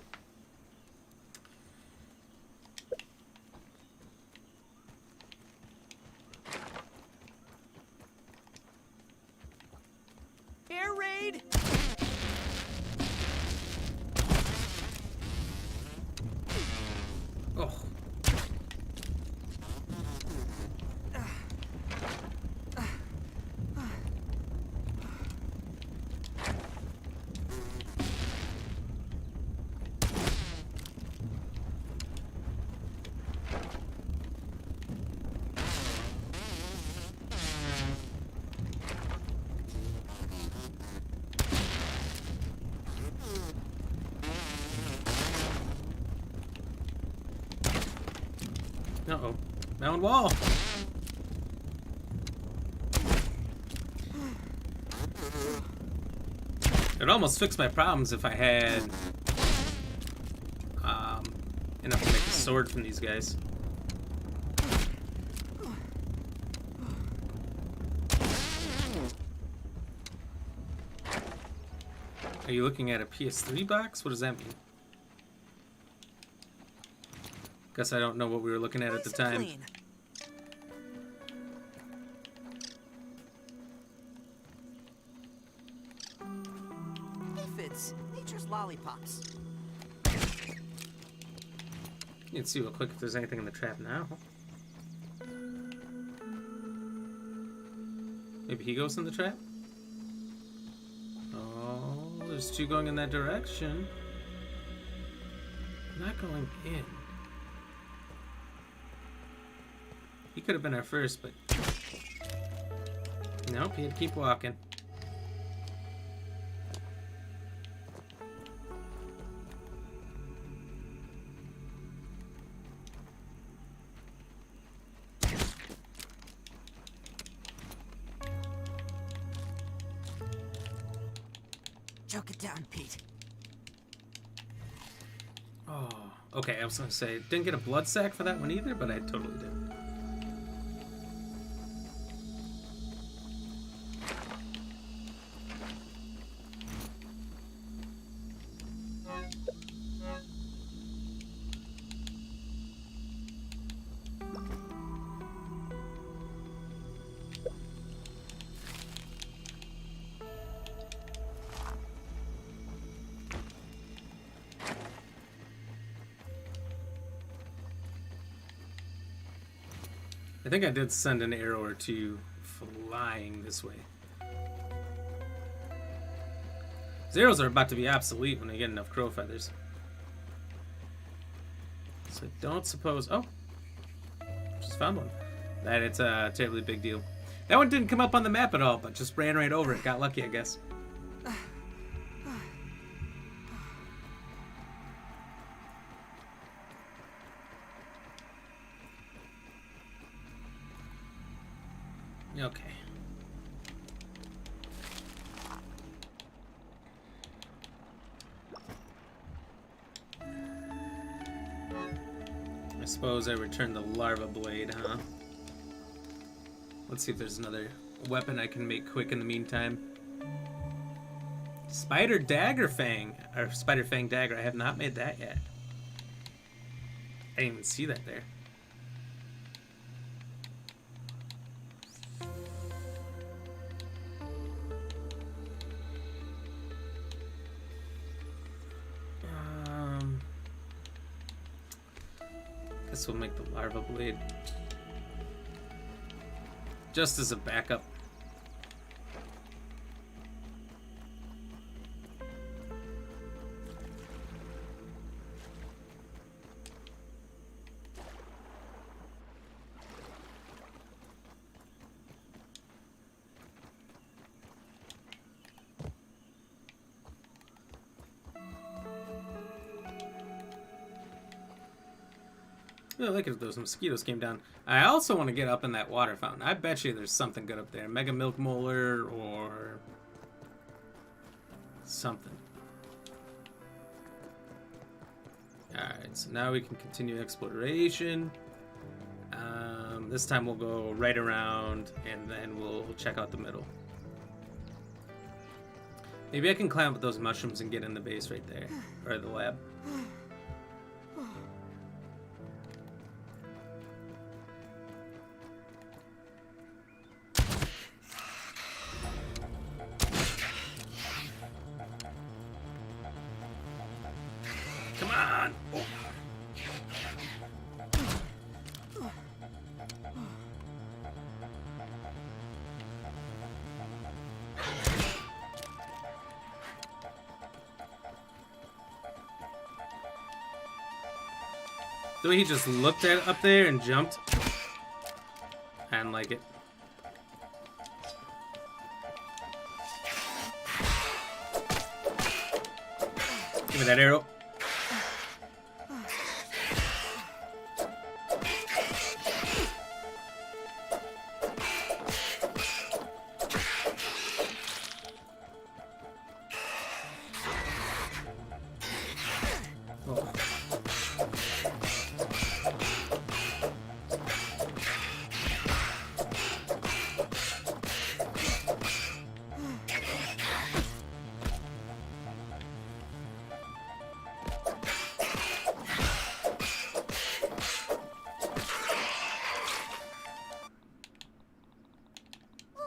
Speaker 2: Air raid!
Speaker 1: Oh. Uh-oh. Mountain wall! It almost fixed my problems if I had enough to make a sword from these guys. Are you looking at a PS3 box? What does that mean? Guess I don't know what we were looking at the time.
Speaker 2: Clean. Aphids, nature's lollipops.
Speaker 1: You can see real quick if there's anything in the trap now. Maybe he goes in the trap? Oh, there's 2 going in that direction. Not going in. He could have been our first, but nope, he had to keep walking.
Speaker 2: Choke it down, Pete.
Speaker 1: Oh, okay, I was gonna say, didn't get a blood sack for that one either, but I totally did. I think I did send an arrow or 2 flying this way. These arrows are about to be obsolete when I get enough crow feathers. So I don't suppose... Oh! Just found one. That it's a terribly big deal. That one didn't come up on the map at all, but just ran right over it. Got lucky, I guess. Okay. I suppose I return the larva blade, huh? Let's see if there's another weapon I can make quick in the meantime. Spider Dagger Fang, or Spider Fang Dagger. I have not made that yet. I didn't even see that there. Guess we'll make the larva blade just as a backup. I like it if those mosquitoes came down. I also want to get up in that water fountain. I bet you there's something good up there. Mega Milk Molar or something. Alright, so now we can continue exploration. This time we'll go right around and then we'll check out the middle. Maybe I can climb up those mushrooms and get in the base right there. Or the lab. Come on! Oh. The way he just looked at it up there and jumped. I didn't like it. Give me that arrow.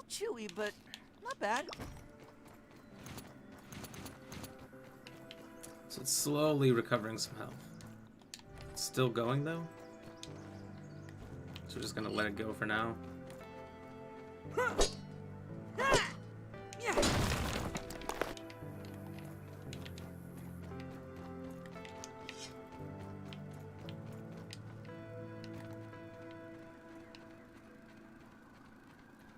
Speaker 2: Chewy, but not bad.
Speaker 1: So it's slowly recovering some health. It's still going though. So we're just gonna let it go for now.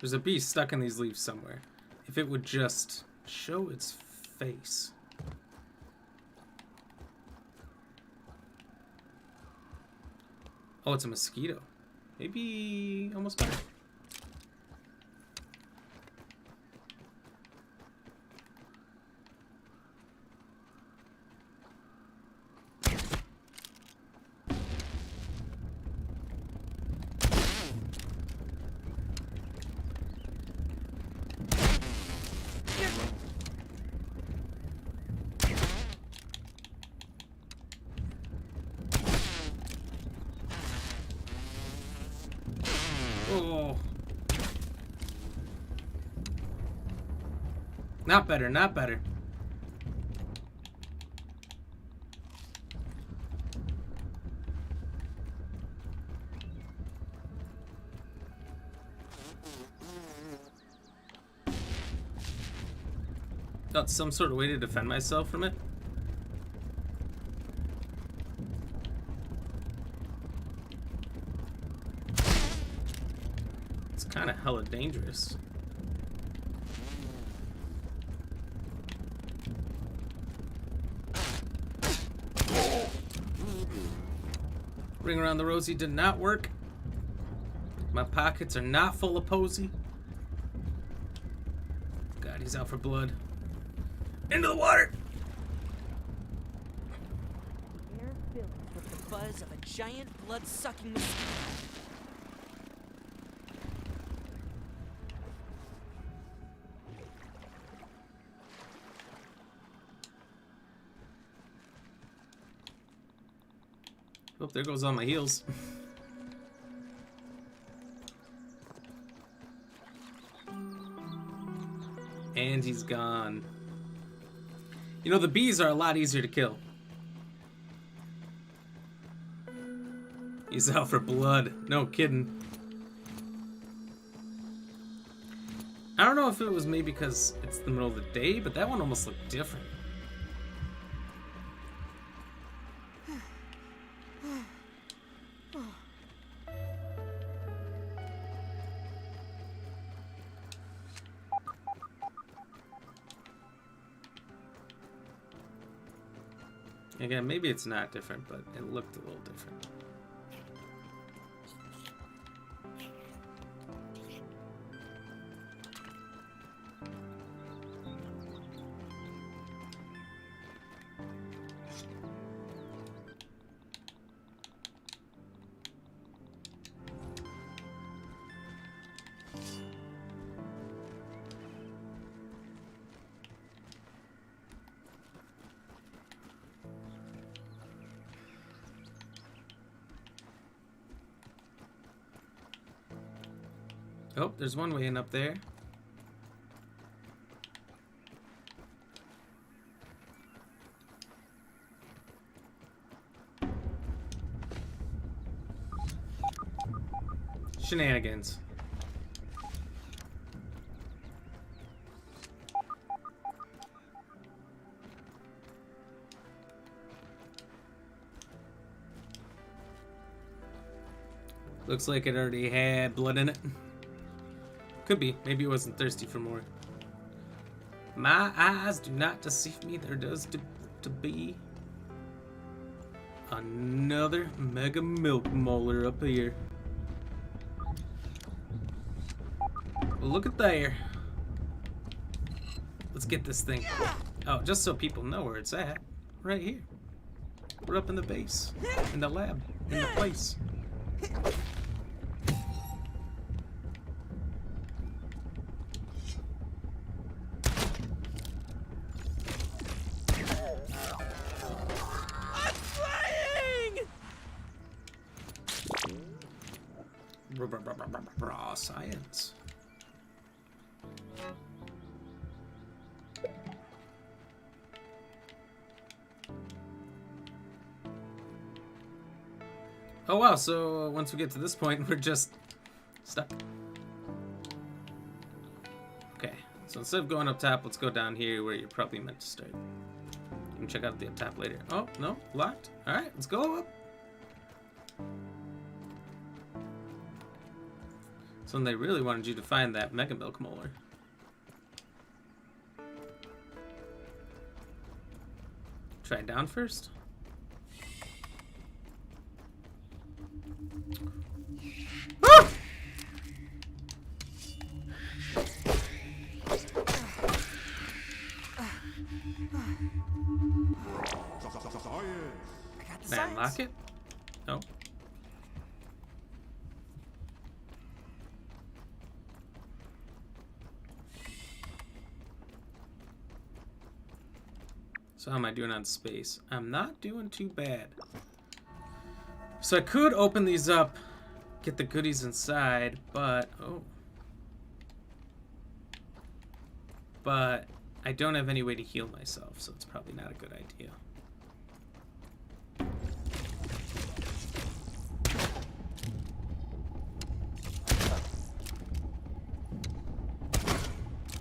Speaker 1: There's a bee stuck in these leaves somewhere. If it would just show its face. Oh, it's a mosquito. Maybe almost better. Oh. Not better, not better. Got some sort of way to defend myself from it. Kind of hella dangerous. Ring around the rosy did not work. My pockets are not full of posy. God, he's out for blood. Into the water!
Speaker 2: Air filled with the buzz of a giant blood-sucking mosquito.
Speaker 1: Oh, there goes all my heals. And he's gone. You know, the bees are a lot easier to kill. He's out for blood. No kidding. I don't know if it was maybe because it's the middle of the day, but that one almost looked different. Again, maybe it's not different, but it looked a little different. Oh, there's one way in up there. Shenanigans. Looks like it already had blood in it. Could be. Maybe it wasn't thirsty for more. My eyes do not deceive me. There does to be another mega milk molar up here. Well, look at there. Let's get this thing. Oh, just so people know where it's at. Right here. We're up in the base. In the lab. In the place. Raw science. Oh wow, so once we get to this point, we're just stuck. Okay, so instead of going up top, let's go down here where you're probably meant to start. You can check out the up top later. Oh, no, locked. Alright, let's go up. So they really wanted you to find that Mega Milk Molar. Try down first. Ah! Can I unlock it? No. So how am I doing on space? I'm not doing too bad. So I could open these up, get the goodies inside, but but I don't have any way to heal myself, so it's probably not a good idea.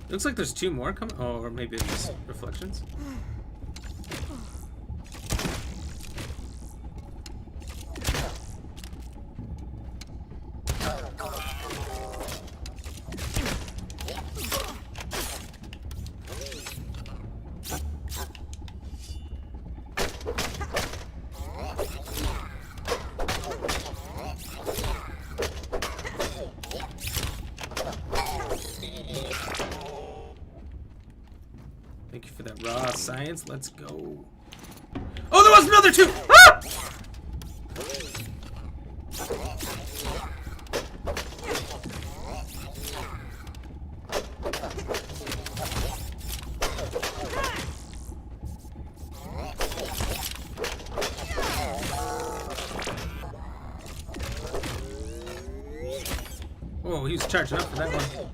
Speaker 1: Looks like there's two more coming. Oh, or maybe it's reflections. Thank you for that raw science. Let's go. Oh, there was another two! Ah! Oh, he was charging up for that one.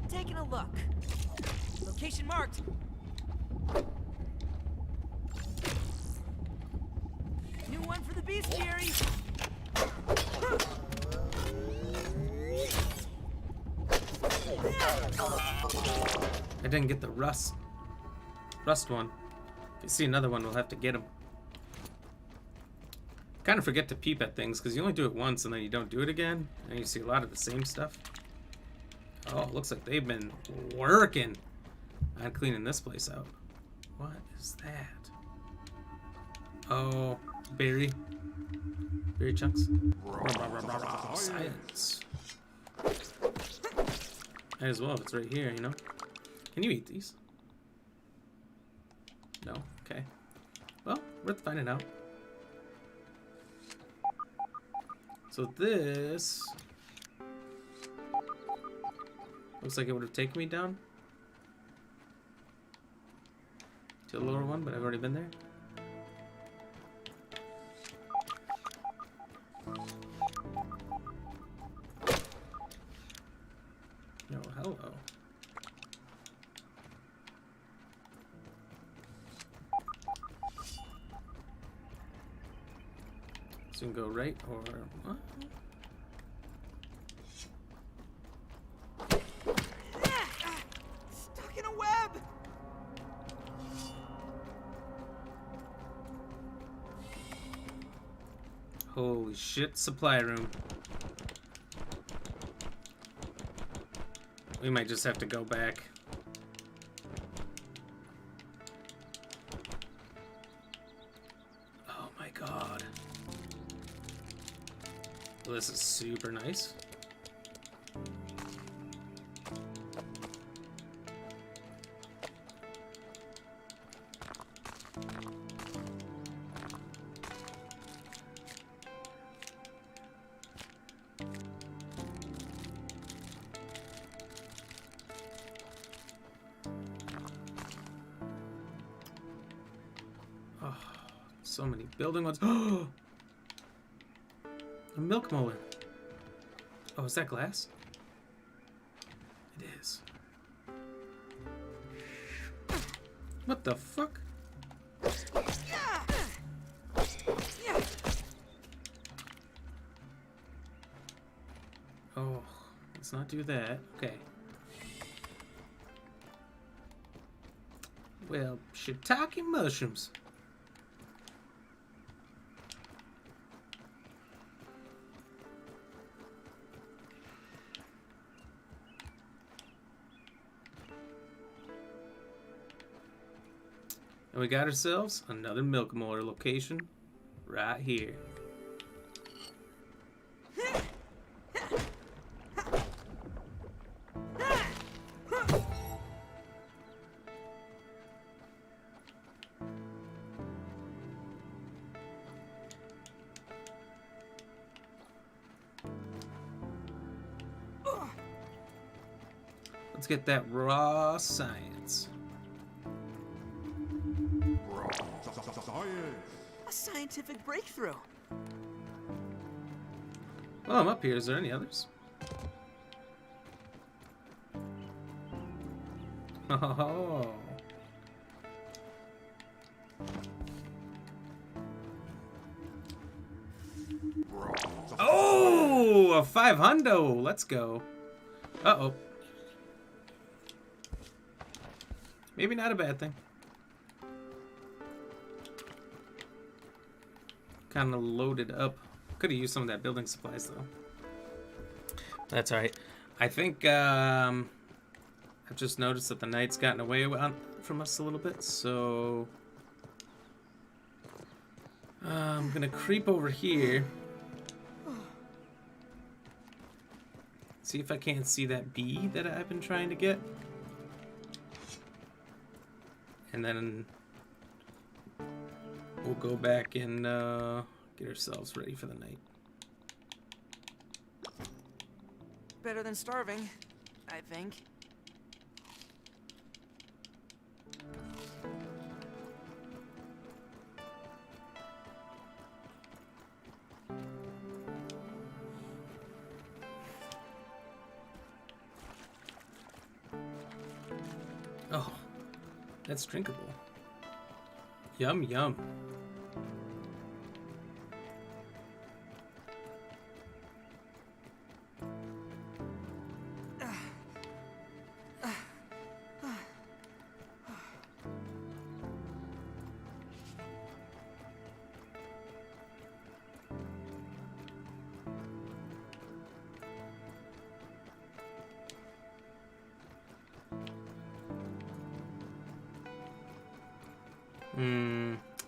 Speaker 2: Taking a look. Location marked. New one for the bestiary.
Speaker 1: I didn't get the rust one. If you see another one, we'll have to get him. Kind of forget to peep at things because you only do it once and then you don't do it again, and you see a lot of the same stuff. Oh, it looks like they've been working on cleaning this place out. What is that? Oh, berry chunks. Science. Might as well if it's right here, you know. Can you eat these? No? Okay. Well, worth finding out. So this looks like it would have taken me down to the lower one, but I've already been there. Oh, hello. So you can go right or what?
Speaker 2: Stuck in a web.
Speaker 1: Holy shit, supply room. We might just have to go back. Oh my god. Well, this is super nice. Oh, so many building ones. Oh, a milk molar. Oh, is that glass? It is. What the fuck? Oh, let's not do that. Okay. Well, shiitake mushrooms. And we got ourselves another milk molar location right here. Let's get that raw science.
Speaker 2: A scientific breakthrough.
Speaker 1: Well, I'm up here. Is there any others? Oh. Oh, a 500. Let's go. Uh-oh. Maybe not a bad thing. Kind of loaded up. Could have used some of that building supplies though. That's alright. I think I've just noticed that the night's gotten away from us a little bit, so I'm gonna creep over here. See if I can't see that bee that I've been trying to get. And then we'll go back and get ourselves ready for the night.
Speaker 2: Better than starving, I think.
Speaker 1: Oh, that's drinkable. Yum, yum.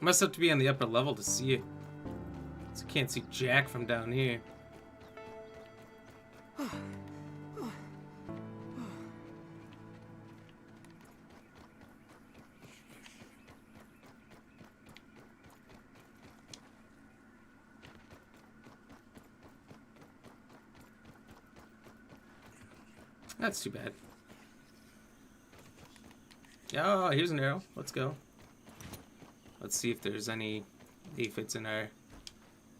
Speaker 1: Must have to be on the upper level to see it. So I can't see Jack from down here. That's too bad. Oh, here's an arrow. Let's go. Let's see if there's any aphids in our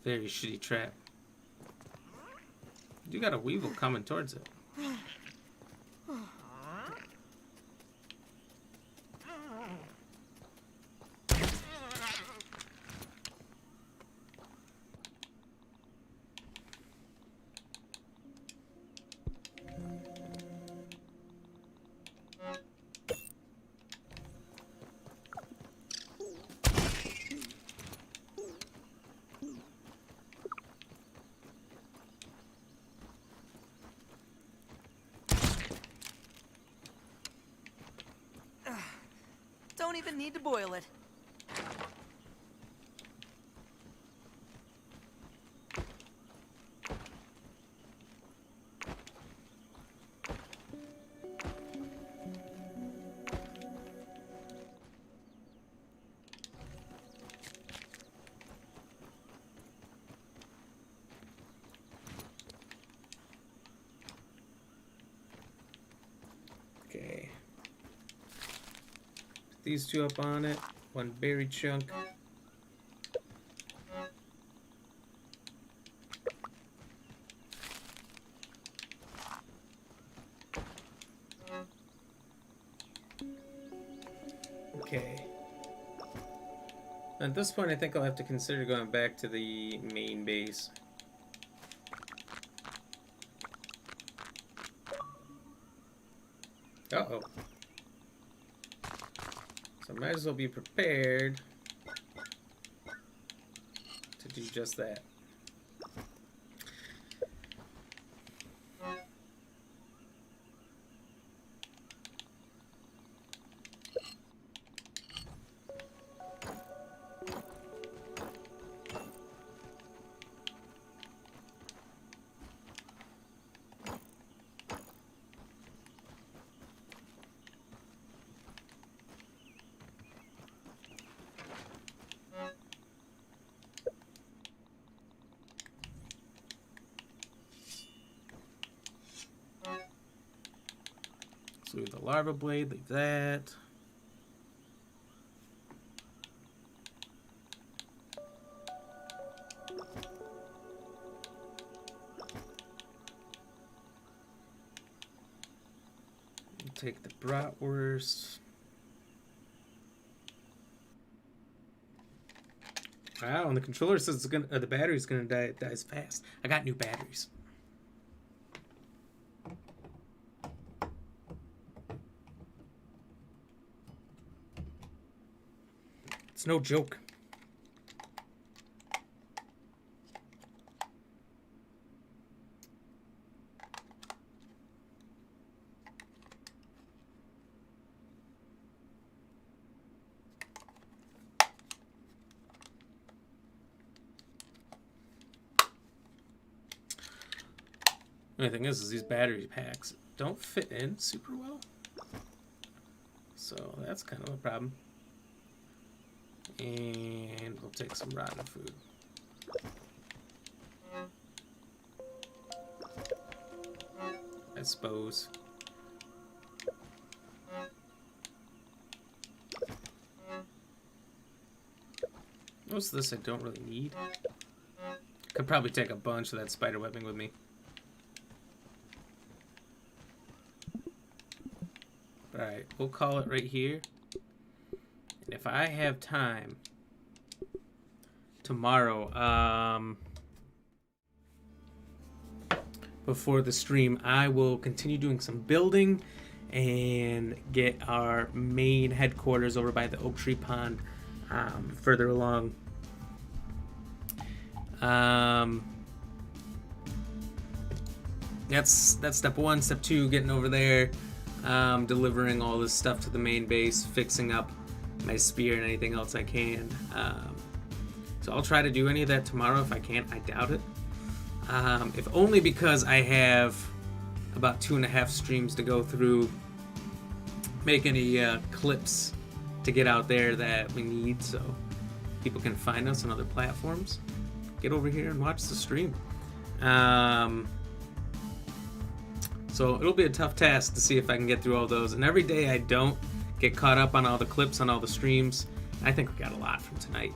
Speaker 1: very shitty trap. You got a weevil coming towards it.
Speaker 2: Don't even need to boil it.
Speaker 1: Okay. Put these two up on it. One berry chunk. Okay. At this point, I think I'll have to consider going back to the main base. Uh-oh. So I might as well be prepared to do just that. So leave the larva blade, leave that. Take the bratwurst. Wow, and the controller says it's gonna, the battery's gonna die. It dies fast. I got new batteries. It's no joke. The only thing is these battery packs don't fit in super well. So that's kind of a problem. And we'll take some rotten food. I suppose. Most of this I don't really need. Could probably take a bunch of that spider webbing with me. All right, we'll call it right here. And if I have time tomorrow, before the stream, I will continue doing some building and get our main headquarters over by the Oak Tree Pond further along. That's step one. Step two, getting over there, delivering all this stuff to the main base, fixing up my spear and anything else I can. So I'll try to do any of that tomorrow. If I can't, I doubt it. If only because I have about 2.5 streams to go through, make any clips to get out there that we need so people can find us on other platforms. Get over here and watch the stream. So it'll be a tough task to see if I can get through all those. And every day I don't get caught up on all the clips on all the streams. I think we got a lot from tonight.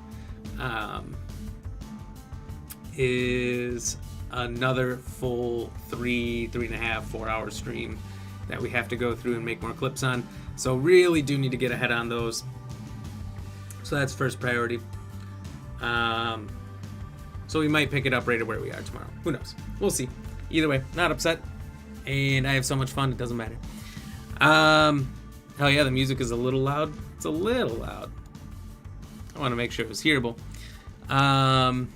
Speaker 1: Is another full 3.5, 4 hour stream that we have to go through and make more clips on. So really do need to get ahead on those. So that's first priority. So we might pick it up right where we are tomorrow. Who knows? We'll see. Either way, not upset. And I have so much fun, it doesn't matter. Hell yeah, the music is a little loud. It's a little loud. I want to make sure it was hearable. I'll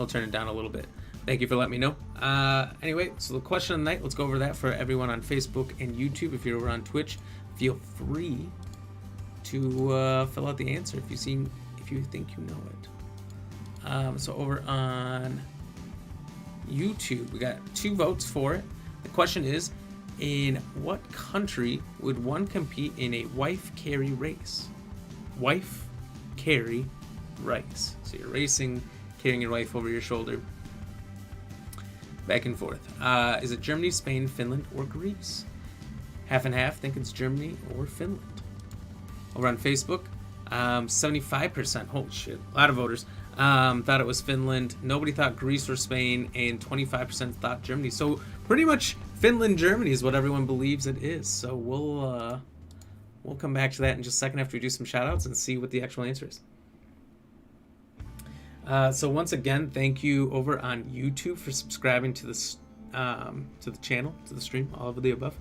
Speaker 1: turn it down a little bit. Thank you for letting me know. Anyway, so the question of the night, let's go over that for everyone on Facebook and YouTube. If you're over on Twitch, feel free to fill out the answer if you think you know it. So over on YouTube, we got 2 votes for it. The question is, in what country would one compete in a wife carry race? Wife carry race. So you're racing, carrying your wife over your shoulder, back and forth. Is it Germany, Spain, Finland, or Greece? Half and half think it's Germany or Finland. Over on Facebook, 75%, holy shit, a lot of voters, thought it was Finland. Nobody thought Greece or Spain, and 25% thought Germany. So pretty much Finland, Germany is what everyone believes it is. So we'll come back to that in just a second after we do some shout outs and see what the actual answer is. So once again, thank you over on YouTube for subscribing to this to the channel, to the stream, all of the above.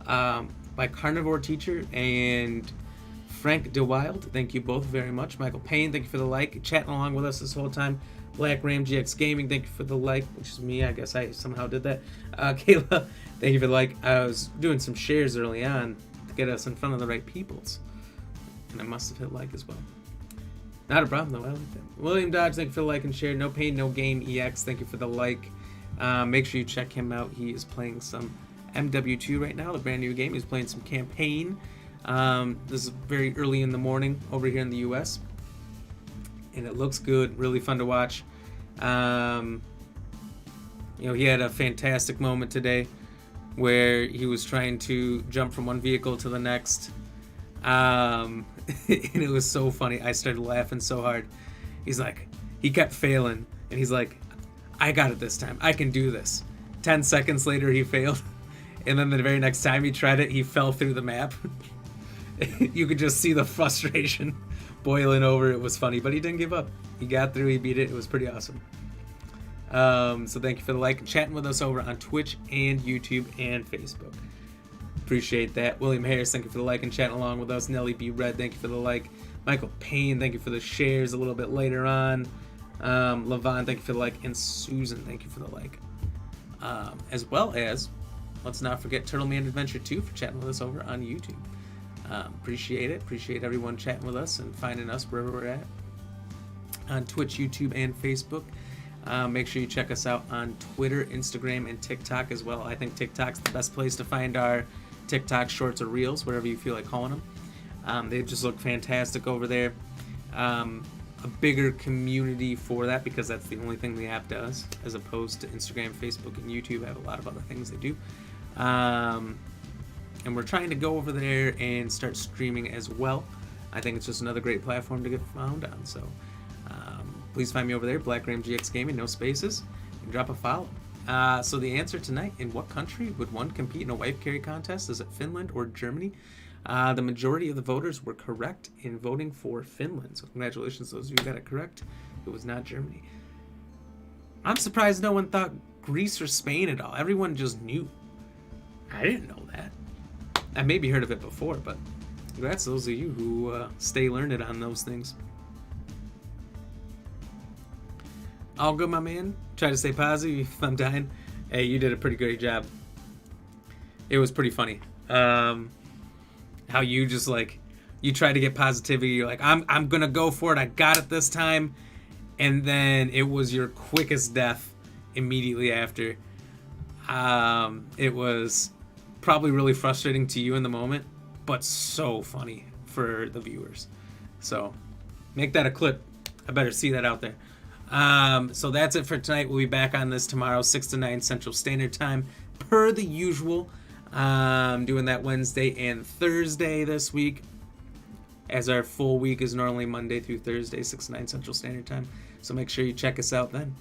Speaker 1: By Carnivore Teacher and Frank DeWild, thank you both very much. Michael Payne, thank you for the like, chatting along with us this whole time. BlackRamGXGaming, thank you for the like, which is me. I guess I somehow did that. Kayla, thank you for the like. I was doing some shares early on to get us in front of the right peoples, and I must have hit like as well. Not a problem though, I like that. William Dodge, thank you for the like and share. No Pain, No Game EX, thank you for the like. Make sure you check him out. He is playing some MW2 right now, the brand new game. He's playing some campaign. This is very early in the morning over here in the US, and it looks good, really fun to watch. He had a fantastic moment today where he was trying to jump from one vehicle to the next. And it was so funny. I started laughing so hard. He's like, he kept failing, and he's like, I got it this time. I can do this. 10 seconds later, he failed. And then the very next time he tried it, he fell through the map. You could just see the frustration boiling over. It was funny, but he didn't give up. He got through, he beat it. It was pretty awesome. So thank you for the like and chatting with us over on Twitch and YouTube and Facebook. Appreciate that. William Harris, thank you for the like and chatting along with us. Nelly B. Red, thank you for the like. Michael Payne, thank you for the shares a little bit later on. Levon, thank you for the like. And Susan, thank you for the like. As well as, let's not forget Turtle Man Adventure 2 for chatting with us over on YouTube. Appreciate it. Appreciate everyone chatting with us and finding us wherever we're at. On Twitch, YouTube, and Facebook. Make sure you check us out on Twitter, Instagram, and TikTok as well. I think TikTok's the best place to find our TikTok shorts or reels, whatever you feel like calling them. They just look fantastic over there. A bigger community for that because that's the only thing the app does, as opposed to Instagram, Facebook, and YouTube have a lot of other things they do. And we're trying to go over there and start streaming as well. I think it's just another great platform to get found on. So please find me over there, BlackRamGXGaming, no spaces, and drop a follow. So the answer tonight, in what country would one compete in a wife carry contest? Is it Finland or Germany? The majority of the voters were correct in voting for Finland. So congratulations to those of you who got it correct. It was not Germany. I'm surprised no one thought Greece or Spain at all. Everyone just knew. I didn't know that. I maybe heard of it before, but congrats to those of you who stay learned on those things. All good, my man. Try to stay positive if I'm dying. Hey, you did a pretty great job. It was pretty funny. How you just like, you tried to get positivity. You're like, I'm gonna go for it. I got it this time. And then it was your quickest death immediately after. It was probably really frustrating to you in the moment, but so funny for the viewers. So make that a clip. I better see that out there. So that's it for tonight. We'll be back on this tomorrow, 6 to 9 Central Standard Time, per the usual. Doing that Wednesday and Thursday this week, as our full week is normally Monday through Thursday, 6 to 9 Central Standard Time. So make sure you check us out then,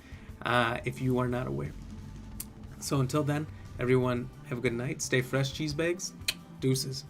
Speaker 1: if you are not aware. So until then, everyone, have a good night. Stay fresh, cheese bags. Deuces.